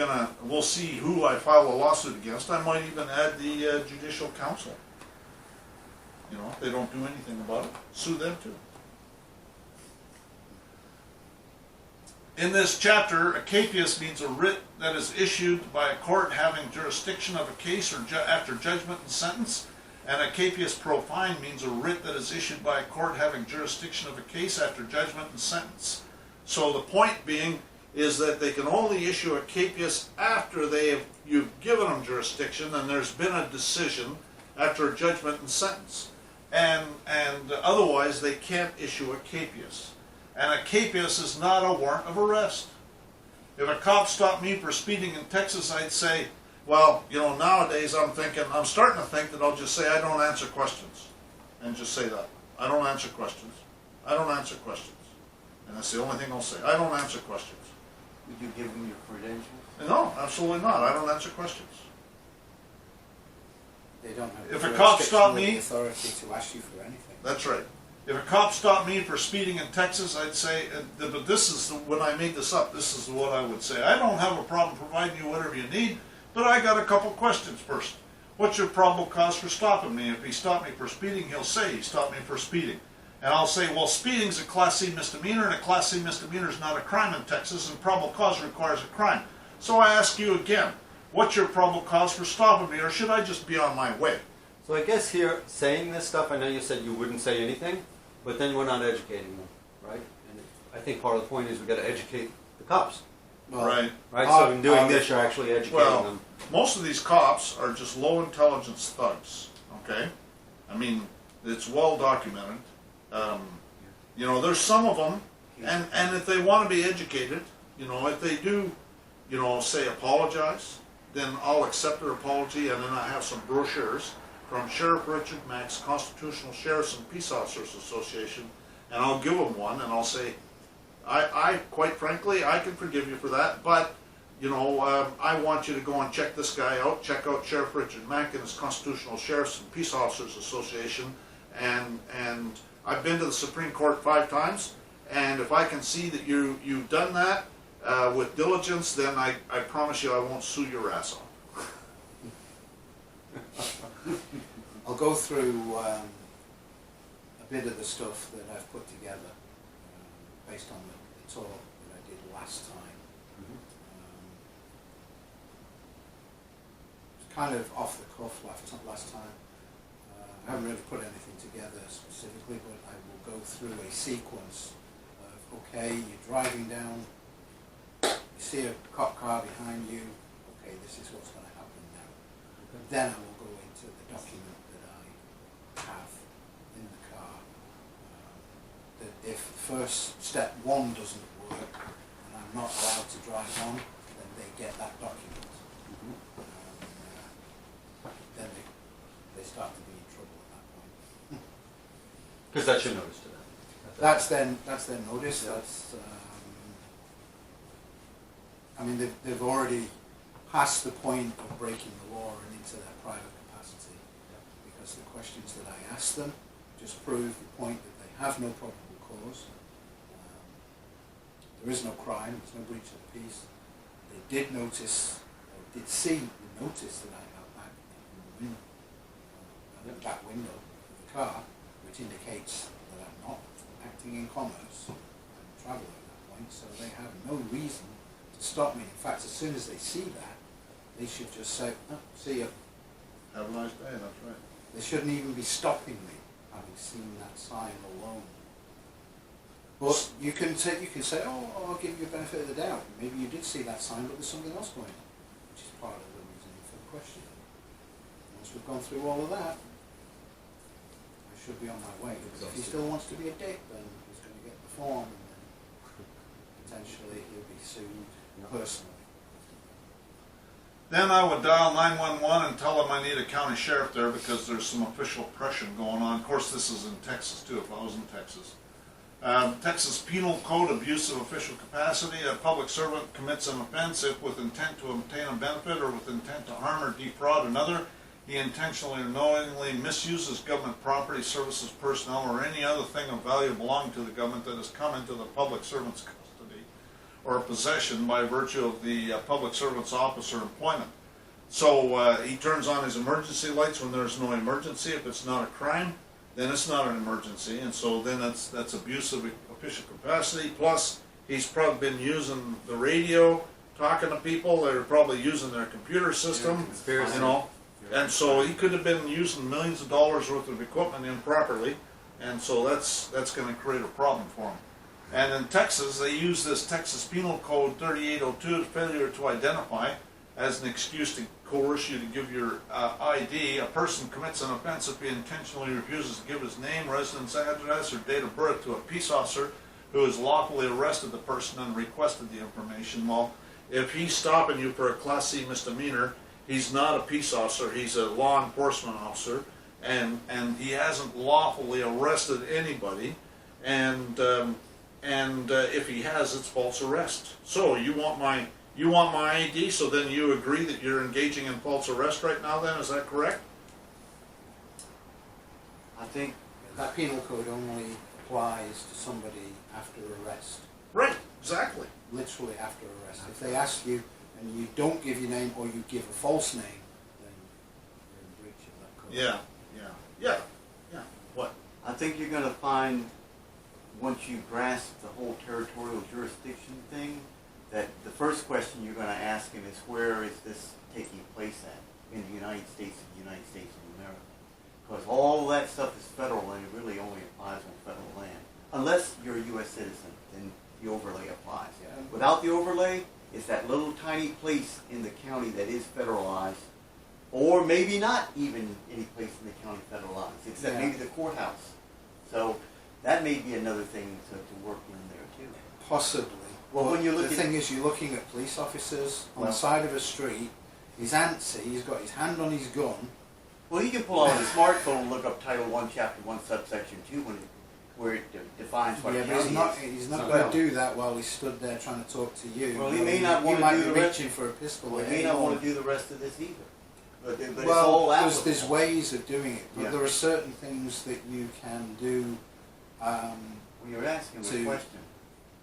we'll see who I file a lawsuit against. I might even add the judicial council. You know, if they don't do anything about it, sue them too. In this chapter, a capias means a writ that is issued by a court having jurisdiction of a case or after judgment and sentence. And a capias pro fine means a writ that is issued by a court having jurisdiction of a case after judgment and sentence. So the point being is that they can only issue a capias after you've given them jurisdiction and there's been a decision after a judgment and sentence. And otherwise they can't issue a capias. And a capias is not a warrant of arrest. If a cop stopped me for speeding in Texas, I'd say, well, you know, nowadays I'm starting to think that I'll just say I don't answer questions. And just say that. I don't answer questions. I don't answer questions. And that's the only thing I'll say. I don't answer questions. Would you give them your credentials? No, absolutely not. I don't answer questions. They don't have If the a cop jurisdiction stopped or the me- authority to ask you for anything. That's right. If a cop stopped me for speeding in Texas, I'd say, but this is, when I made this up, this is what I would say. I don't have a problem providing you whatever you need, but I got a couple questions first. What's your probable cause for stopping me? If he stopped me for speeding, he'll say he stopped me for speeding. And I'll say, well, speeding's a Class C misdemeanor, and a Class C misdemeanor is not a crime in Texas, and probable cause requires a crime. So I ask you again, what's your probable cause for stopping me, or should I just be on my way? So I guess here, saying this stuff, I know you said you wouldn't say anything, but then we're not educating them, right? And I think part of the point is we've got to educate the cops, Well, Right. right? Our- So in doing our- this, you're actually educating Well, them. most of these cops are just low intelligence thugs, okay? I mean, it's well documented. You know, there's some of them, and if they want to be educated, you know, if they do, you know, say apologize, then I'll accept their apology, and then I have some brochures from Sheriff Richard Mack's Constitutional Sheriffs and Peace Officers Association, and I'll give them one, and I'll say, I quite frankly, I can forgive you for that, but, you know, I want you to go and check this guy out, check out Sheriff Richard Mack and his Constitutional Sheriffs and Peace Officers Association, and I've been to the Supreme Court 5 times, and if I can see that you've done that with diligence, then I promise you I won't sue your ass off. I'll go through a bit of the stuff that I've put together based on the talk that I did last time. It's kind of off the cuff last time. I haven't really put anything together specifically, but I will go through a sequence of, okay, you're driving down, you see a cop car behind you, okay, this is what's going to happen now. Then I will go into the document that I have in the car. That if first step 1 doesn't work and I'm not allowed to drive on, then they get that document. Then they start to be in trouble at that point. Because that's your notice to them. That's their notice. That's I mean they've already past the point of breaking the law and into their private capacity, because the questions that I asked them just prove the point that they have no probable cause. There is no crime. There's no breach of the peace. They did notice, or did see the notice that I got back in the window, the back window of the car, which indicates that I'm not acting in commerce. I'm a traveller at that point, so they have no reason to stop me. In fact, as soon as they see that, they should just say, oh, see you. Have a nice day, that's right. They shouldn't even be stopping me, having seen that sign alone. But you can say, oh, I'll give you a benefit of the doubt. Maybe you did see that sign, but there's something else going on, which is part of the reasoning for the question. Once we've gone through all of that, I should be on my way. If he still wants to be a dick, then he's going to get the form, and then potentially he'll be sued personally. Then I would dial 911 and tell them I need a county sheriff there because there's some official oppression going on. Of course, this is in Texas too, if I was in Texas. Texas Penal Code, abuse of official capacity. A public servant commits an offense if with intent to obtain a benefit or with intent to harm or defraud another, he intentionally or knowingly misuses government property, services, personnel, or any other thing of value belonging to the government that has come into the public servant's custody or possession by virtue of the public servant's office or employment. So he turns on his emergency lights when there's no emergency. If it's not a crime, then it's not an emergency, and so then that's abuse of official capacity. Plus, he's probably been using the radio, talking to people. They're probably using their computer system, you know. And so he could have been using millions of dollars worth of equipment improperly, and so that's going to create a problem for him. And in Texas, they use this Texas Penal Code 3802, failure to identify, as an excuse to coerce you to give your ID. A person commits an offense if he intentionally refuses to give his name, residence address, or date of birth to a peace officer who has lawfully arrested the person and requested the information. Well, if he's stopping you for a Class C misdemeanor, he's not a peace officer, he's a law enforcement officer, and he hasn't lawfully arrested anybody, and if he has, it's false arrest. So you want my ID, so then you agree that you're engaging in false arrest right now then, is that correct? I think That penal code only applies to somebody after arrest. Right, exactly. Literally after arrest. If they ask you and you don't give your name or you give a false name, then you're in breach of that code. Yeah. What? I think you're going to find, once you grasp the whole territorial jurisdiction thing, that the first question you're going to ask him is, where is this taking place at? In the United States of the United States of America. Because all that stuff is federal, and it really only applies on federal land. Unless you're a U.S. citizen, then the overlay applies. Yeah. Without the overlay, it's that little tiny place in the county that is federalized, or maybe not even any place in the county federalized, except maybe the courthouse. So that may be another thing to work in there too. Possibly. Well, when you look the at thing is, you're looking at police officers on the side of a street. He's antsy. He's got his hand on his gun. well, you can pull out his smartphone and look up Title 1, Chapter 1, Subsection 2, where it defines what a Yeah, but county is. he's not So, going to do that while he's stood there trying to talk to you. Well, he may not want to might do be the rest. reaching for a pistol. Well, at he may any not want moment. to do the rest of this either. But it's all Well, applicable. there's ways of doing it, but Yeah. there are certain things that you can do. Well, you're asking a to- question.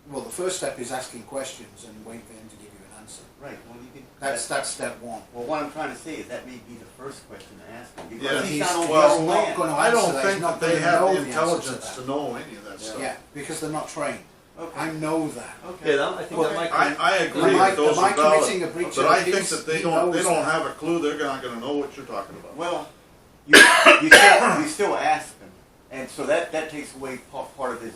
Well, the first step is asking questions and waiting for him to give you an answer. Right, well, you can... That's step one. Well, what I'm trying to say is that may be the first question to ask him. Because Yeah, he's not on well, his own not land. gonna I don't answer that. He's think not that they gonna have know the the answer to intelligence that. to know any of that stuff. Yeah, because they're not trained. Okay. I know that. Okay. Yeah, I think that might I agree Am I- that those am I are valid, committing a breach but of I think peace? that they He don't knows that. have a clue. They're not going to know what you're talking about. Well, you still ask him. And so that takes away part of his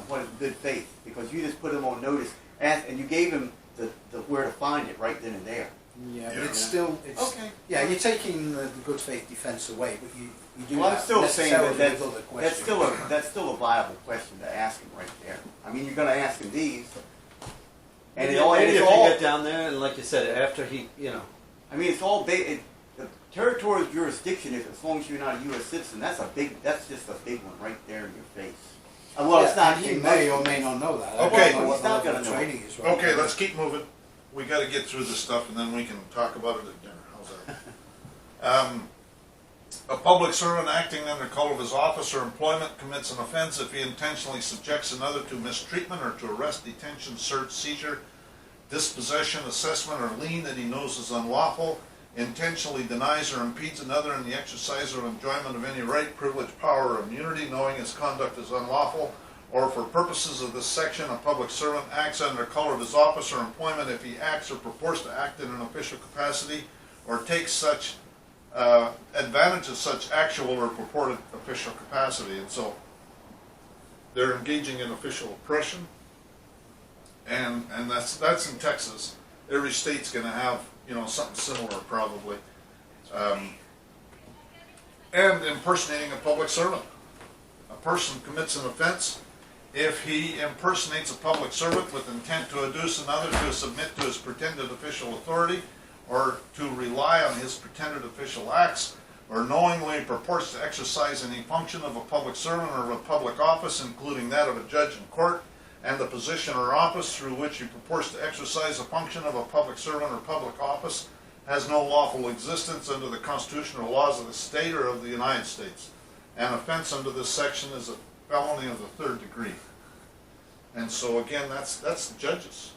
what is good faith. Because you just put him on notice, and you gave him the where to find it right then and there. Yeah, but Yeah. it's still, Okay. yeah, you're taking the good faith defense away, but you do Well, I'm that still saying necessarily that with other that's questions. still a viable question to ask him right there. I mean, you're going to ask him these, and maybe, it all, and maybe it's if you all. get down there and like you said, after he, I mean, it's all the territorial jurisdiction. As long as you're not a U.S. citizen, that's just a big one right there in your face. Well, Yeah, it's not. and he may or may not know that. Okay. I don't know what He's not the level gonna of know. training is right Okay, now. let's keep moving. We got to get through this stuff, and then we can talk about it at dinner. How's that? A public servant acting under color of his office or employment commits an offense if he intentionally subjects another to mistreatment or to arrest, detention, search, seizure, dispossession, assessment, or lien that he knows is unlawful, intentionally denies or impedes another in the exercise or enjoyment of any right, privilege, power, or immunity, knowing his conduct is unlawful, or for purposes of this section, a public servant acts under color of his office or employment if he acts or purports to act in an official capacity or takes such advantage of such actual or purported official capacity. And so they're engaging in official oppression, and that's in Texas. Every state's going to have, you know, something similar probably. And impersonating a public servant. A person commits an offense if he impersonates a public servant with intent to induce another to submit to his pretended official authority, or to rely on his pretended official acts, or knowingly purports to exercise any function of a public servant or of a public office, including that of a judge in court, and the position or office through which he purports to exercise a function of a public servant or public office has no lawful existence under the constitutional laws of the state or of the United States. An offense under this section is a felony of the 3rd degree. And so again, that's the judges.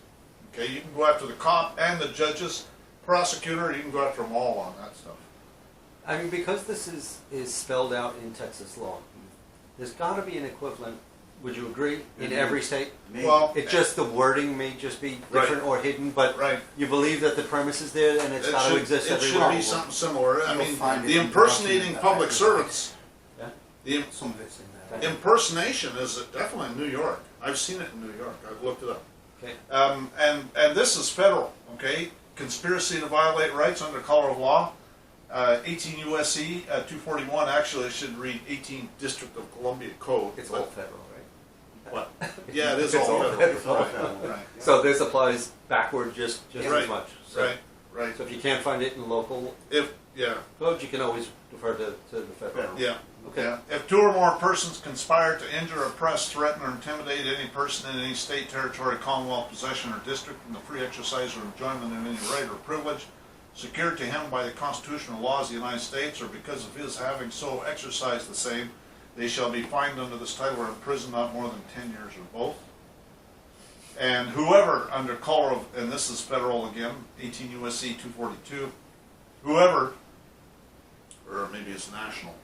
Okay, you can go after the cop and the judges, prosecutor, you can go after them all on that stuff. I mean, because this is spelled out in Texas law, there's got to be an equivalent. Would you agree? In every state? Maybe. Well, It just, the wording may just be different or hidden, but right. you believe that the premise is there and it's It got to should- exist It everywhere. should be something similar. I You'll mean, find it the in impersonating the public document. servants, Yeah? the Some of it's in there. impersonation is definitely in New York. I've seen it in New York. I've looked it up. Okay. And this is federal, okay? Conspiracy to violate rights under color of law. 18 U.S.C. 241, actually it should read 18 District of Columbia Code. It's but- all federal, right? What? Yeah, it is It's all all federal. federal. It's all Right, federal. right, So this applies backward just Right, as much. So, right, right. So if you can't find it in local Yeah, code, you can always defer to the federal. yeah. Okay. Yeah. If 2 or more persons conspire to injure, oppress, threaten, or intimidate any person in any state, territory, commonwealth, possession, or district in the free exercise or enjoyment of any right or privilege secured to him by the constitutional laws of the United States, or because of his having so exercised the same, they shall be fined under this title or imprisoned not more than 10 years or both. And whoever under color of, and this is federal again, 18 U.S.C. 242, whoever, or maybe it's national,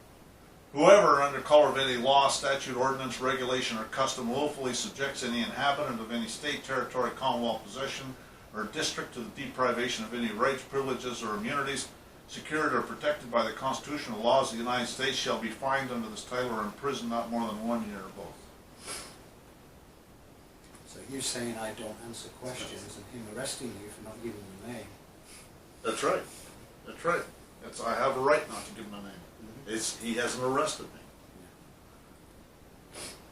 whoever under color of any law, statute, ordinance, regulation, or custom willfully subjects any inhabitant of any state, territory, commonwealth, possession, or district to the deprivation of any rights, privileges, or immunities secured or protected by the constitutional laws of the United States shall be fined under this title or imprisoned not more than 1 year or both. So you're saying I don't answer questions and him arresting you for not giving the name. That's right. That's right. I have a right not to give him a name. He hasn't arrested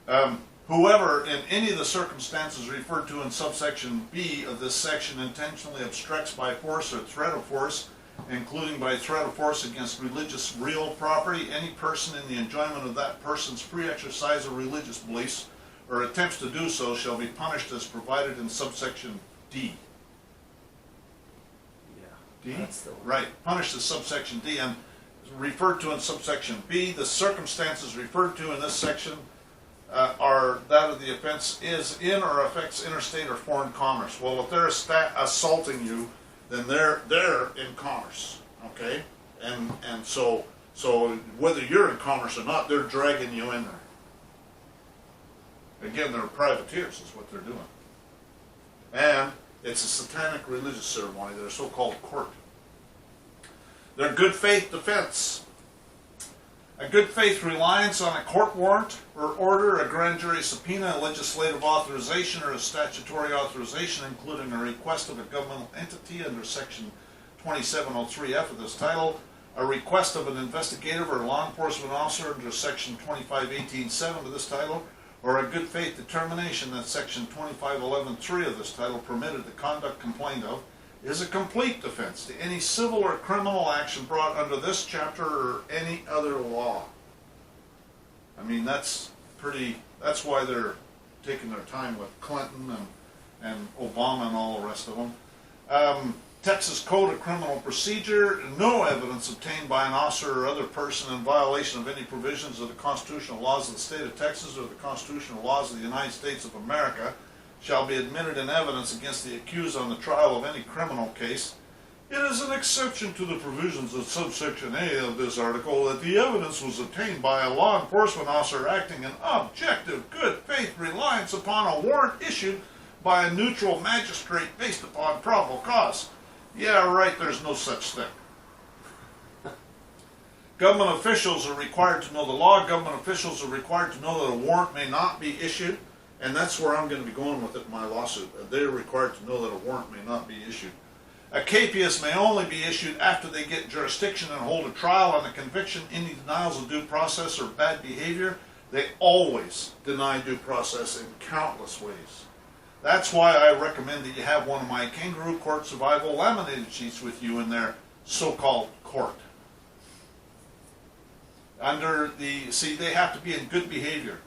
me. Whoever, in any of the circumstances referred to in subsection B of this section, intentionally obstructs by force or threat of force, including by threat of force against religious real property, any person in the enjoyment of that person's free exercise of religious beliefs, or attempts to do so, shall be punished as provided in subsection D. Yeah. D? That's the one. Right, punished as subsection D, and referred to in subsection B. The circumstances referred to in this section are that of the offense is in or affects interstate or foreign commerce. Well, if they're assaulting you, then they're in commerce, okay? And so whether you're in commerce or not, they're dragging you in there. Again, they're privateers is what they're doing. And it's a satanic religious ceremony. They're a so-called court. Their good faith defense. A good faith reliance on a court warrant or order, a grand jury subpoena, a legislative authorization, or a statutory authorization, including a request of a governmental entity under section 2703F of this title, a request of an investigative or law enforcement officer under section 2518.7 of this title, or a good faith determination that section 2511.3 of this title permitted the conduct complained of, is a complete defense to any civil or criminal action brought under this chapter or any other law. I mean, that's why they're taking their time with Clinton and Obama and all the rest of them. Texas Code of Criminal Procedure, no evidence obtained by an officer or other person in violation of any provisions of the constitutional laws of the state of Texas or the constitutional laws of the United States of America shall be admitted in evidence against the accused on the trial of any criminal case. It is an exception to the provisions of subsection A of this article that the evidence was obtained by a law enforcement officer acting in objective good faith reliance upon a warrant issued by a neutral magistrate based upon probable cause. Yeah, right, there's no such thing. Government officials are required to know the law. Government officials are required to know that a warrant may not be issued. And that's where I'm going to be going with it in my lawsuit. They're required to know that a warrant may not be issued. A capias may only be issued after they get jurisdiction and hold a trial on the conviction. Any denials of due process or bad behavior, they always deny due process in countless ways. That's why I recommend that you have one of my Kangaroo Court Survival laminated sheets with you in their so-called court. They have to be in good behavior.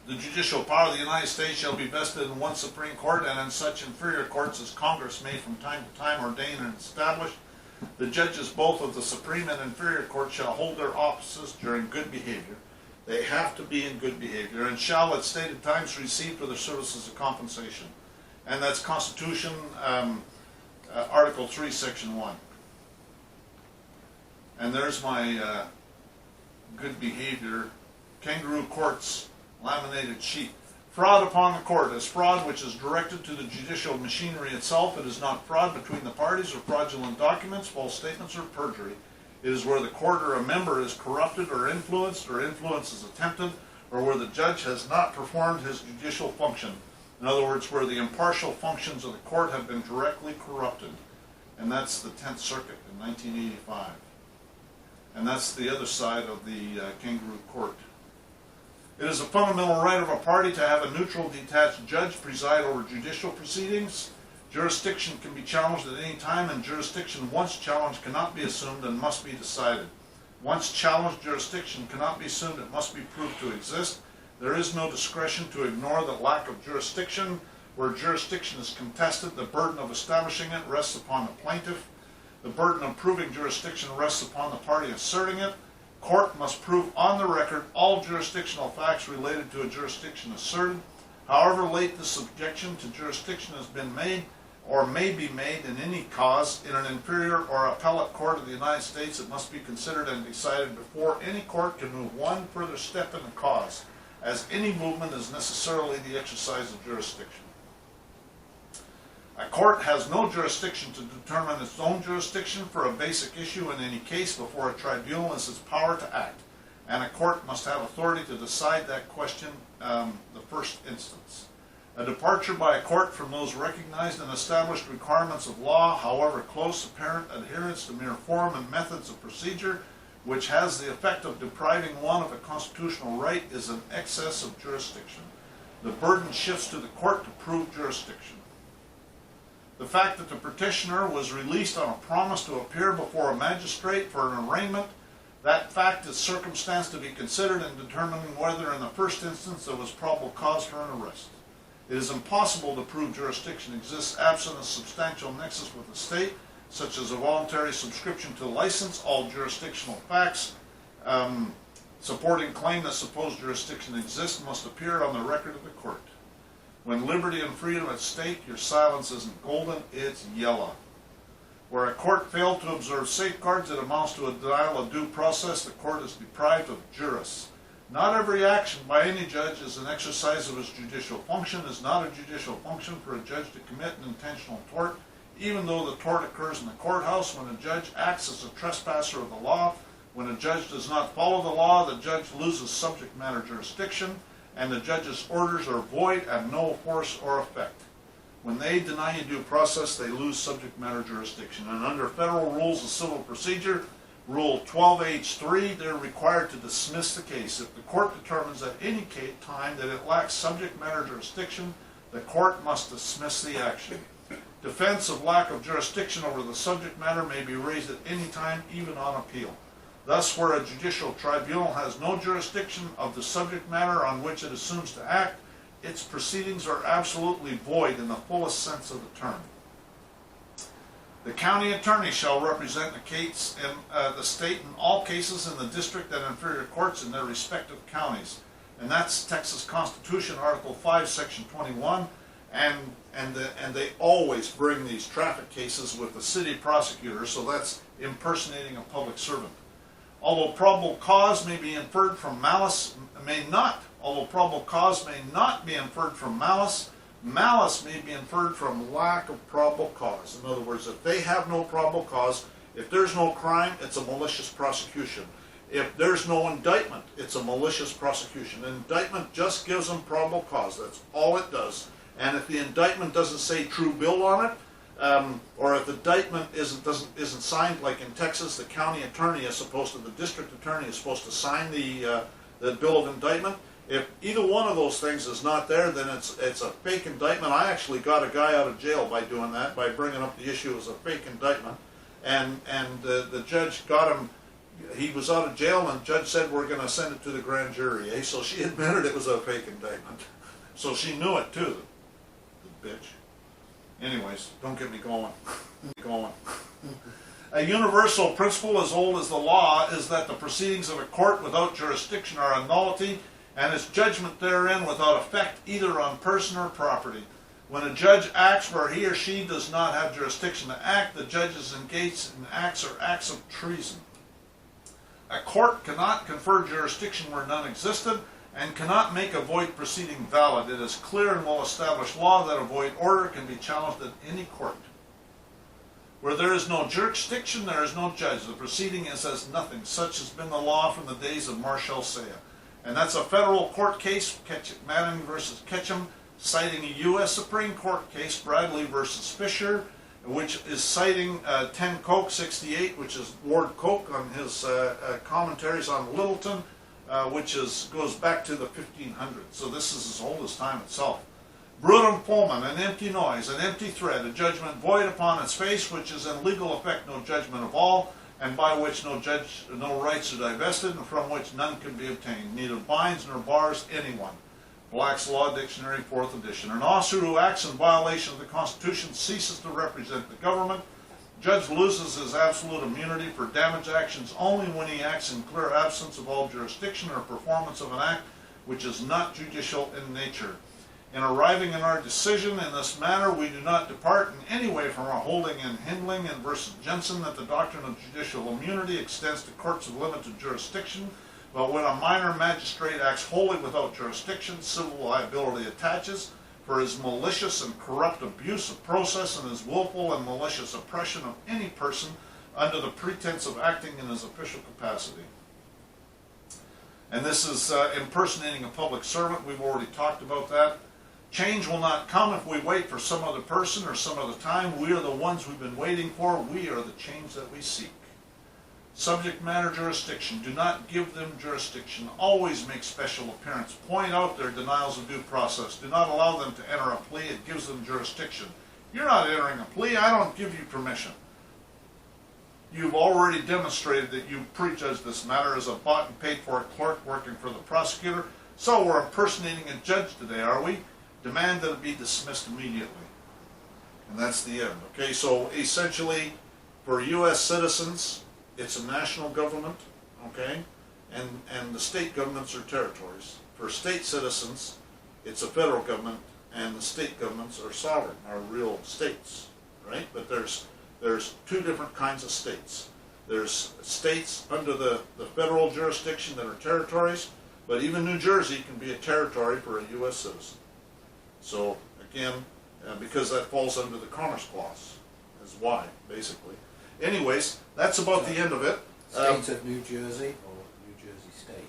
The judicial power of the United States shall be vested in one Supreme Court and in such inferior courts as Congress may from time to time ordain and establish. The judges both of the Supreme and inferior courts shall hold their offices during good behavior. They have to be in good behavior and shall at stated times receive for their services a compensation. And that's Constitution, Article 3, Section 1. And there's my good behavior Kangaroo Courts laminated sheet. Fraud upon the court is fraud which is directed to the judicial machinery itself. It is not fraud between the parties or fraudulent documents, false statements, or perjury. It is where the court or a member is corrupted or influence is attempted, or where the judge has not performed his judicial function. In other words, where the impartial functions of the court have been directly corrupted. And that's the 10th Circuit in 1985. And that's the other side of the Kangaroo Court. It is a fundamental right of a party to have a neutral, detached judge preside over judicial proceedings. Jurisdiction can be challenged at any time, and jurisdiction once challenged cannot be assumed and must be decided. Once challenged jurisdiction cannot be assumed, it must be proved to exist. There is no discretion to ignore the lack of jurisdiction. Where jurisdiction is contested, the burden of establishing it rests upon the plaintiff. The burden of proving jurisdiction rests upon the party asserting it. Court must prove on the record all jurisdictional facts related to a jurisdiction asserted. However late this objection to jurisdiction has been made or may be made in any cause in an inferior or appellate court of the United States, it must be considered and decided before any court can move one further step in the cause, as any movement is necessarily the exercise of jurisdiction. A court has no jurisdiction to determine its own jurisdiction for a basic issue in any case before a tribunal is its power to act, and a court must have authority to decide that question the first instance. A departure by a court from those recognized and established requirements of law, however close apparent adherence to mere form and methods of procedure, which has the effect of depriving one of a constitutional right, is an excess of jurisdiction. The burden shifts to the court to prove jurisdiction. The fact that the petitioner was released on a promise to appear before a magistrate for an arraignment, that fact is circumstance to be considered in determining whether in the first instance there was probable cause for an arrest. It is impossible to prove jurisdiction exists absent a substantial nexus with the state, such as a voluntary subscription to license. All jurisdictional facts supporting claim that supposed jurisdiction exists must appear on the record of the court. When liberty and freedom at stake, your silence isn't golden, it's yellow. Where a court failed to observe safeguards, it amounts to a denial of due process. The court is deprived of juris. Not every action by any judge is an exercise of his judicial function. It is not a judicial function for a judge to commit an intentional tort, even though the tort occurs in the courthouse. When a judge acts as a trespasser of the law, when a judge does not follow the law, the judge loses subject matter jurisdiction, and the judge's orders are void and no force or effect. When they deny you due process, they lose subject matter jurisdiction. And under federal rules of civil procedure, Rule 12H3, they're required to dismiss the case. If the court determines at any time that it lacks subject matter jurisdiction, the court must dismiss the action. Defense of lack of jurisdiction over the subject matter may be raised at any time, even on appeal. Thus, where a judicial tribunal has no jurisdiction of the subject matter on which it assumes to act, its proceedings are absolutely void in the fullest sense of the term. The county attorney shall represent the case in the state in all cases in the district and inferior courts in their respective counties. And that's Texas Constitution, Article 5, Section 21. And they always bring these traffic cases with the city prosecutor, so that's impersonating a public servant. Although probable cause may be inferred from malice, although probable cause may not be inferred from malice, malice may be inferred from lack of probable cause. In other words, if they have no probable cause, If there's no crime, it's a malicious prosecution. If there's no indictment, it's a malicious prosecution. An indictment just gives them probable cause. That's all it does. And if the indictment doesn't say true bill on it, or if the indictment isn't signed, like in Texas, the county attorney is supposed to, the district attorney is supposed to sign the bill of indictment. If either one of those things is not there, then it's a fake indictment. I actually got a guy out of jail by doing that, by bringing up the issue as a fake indictment, and the judge got him. He was out of jail, and the judge said, we're going to send it to the grand jury. Eh? So she admitted it was a fake indictment. So she knew it too, the bitch. Anyways, don't get me going. A universal principle as old as the law is that the proceedings of a court without jurisdiction are a nullity, and its judgment therein without effect either on person or property. When a judge acts where he or she does not have jurisdiction to act, the judge is engaged in acts or acts of treason. A court cannot confer jurisdiction where none existed, and cannot make a void proceeding valid. It is clear and well-established law that a void order can be challenged at any court. Where there is no jurisdiction, there is no judge. The proceeding is as nothing. Such has been the law from the days of Marshal Say. And that's a federal court case, Manning versus Ketchum, citing a U.S. Supreme Court case, Bradley versus Fisher, which is citing 10 Coke 68, which is Ward Coke on his commentaries on Littleton, which goes back to the 1500s. So this is as old as time itself. Brutum Pullman, an empty noise, an empty thread, a judgment void upon its face, which is in legal effect no judgment of all, and by which no rights are divested, and from which none can be obtained, neither binds nor bars anyone. Black's Law Dictionary, 4th edition. An officer who acts in violation of the Constitution ceases to represent the government. Judge loses his absolute immunity for damage actions only when he acts in clear absence of all jurisdiction or performance of an act which is not judicial in nature. In arriving in our decision in this manner, we do not depart in any way from our holding in Hindling and versus Jensen that the doctrine of judicial immunity extends to courts of limited jurisdiction, but when a minor magistrate acts wholly without jurisdiction, civil liability attaches for his malicious and corrupt abuse of process and his willful and malicious oppression of any person under the pretense of acting in his official capacity. And this is impersonating a public servant. We've already talked about that. Change will not come if we wait for some other person or some other time. We are the ones we've been waiting for. We are the change that we seek. Subject matter jurisdiction. Do not give them jurisdiction. Always make special appearance. Point out their denials of due process. Do not allow them to enter a plea. It gives them jurisdiction. You're not entering a plea. I don't give you permission. You've already demonstrated that you prejudged this matter as a bought and paid for clerk working for the prosecutor. So we're impersonating a judge today, are we? Demand that it be dismissed immediately. And that's the end. Okay, so essentially, for U.S. citizens, it's a national government, okay, and the state governments are territories. For state citizens, it's a federal government, and the state governments are sovereign, are real states, right? But there's two different kinds of states. There's states under the federal jurisdiction that are territories, but even New Jersey can be a territory for a U.S. citizen. So, again, because that falls under the Commerce Clause, is why, basically. Anyways, that's about the end of it. State of New Jersey or New Jersey State?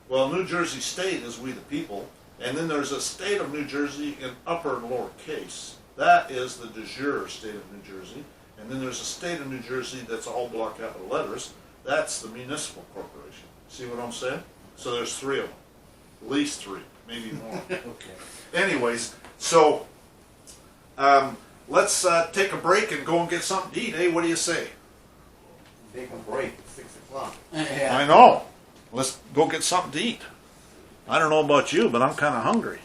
Well, New Jersey State is we the people, and then there's a state of New Jersey in upper and lower case. That is the de jure state of New Jersey. And then there's a state of New Jersey that's all block capital letters. That's the municipal corporation. See what I'm saying? So there's three of them. At least three, maybe more. Okay. Anyways, so let's take a break and go and get something to eat, eh? What do you say? Take a break at 6 o'clock. I know. Let's go get something to eat. I don't know about you, but I'm kind of hungry.